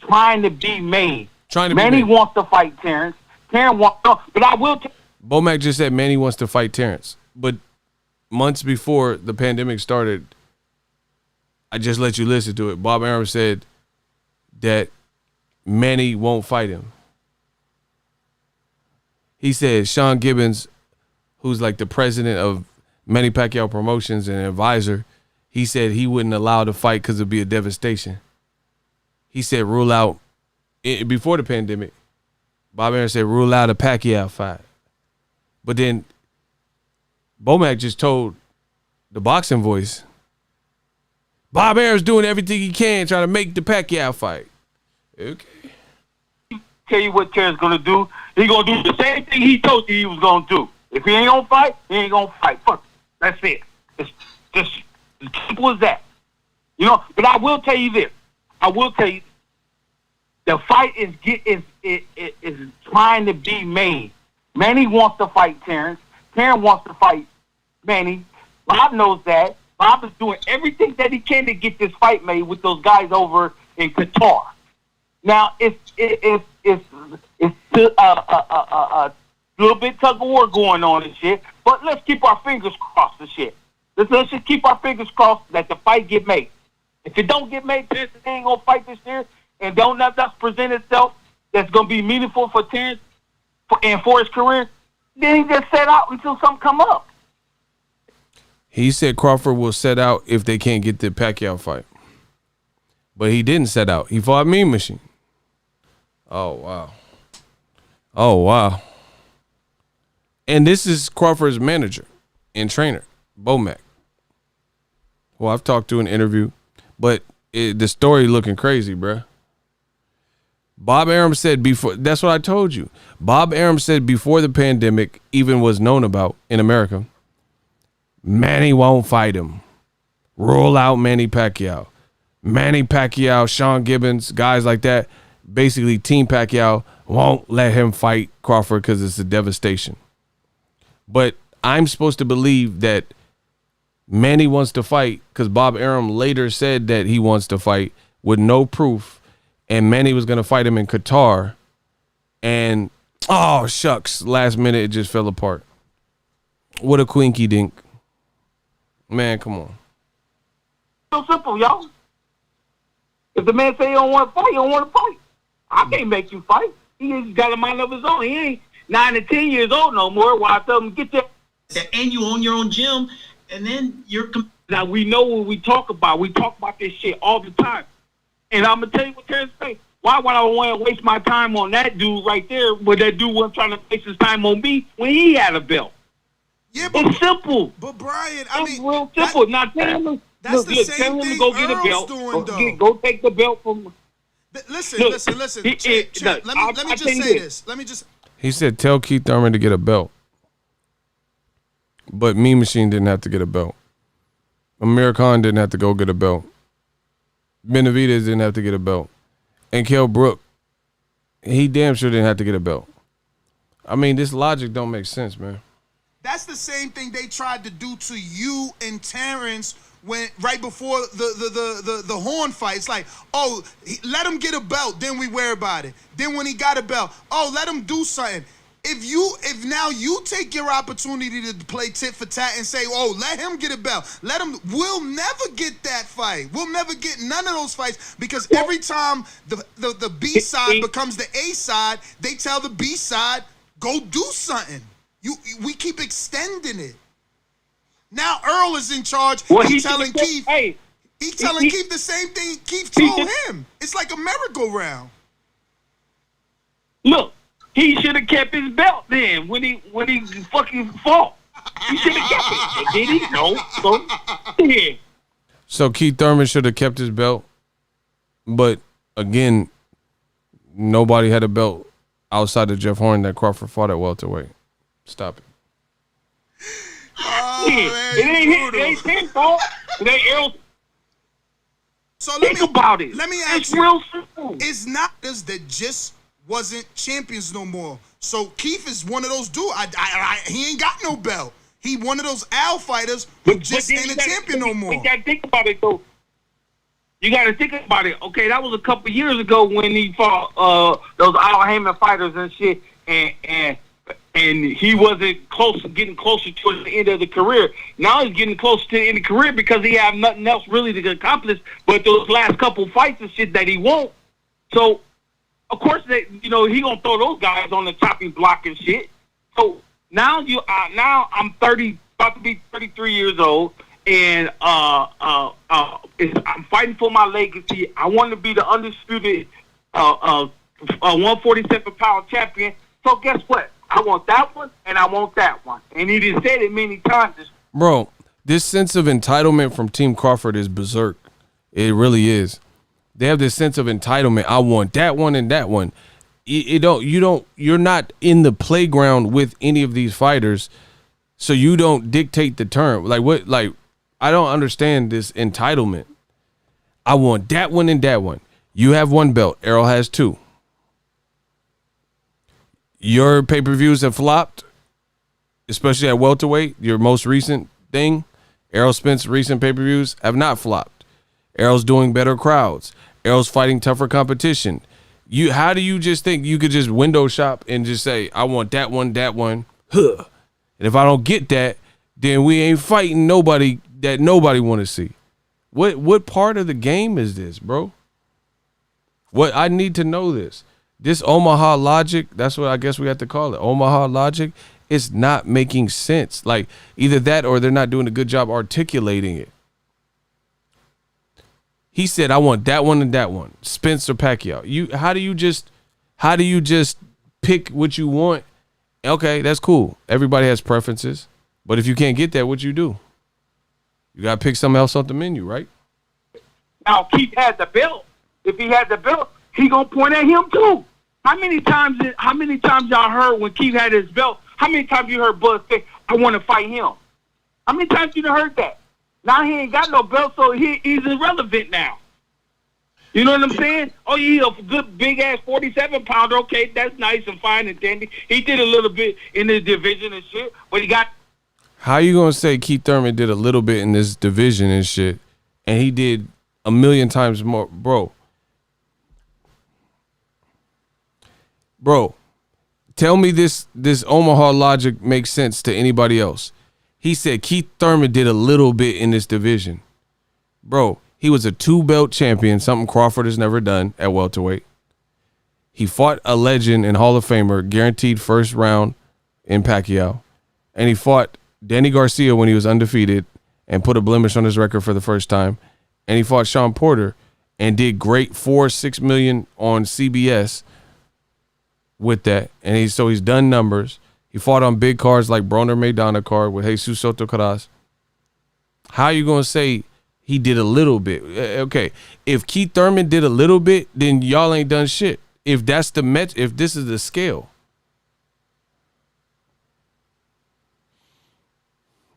trying to be made. Manny wants to fight Terrence. Terrence wants, but I will. Bomac just said Manny wants to fight Terrence, but months before the pandemic started, I just let you listen to it. Bob Arum said that Manny won't fight him. He said Shawn Gibbons, who's like the president of Manny Pacquiao Promotions and advisor, he said he wouldn't allow the fight because it'd be a devastation. He said rule out, before the pandemic, Bob Arum said rule out a Pacquiao fight. But then Bomac just told the Boxing Voice, Bob Arum's doing everything he can trying to make the Pacquiao fight. Okay. Tell you what Terrence gonna do. He gonna do the same thing he told you he was gonna do. If he ain't gonna fight, he ain't gonna fight. Fuck. That's it. It's just as simple as that. You know. But I will tell you this. I will tell you, the fight is trying to be made. Manny wants to fight Terrence. Terrence wants to fight Manny. Bob knows that. Bob is doing everything that he can to get this fight made with those guys over in Qatar. Now it's a little bit tug of war going on and shit, but let's keep our fingers crossed and shit. Let's just keep our fingers crossed that the fight get made. If it don't get made, Terrence ain't gonna fight this year, and don't let that present itself that's gonna be meaningful for Terrence and for his career. Then he just set out until something come up. He said Crawford will set out if they can't get the Pacquiao fight. But he didn't set out. He fought Mean Machine. Oh, wow. Oh, wow. And this is Crawford's manager and trainer, Bomac, who I've talked to in an interview. But the story looking crazy, bruh. Bob Arum said before, that's what I told you. Bob Arum said before the pandemic even was known about in America, Manny won't fight him. Rule out Manny Pacquiao. Manny Pacquiao, Shawn Gibbons, guys like that, basically Team Pacquiao won't let him fight Crawford because it's a devastation. But I'm supposed to believe that Manny wants to fight because Bob Arum later said that he wants to fight with no proof, and Manny was going to fight him in Qatar, and oh shucks, last minute it just fell apart. What a quinky dink. Man, come on. So simple, y'all. If the man say he don't want to fight, he don't want to fight. I can't make you fight. He just got a mind of his own. He ain't 9 to 10 years old no more. While I tell him get there. And you own your own gym, and then you're. Now we know what we talk about. We talk about this shit all the time. And I'm gonna tell you what Terrence say. Why would I want to waste my time on that dude right there? But that dude wasn't trying to waste his time on me when he had a belt. Yeah, but it's simple. But Brian, it's real simple. Now tell him. That's the same thing go get a belt. Go take the belt from. Listen. Let me just say this. Let me just. He said, "Tell Keith Thurman to get a belt," but Mean Machine didn't have to get a belt. Amir Khan didn't have to go get a belt. Benavidez didn't have to get a belt, and Kell Brook, he damn sure didn't have to get a belt. I mean, this logic don't make sense, man. That's the same thing they tried to do to you and Terrence when right before the Horn fight. It's like, oh, let him get a belt, then we worry about it. Then when he got a belt, oh, let him do something. If now you take your opportunity to play tit for tat and say, oh, let him get a belt, we'll never get that fight. We'll never get none of those fights because every time the B side becomes the A side, they tell the B side, go do something. We keep extending it. Now Earl is in charge. Well, he's telling Keith. He's telling Keith the same thing Keith told him. It's like a merry-go-round. Look, he should have kept his belt then when he fucking fought. He should have kept it. But did he? No. So, yeah. So Keith Thurman should have kept his belt, but again, nobody had a belt outside of Jeff Horn that Crawford fought at welterweight. Stop it. Oh, man, it ain't his fault. It ain't Errol's. So Think about it. Let me ask it's you. Real simple. It's not us that just wasn't champions no more. So Keith is one of those dudes. He ain't got no belt. He one of those Al fighters who just ain't a champion no more. You gotta think about it though. You got to think about it. Okay, that was a couple years ago when he fought those Al Heyman fighters and shit, and he wasn't getting closer towards the end of the career. Now he's getting closer to the end of the career because he have nothing else really to accomplish but those last couple fights and shit that he won't. So, of course, he gonna throw those guys on the chopping block and shit. So now I'm 30, about to be 33 years old. And I'm fighting for my legacy. I want to be the undisputed 147-pound champion. So guess what? I want that one, and I want that one. And he just said it many times. Bro, this sense of entitlement from Team Crawford is berserk. It really is. They have this sense of entitlement. I want that one and that one. You're not in the playground with any of these fighters, so you don't dictate the term. I don't understand this entitlement. I want that one and that one. You have one belt. Errol has two. Your pay-per-views have flopped, especially at welterweight. Your most recent thing, Errol Spence's recent pay-per-views have not flopped. Errol's doing better crowds. Errol's fighting tougher competition. How do you just think you could just window shop and just say, I want that one, huh? And if I don't get that, then we ain't fighting nobody that nobody want to see. What part of the game is this, bro? What I need to know this. This Omaha logic, that's what I guess we have to call it. Omaha logic is not making sense. Like either that or they're not doing a good job articulating it. He said, I want that one and that one. Spence or Pacquiao. How do you just pick what you want? Okay, that's cool. Everybody has preferences. But if you can't get that, what you do? You got to pick something else off the menu, right? Now, Keith had the belt. If he had the belt, he going to point at him too. How many times y'all heard when Keith had his belt, how many times you heard Bud say, I want to fight him? How many times you heard that? Now he ain't got no belt, so he's irrelevant now. You know what I'm saying? Oh, he's a good big-ass 47-pounder. Okay, that's nice and fine and dandy. He did a little bit in the division and shit, but he got... How you going to say Keith Thurman did a little bit in this division and shit, and he did a million times more? Bro, tell me this Omaha logic makes sense to anybody else. He said Keith Thurman did a little bit in this division. Bro, he was a 2-belt champion, something Crawford has never done at welterweight. He fought a legend and Hall of Famer, guaranteed first round in Pacquiao. And he fought Danny Garcia when he was undefeated and put a blemish on his record for the first time. And he fought Shawn Porter and did great, $4-6 million on CBS with that. And he's done numbers. He fought on big cards like Broner Maidana card with Jesus Soto Caras. How you going to say he did a little bit? Okay, if Keith Thurman did a little bit, then y'all ain't done shit. If that's if this is the scale,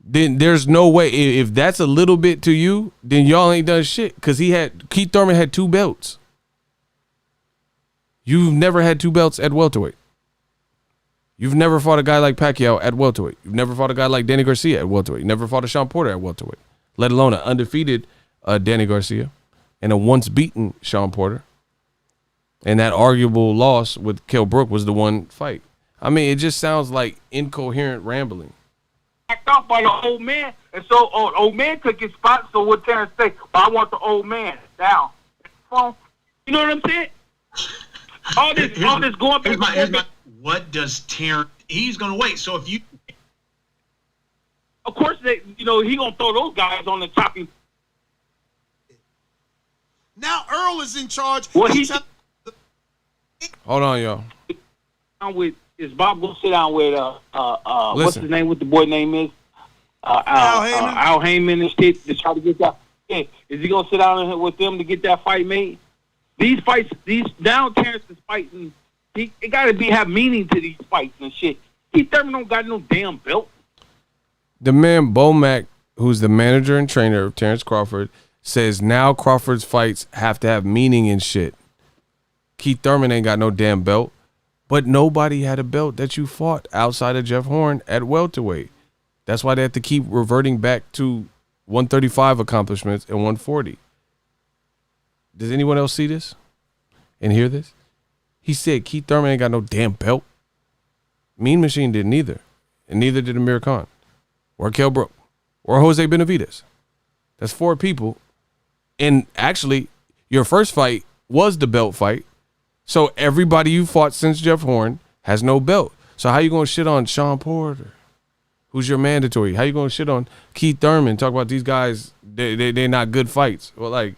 then there's no way. If that's a little bit to you, then y'all ain't done shit. Because Keith Thurman had 2 belts. You've never had 2 belts at welterweight. You've never fought a guy like Pacquiao at welterweight. You've never fought a guy like Danny Garcia at welterweight. You never fought a Shawn Porter at welterweight, let alone an undefeated Danny Garcia and a once beaten Shawn Porter. And that arguable loss with Kell Brook was the one fight. I mean, it just sounds like incoherent rambling. Backed off by the old man, and so old man took his spot. So what Terrence say? Well, I want the old man down. You know what I'm saying? All this going back. What does Terrence? He's going to wait. So if you, of course, he going to throw those guys on the chopping. Now Earl is in charge. Well, hold on, y'all. Is Bob going to sit down with what's his name? What the boy name is? Al Heyman and shit to try to get that. Yeah, is he going to sit down with them to get that fight made? These fights, now Terrence is fighting. It got to have meaning to these fights and shit. Keith Thurman don't got no damn belt. The man Bo Mack, who's the manager and trainer of Terrence Crawford, says now Crawford's fights have to have meaning and shit. Keith Thurman ain't got no damn belt, but nobody had a belt that you fought outside of Jeff Horn at welterweight. That's why they have to keep reverting back to 135 accomplishments and 140. Does anyone else see this and hear this? He said Keith Thurman ain't got no damn belt. Mean Machine didn't either. And neither did Amir Khan or Kell Brook or Jose Benavidez. That's 4 people. And actually, your first fight was the belt fight. So everybody you fought since Jeff Horn has no belt. So how you going to shit on Shawn Porter, who's your mandatory? How you going to shit on Keith Thurman, talk about these guys, they're not good fights? Well, like.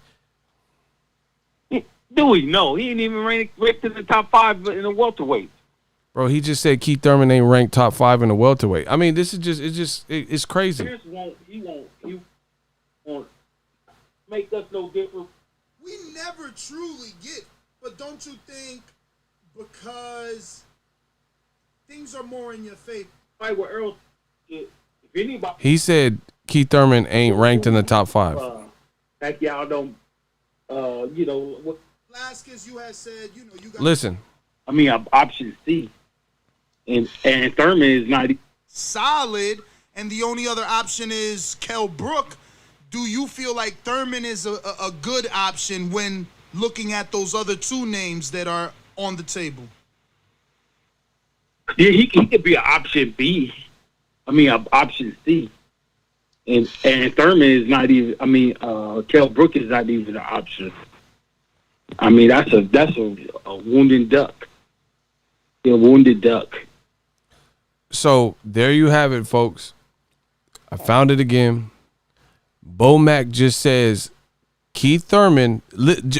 Do we? No, he ain't even ranked in the top 5 in the welterweight. Bro, he just said Keith Thurman ain't ranked top 5 in the welterweight. I mean, this is it's crazy. He won't make us no different. We never truly get, but don't you think because things are more in your favor? Fight with Earl, if anybody. He said Keith Thurman ain't ranked in the top 5. Pacquiao don't, what? Velasquez, you had said, you got. Listen. I mean, option C. And Thurman is not solid, and the only other option is Kell Brook. Do you feel like Thurman is a good option when looking at those other 2 names that are on the table? Yeah, he could be an option B. I mean, option C. And Thurman is not even. I mean, Kell Brook is not even an option. I mean, that's a wounded duck. A wounded duck. So there you have it, folks. I found it again. Bo Mack just says Keith Thurman.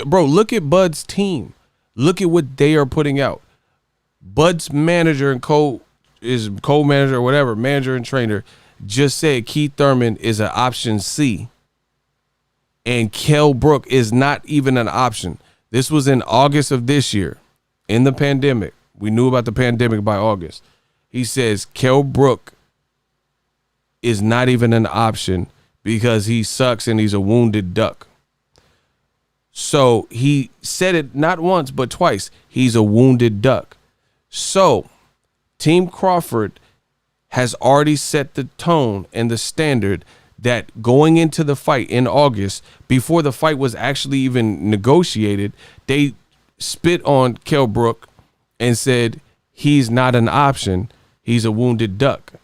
Bro, look at Bud's team. Look at what they are putting out. Bud's manager and co-manager or whatever, manager and trainer, just said Keith Thurman is an option C. And Kell Brook is not even an option. This was in August of this year, in the pandemic. We knew about the pandemic by August. He says Kell Brook is not even an option because he sucks and he's a wounded duck. So he said it not once but twice. He's a wounded duck. So Team Crawford has already set the tone and the standard that going into the fight in August, before the fight was actually even negotiated, they spit on Kell Brook and said he's not an option. He's a wounded duck.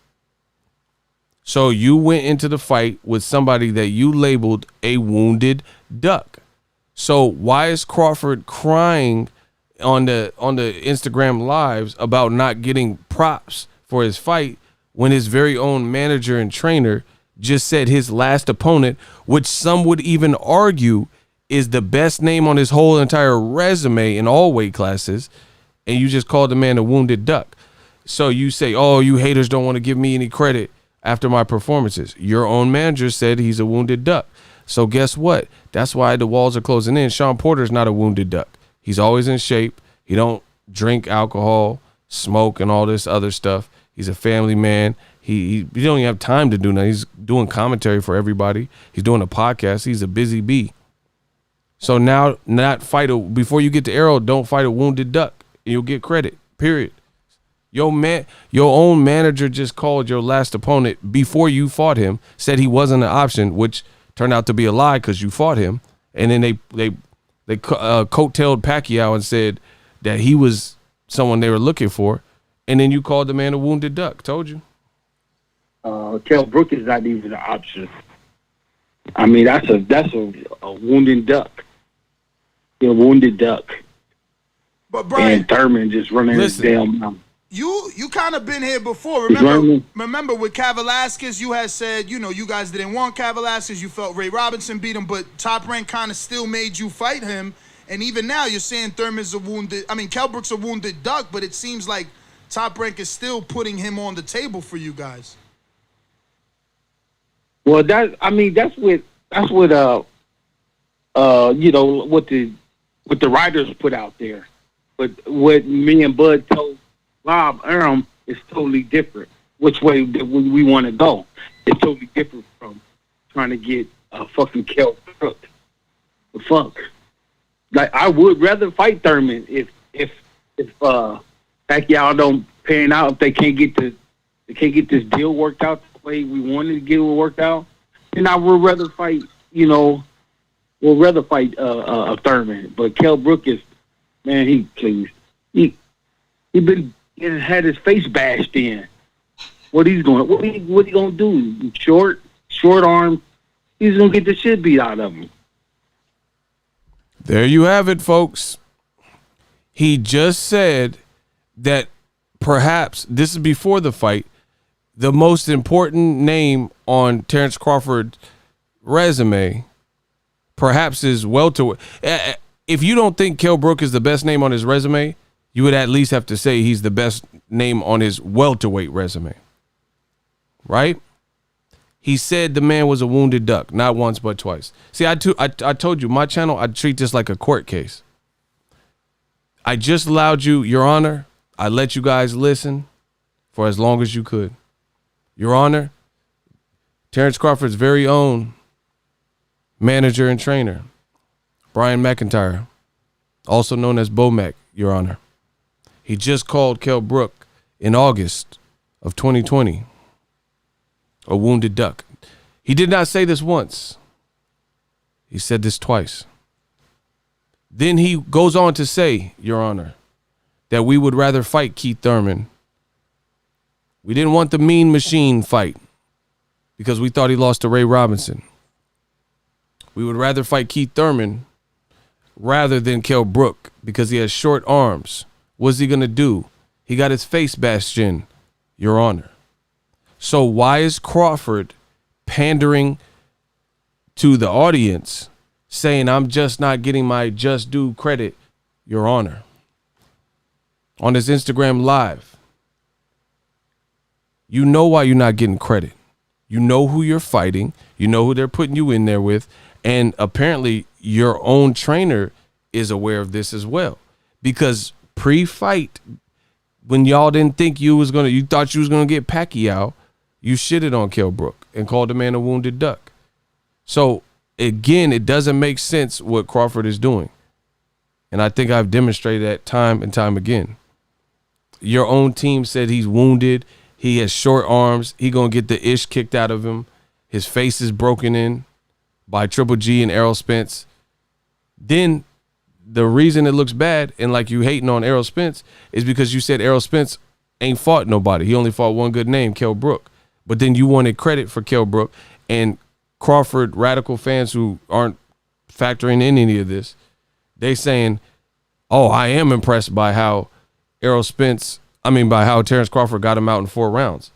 So you went into the fight with somebody that you labeled a wounded duck. So why is Crawford crying on the Instagram lives about not getting props for his fight when his very own manager and trainer just said his last opponent, which some would even argue is the best name on his whole entire resume in all weight classes, and you just called the man a wounded duck? So you say, oh, you haters don't want to give me any credit after my performances. Your own manager said he's a wounded duck. So guess what? That's why the walls are closing in. Shawn Porter's not a wounded duck. He's always in shape. He don't drink alcohol, smoke, and all this other stuff. He's a family man. He don't even have time to do nothing. He's doing commentary for everybody. He's doing a podcast. He's a busy bee. So now, before you get to Arrow, don't fight a wounded duck. You'll get credit, period. Your own manager just called your last opponent before you fought him, said he wasn't an option, which turned out to be a lie because you fought him. And then they coattailed Pacquiao and said that he was someone they were looking for. And then you called the man a wounded duck. Told you. Kell Brook is not even an option. I mean, that's a wounded duck. A wounded duck. But Brian, and Thurman just running his damn mouth. You kind of been here before. Remember with Cav Velasquez, you had said, you guys didn't want Cav Velasquez. You felt Ray Robinson beat him, but Top Rank kind of still made you fight him. And even now you're saying Thurman's Kell Brook's a wounded duck, but it seems like Top Rank is still putting him on the table for you guys. Well, that's what the writers put out there. But what me and Bud told Bob Arum is totally different. Which way we want to go? It's totally different from trying to get a fucking Kell Brook. The fuck. Like, I would rather fight Thurman if Pacquiao don't pan out, if they can't get this deal worked out the way we wanted to get it worked out. And I would rather fight, would rather fight Thurman, but Kell Brook is, man, he had his face bashed in. What he gonna do? Short arm. He's gonna get the shit beat out of him. There you have it, folks. He just said that perhaps this is before the fight. The most important name on Terrence Crawford's resume, perhaps, is welterweight. If you don't think Kell Brook is the best name on his resume, you would at least have to say he's the best name on his welterweight resume. Right? He said the man was a wounded duck, not once but twice. See, I told you, my channel, I treat this like a court case. I just allowed you, Your Honor, I let you guys listen for as long as you could. Your Honor, Terrence Crawford's very own manager and trainer, Brian McIntyre, also known as Bomac, Your Honor. He just called Kell Brook in August of 2020 a wounded duck. He did not say this once. He said this twice. Then he goes on to say, Your Honor, that we would rather fight Keith Thurman. We didn't want the Mean Machine fight because we thought he lost to Ray Robinson. We would rather fight Keith Thurman rather than Kell Brook because he has short arms. What's he going to do? He got his face bashed in, Your Honor. So why is Crawford pandering to the audience, saying I'm just not getting my just due credit, Your Honor? On his Instagram Live. You know why you're not getting credit. You know who you're fighting. You know who they're putting you in there with. And apparently your own trainer is aware of this as well. Because pre-fight, when y'all didn't think you thought you was gonna get Pacquiao, you shitted on Kell Brook and called the man a wounded duck. So again, it doesn't make sense what Crawford is doing. And I think I've demonstrated that time and time again. Your own team said he's wounded. He has short arms. He gonna get the ish kicked out of him. His face is broken in by Triple G and Errol Spence. Then the reason it looks bad, and like you hating on Errol Spence, is because you said Errol Spence ain't fought nobody. He only fought one good name, Kell Brook. But then you wanted credit for Kell Brook, and Crawford radical fans who aren't factoring in any of this, they saying, oh, I am impressed by how by how Terrence Crawford got him out in 4 rounds.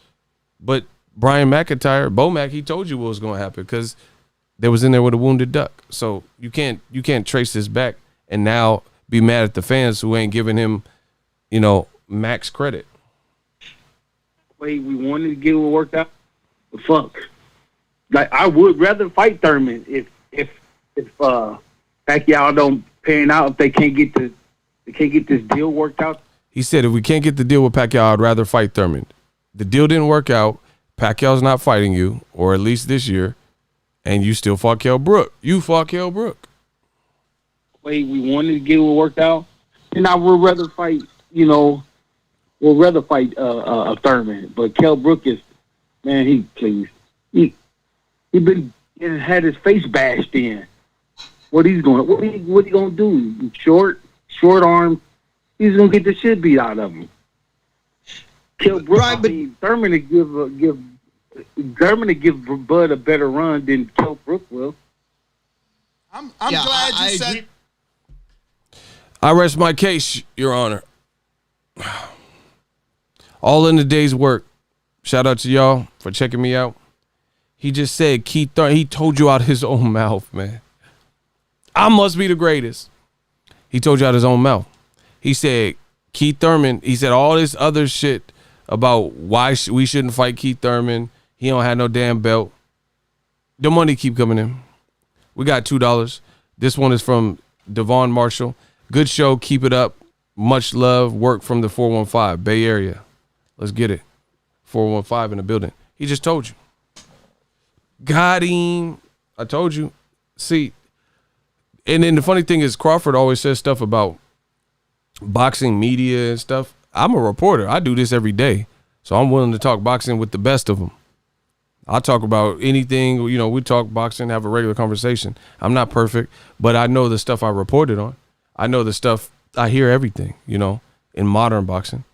But Brian McIntyre, Bomac, he told you what was going to happen because they was in there with a wounded duck. So you can't trace this back and now be mad at the fans who ain't giving him, max credit. Way we wanted to get it worked out, but fuck. Like I would rather fight Thurman if Pacquiao don't pan out, if they can't get this deal worked out. He said if we can't get the deal with Pacquiao, I'd rather fight Thurman. The deal didn't work out. Pacquiao's not fighting you, or at least this year, and you still fought Kell Brook. You fought Kell Brook. Way we wanted to get it worked out, and I would rather fight. Thurman, but Kell Brook is, man, he had his face bashed in. What he gonna do? Short arm. He's gonna get the shit beat out of him. Kell Brook, Thurman to give Bud a better run than Kell Brook will. I'm glad you said. I rest my case, Your Honor. All in the day's work. Shout out to y'all for checking me out. He just said Keith Thurman. He told you out his own mouth, man. I must be the greatest. He told you out his own mouth. He said Keith Thurman. He said all this other shit about why we shouldn't fight Keith Thurman. He don't have no damn belt. The money keep coming in. We got $2. This one is from Devon Marshall. Good show. Keep it up. Much love. Work from the 415 Bay Area. Let's get it. 415 in the building. He just told you. Got him. I told you. See, and then the funny thing is Crawford always says stuff about boxing media and stuff. I'm a reporter. I do this every day. So I'm willing to talk boxing with the best of them. I'll talk about anything. You know, we talk boxing, have a regular conversation. I'm not perfect, but I know the stuff I reported on. I know the stuff, I hear everything, you know, in modern boxing.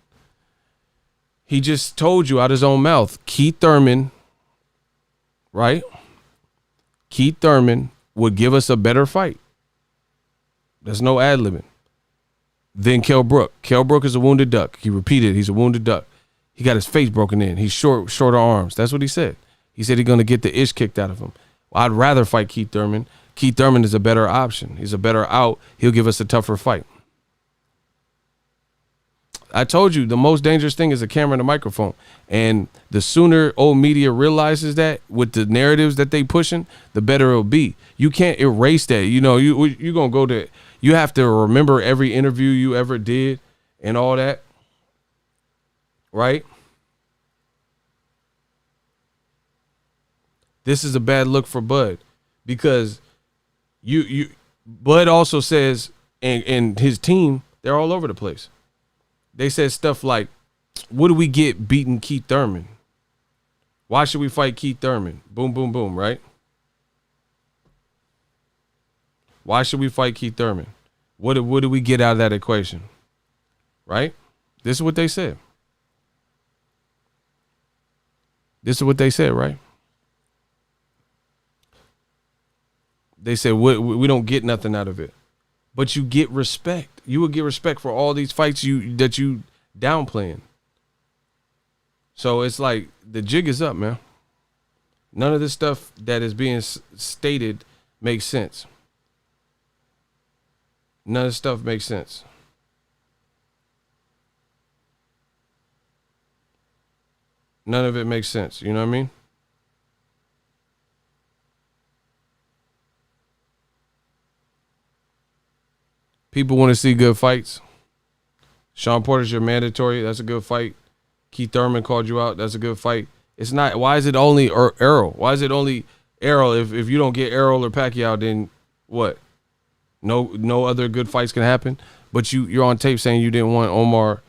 He just told you out his own mouth, Keith Thurman, right? Keith Thurman would give us a better fight. There's no ad-libbing. Then Kell Brook. Kell Brook is a wounded duck. He repeated, he's a wounded duck. He got his face broken in. He's shorter arms. That's what he said. He said he's going to get the ish kicked out of him. Well, I'd rather fight Keith Thurman. Keith Thurman is a better option. He's a better out. He'll give us a tougher fight. I told you the most dangerous thing is a camera and a microphone. And the sooner old media realizes that with the narratives that they pushing, the better it'll be. You can't erase that. You know, you're going to go to, you have to remember every interview you ever did and all that. Right? This is a bad look for Bud because Bud also says, and his team, they're all over the place. They said stuff like, what do we get beating Keith Thurman? Why should we fight Keith Thurman? Boom, boom, boom, right? Why should we fight Keith Thurman? What do we get out of that equation? Right? This is what they said. This is what they said, right? They said, we don't get nothing out of it. But you get respect. You will get respect for all these fights that you downplaying. So it's like the jig is up, man. None of this stuff that is being stated makes sense. None of this stuff makes sense. None of it makes sense. You know what I mean? People want to see good fights. Shawn Porter's your mandatory. That's a good fight. Keith Thurman called you out. That's a good fight. It's not. Why is it only Errol? Why is it only Errol? If you don't get Errol or Pacquiao, then what? No other good fights can happen. But you're on tape saying you didn't want Omar.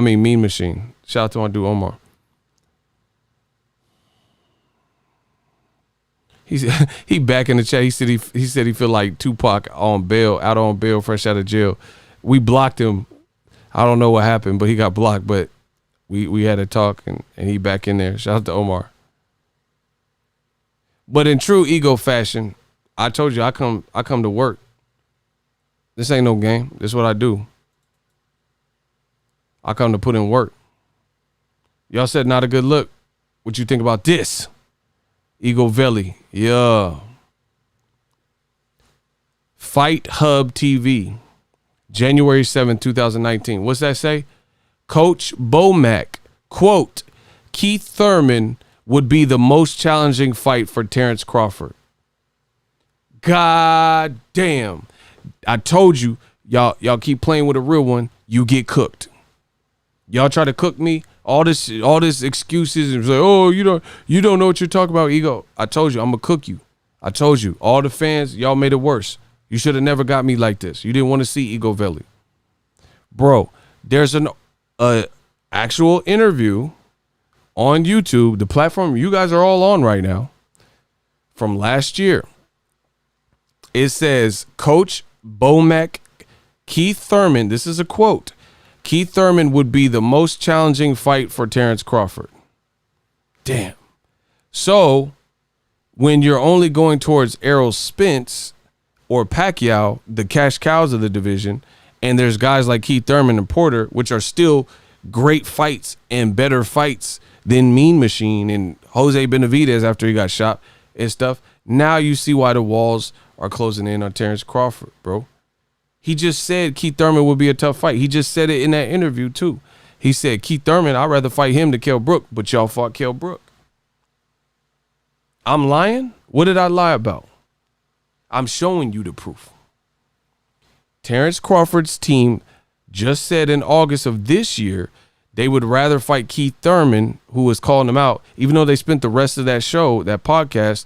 Mean Machine. Shout out to my dude Omar. He back in the chat. He said he feel like Tupac out on bail, fresh out of jail. We blocked him. I don't know what happened, but he got blocked. But we had a talk and he back in there. Shout out to Omar. But in true ego fashion, I told you I come to work. This ain't no game. This is what I do. I come to put in work. Y'all said not a good look. What you think about this? Ego Valley. Yeah. Fight Hub TV. January 7th, 2019. What's that say? Coach Bomack, quote, Keith Thurman would be the most challenging fight for Terrence Crawford. God damn. I told you, y'all keep playing with a real one, you get cooked. Y'all try to cook me, all this excuses and say, oh, you don't know what you're talking about, ego. I told you, I'm gonna cook you. I told you, all the fans, y'all made it worse. You should have never got me like this. You didn't want to see Ego Valley. Bro, there's an actual interview on YouTube, the platform you guys are all on right now, from last year. It says, Coach Bomack, Keith Thurman, this is a quote, Keith Thurman would be the most challenging fight for Terrence Crawford. Damn. So, when you're only going towards Errol Spence or Pacquiao, the cash cows of the division, and there's guys like Keith Thurman and Porter, which are still great fights and better fights than Mean Machine and Jose Benavidez after he got shot and stuff, now you see why the walls are closing in on Terrence Crawford, bro. He just said Keith Thurman would be a tough fight. He just said it in that interview, too. He said, Keith Thurman, I'd rather fight him than Kell Brook, but y'all fought Kell Brook. I'm lying? What did I lie about? I'm showing you the proof. Terrence Crawford's team just said in August of this year they would rather fight Keith Thurman, who was calling them out, even though they spent the rest of that show, that podcast,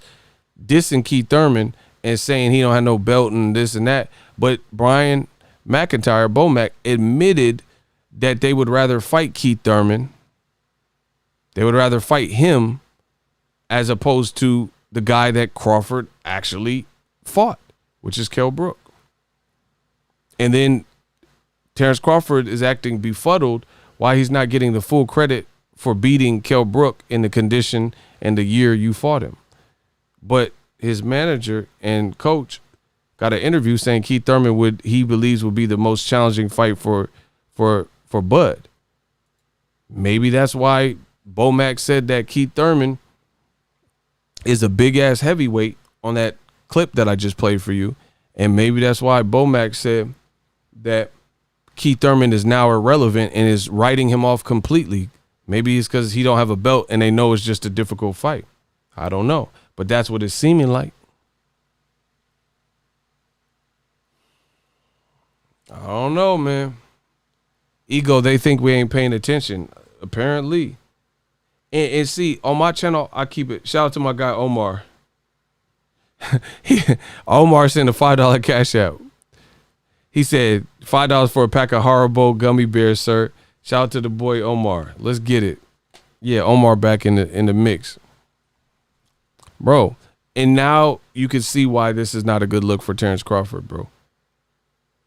dissing Keith Thurman and saying he don't have no belt and this and that. But Brian McIntyre, Bomack, admitted that they would rather fight Keith Thurman. They would rather fight him as opposed to the guy that Crawford actually fought, which is Kell Brook. And then Terrence Crawford is acting befuddled why he's not getting the full credit for beating Kell Brook in the condition and the year you fought him. But his manager and coach got an interview saying Keith Thurman he believes would be the most challenging fight for Bud. Maybe that's why Bomac said that Keith Thurman is a big ass heavyweight on that clip that I just played for you. And maybe that's why Bomac said that Keith Thurman is now irrelevant and is writing him off completely. Maybe it's because he don't have a belt and they know it's just a difficult fight. I don't know. But that's what it's seeming like. I don't know, man. Ego, they think we ain't paying attention. Apparently. And see, on my channel, I keep it. Shout out to my guy, Omar. Omar sent a $5 cash out. He said, $5 for a pack of Haribo gummy bears, sir. Shout out to the boy, Omar. Let's get it. Yeah, Omar back in the mix. Bro, and now you can see why this is not a good look for Terrence Crawford, bro.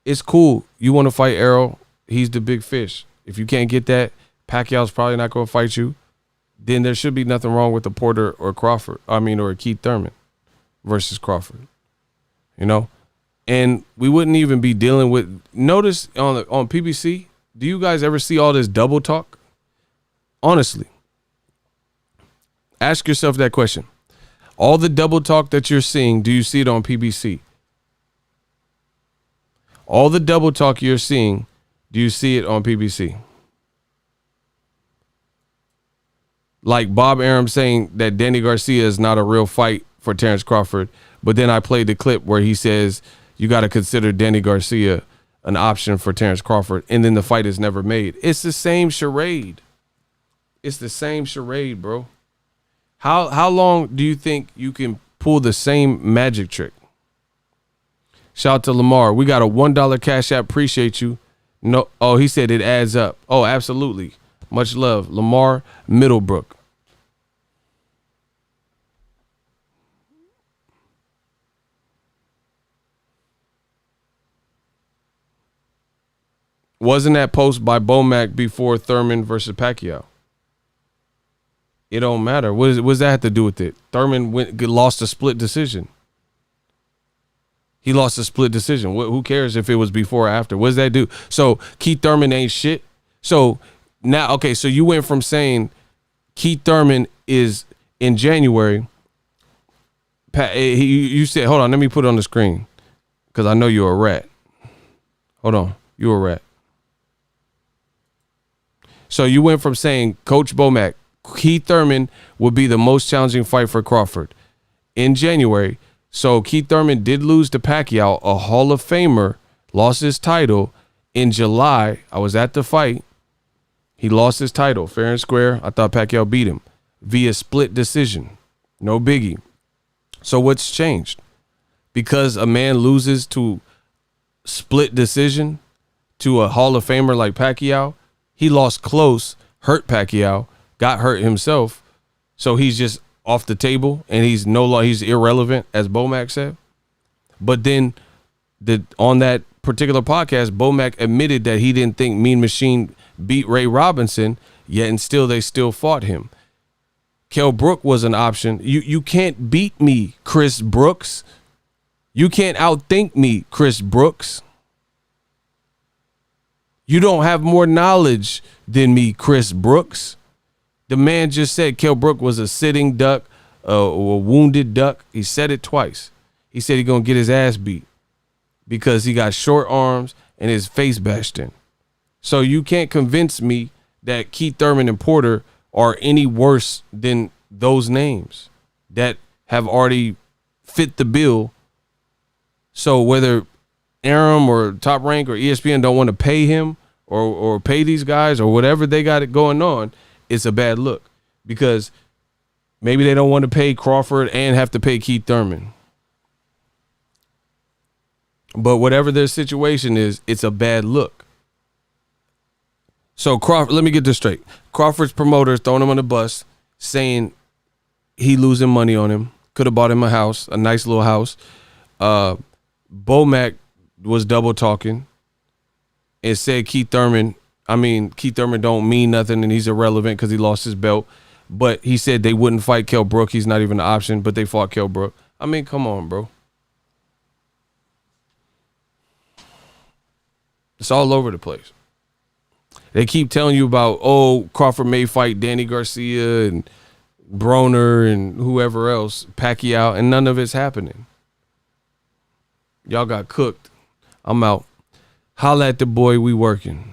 It's cool. You want to fight Errol? He's the big fish. If you can't get that, Pacquiao's probably not going to fight you. Then there should be nothing wrong with the Porter or or Keith Thurman versus Crawford. You know? And we wouldn't even be dealing with, notice on PBC, do you guys ever see all this double talk? Honestly. Ask yourself that question. All the double talk that you're seeing, do you see it on PBC? All the double talk you're seeing, do you see it on PBC? Like Bob Arum saying that Danny Garcia is not a real fight for Terrence Crawford, but then I played the clip where he says you got to consider Danny Garcia an option for Terrence Crawford, and then the fight is never made. It's the same charade. It's the same charade, bro. How long do you think you can pull the same magic trick? Shout out to Lamar. We got a $1 cash app. Appreciate you. No, oh, he said it adds up. Oh, absolutely. Much love. Lamar Middlebrook. Wasn't that post by Bomac before Thurman versus Pacquiao? It don't matter. What does that have to do with it? Thurman lost a split decision. He lost a split decision. Who cares if it was before or after? What does that do? So Keith Thurman ain't shit. So now, okay, so you went from saying Keith Thurman is in January. You said, hold on, let me put it on the screen because I know you're a rat. Hold on, you're a rat. So you went from saying Coach Bomac, Keith Thurman would be the most challenging fight for Crawford in January. So Keith Thurman did lose to Pacquiao, a Hall of Famer, lost his title in July. I was at the fight. He lost his title, fair and square. I thought Pacquiao beat him via split decision. No biggie. So what's changed? Because a man loses to split decision to a Hall of Famer like Pacquiao, he lost close, hurt Pacquiao, got hurt himself. So he's just off the table and he's irrelevant, as Bomac said. But then on that particular podcast, Bomac admitted that he didn't think Mean Machine beat Ray Robinson, yet and still they still fought him. Kell Brook was an option. You can't beat me, Chris Brooks. You can't outthink me, Chris Brooks. You don't have more knowledge than me, Chris Brooks. The man just said Kell Brook was a sitting duck, a wounded duck. He said it twice. He said he's going to get his ass beat because he got short arms and his face bashed in. So you can't convince me that Keith Thurman and Porter are any worse than those names that have already fit the bill. So whether Arum or Top Rank or ESPN don't want to pay him or pay these guys or whatever they got it going on, it's a bad look because maybe they don't want to pay Crawford and have to pay Keith Thurman. But whatever their situation is, it's a bad look. So Crawford, let me get this straight. Crawford's promoters throwing him on the bus saying he losing money on him. Could have bought him a house, a nice little house. Bomac was double talking and said Keith Thurman don't mean nothing and he's irrelevant because he lost his belt. But he said they wouldn't fight Kell Brook. He's not even an option, but they fought Kell Brook. I mean, come on, bro. It's all over the place. They keep telling you about, Crawford may fight Danny Garcia and Broner and whoever else, Pacquiao, and none of it's happening. Y'all got cooked. I'm out. Holla at the boy, we working.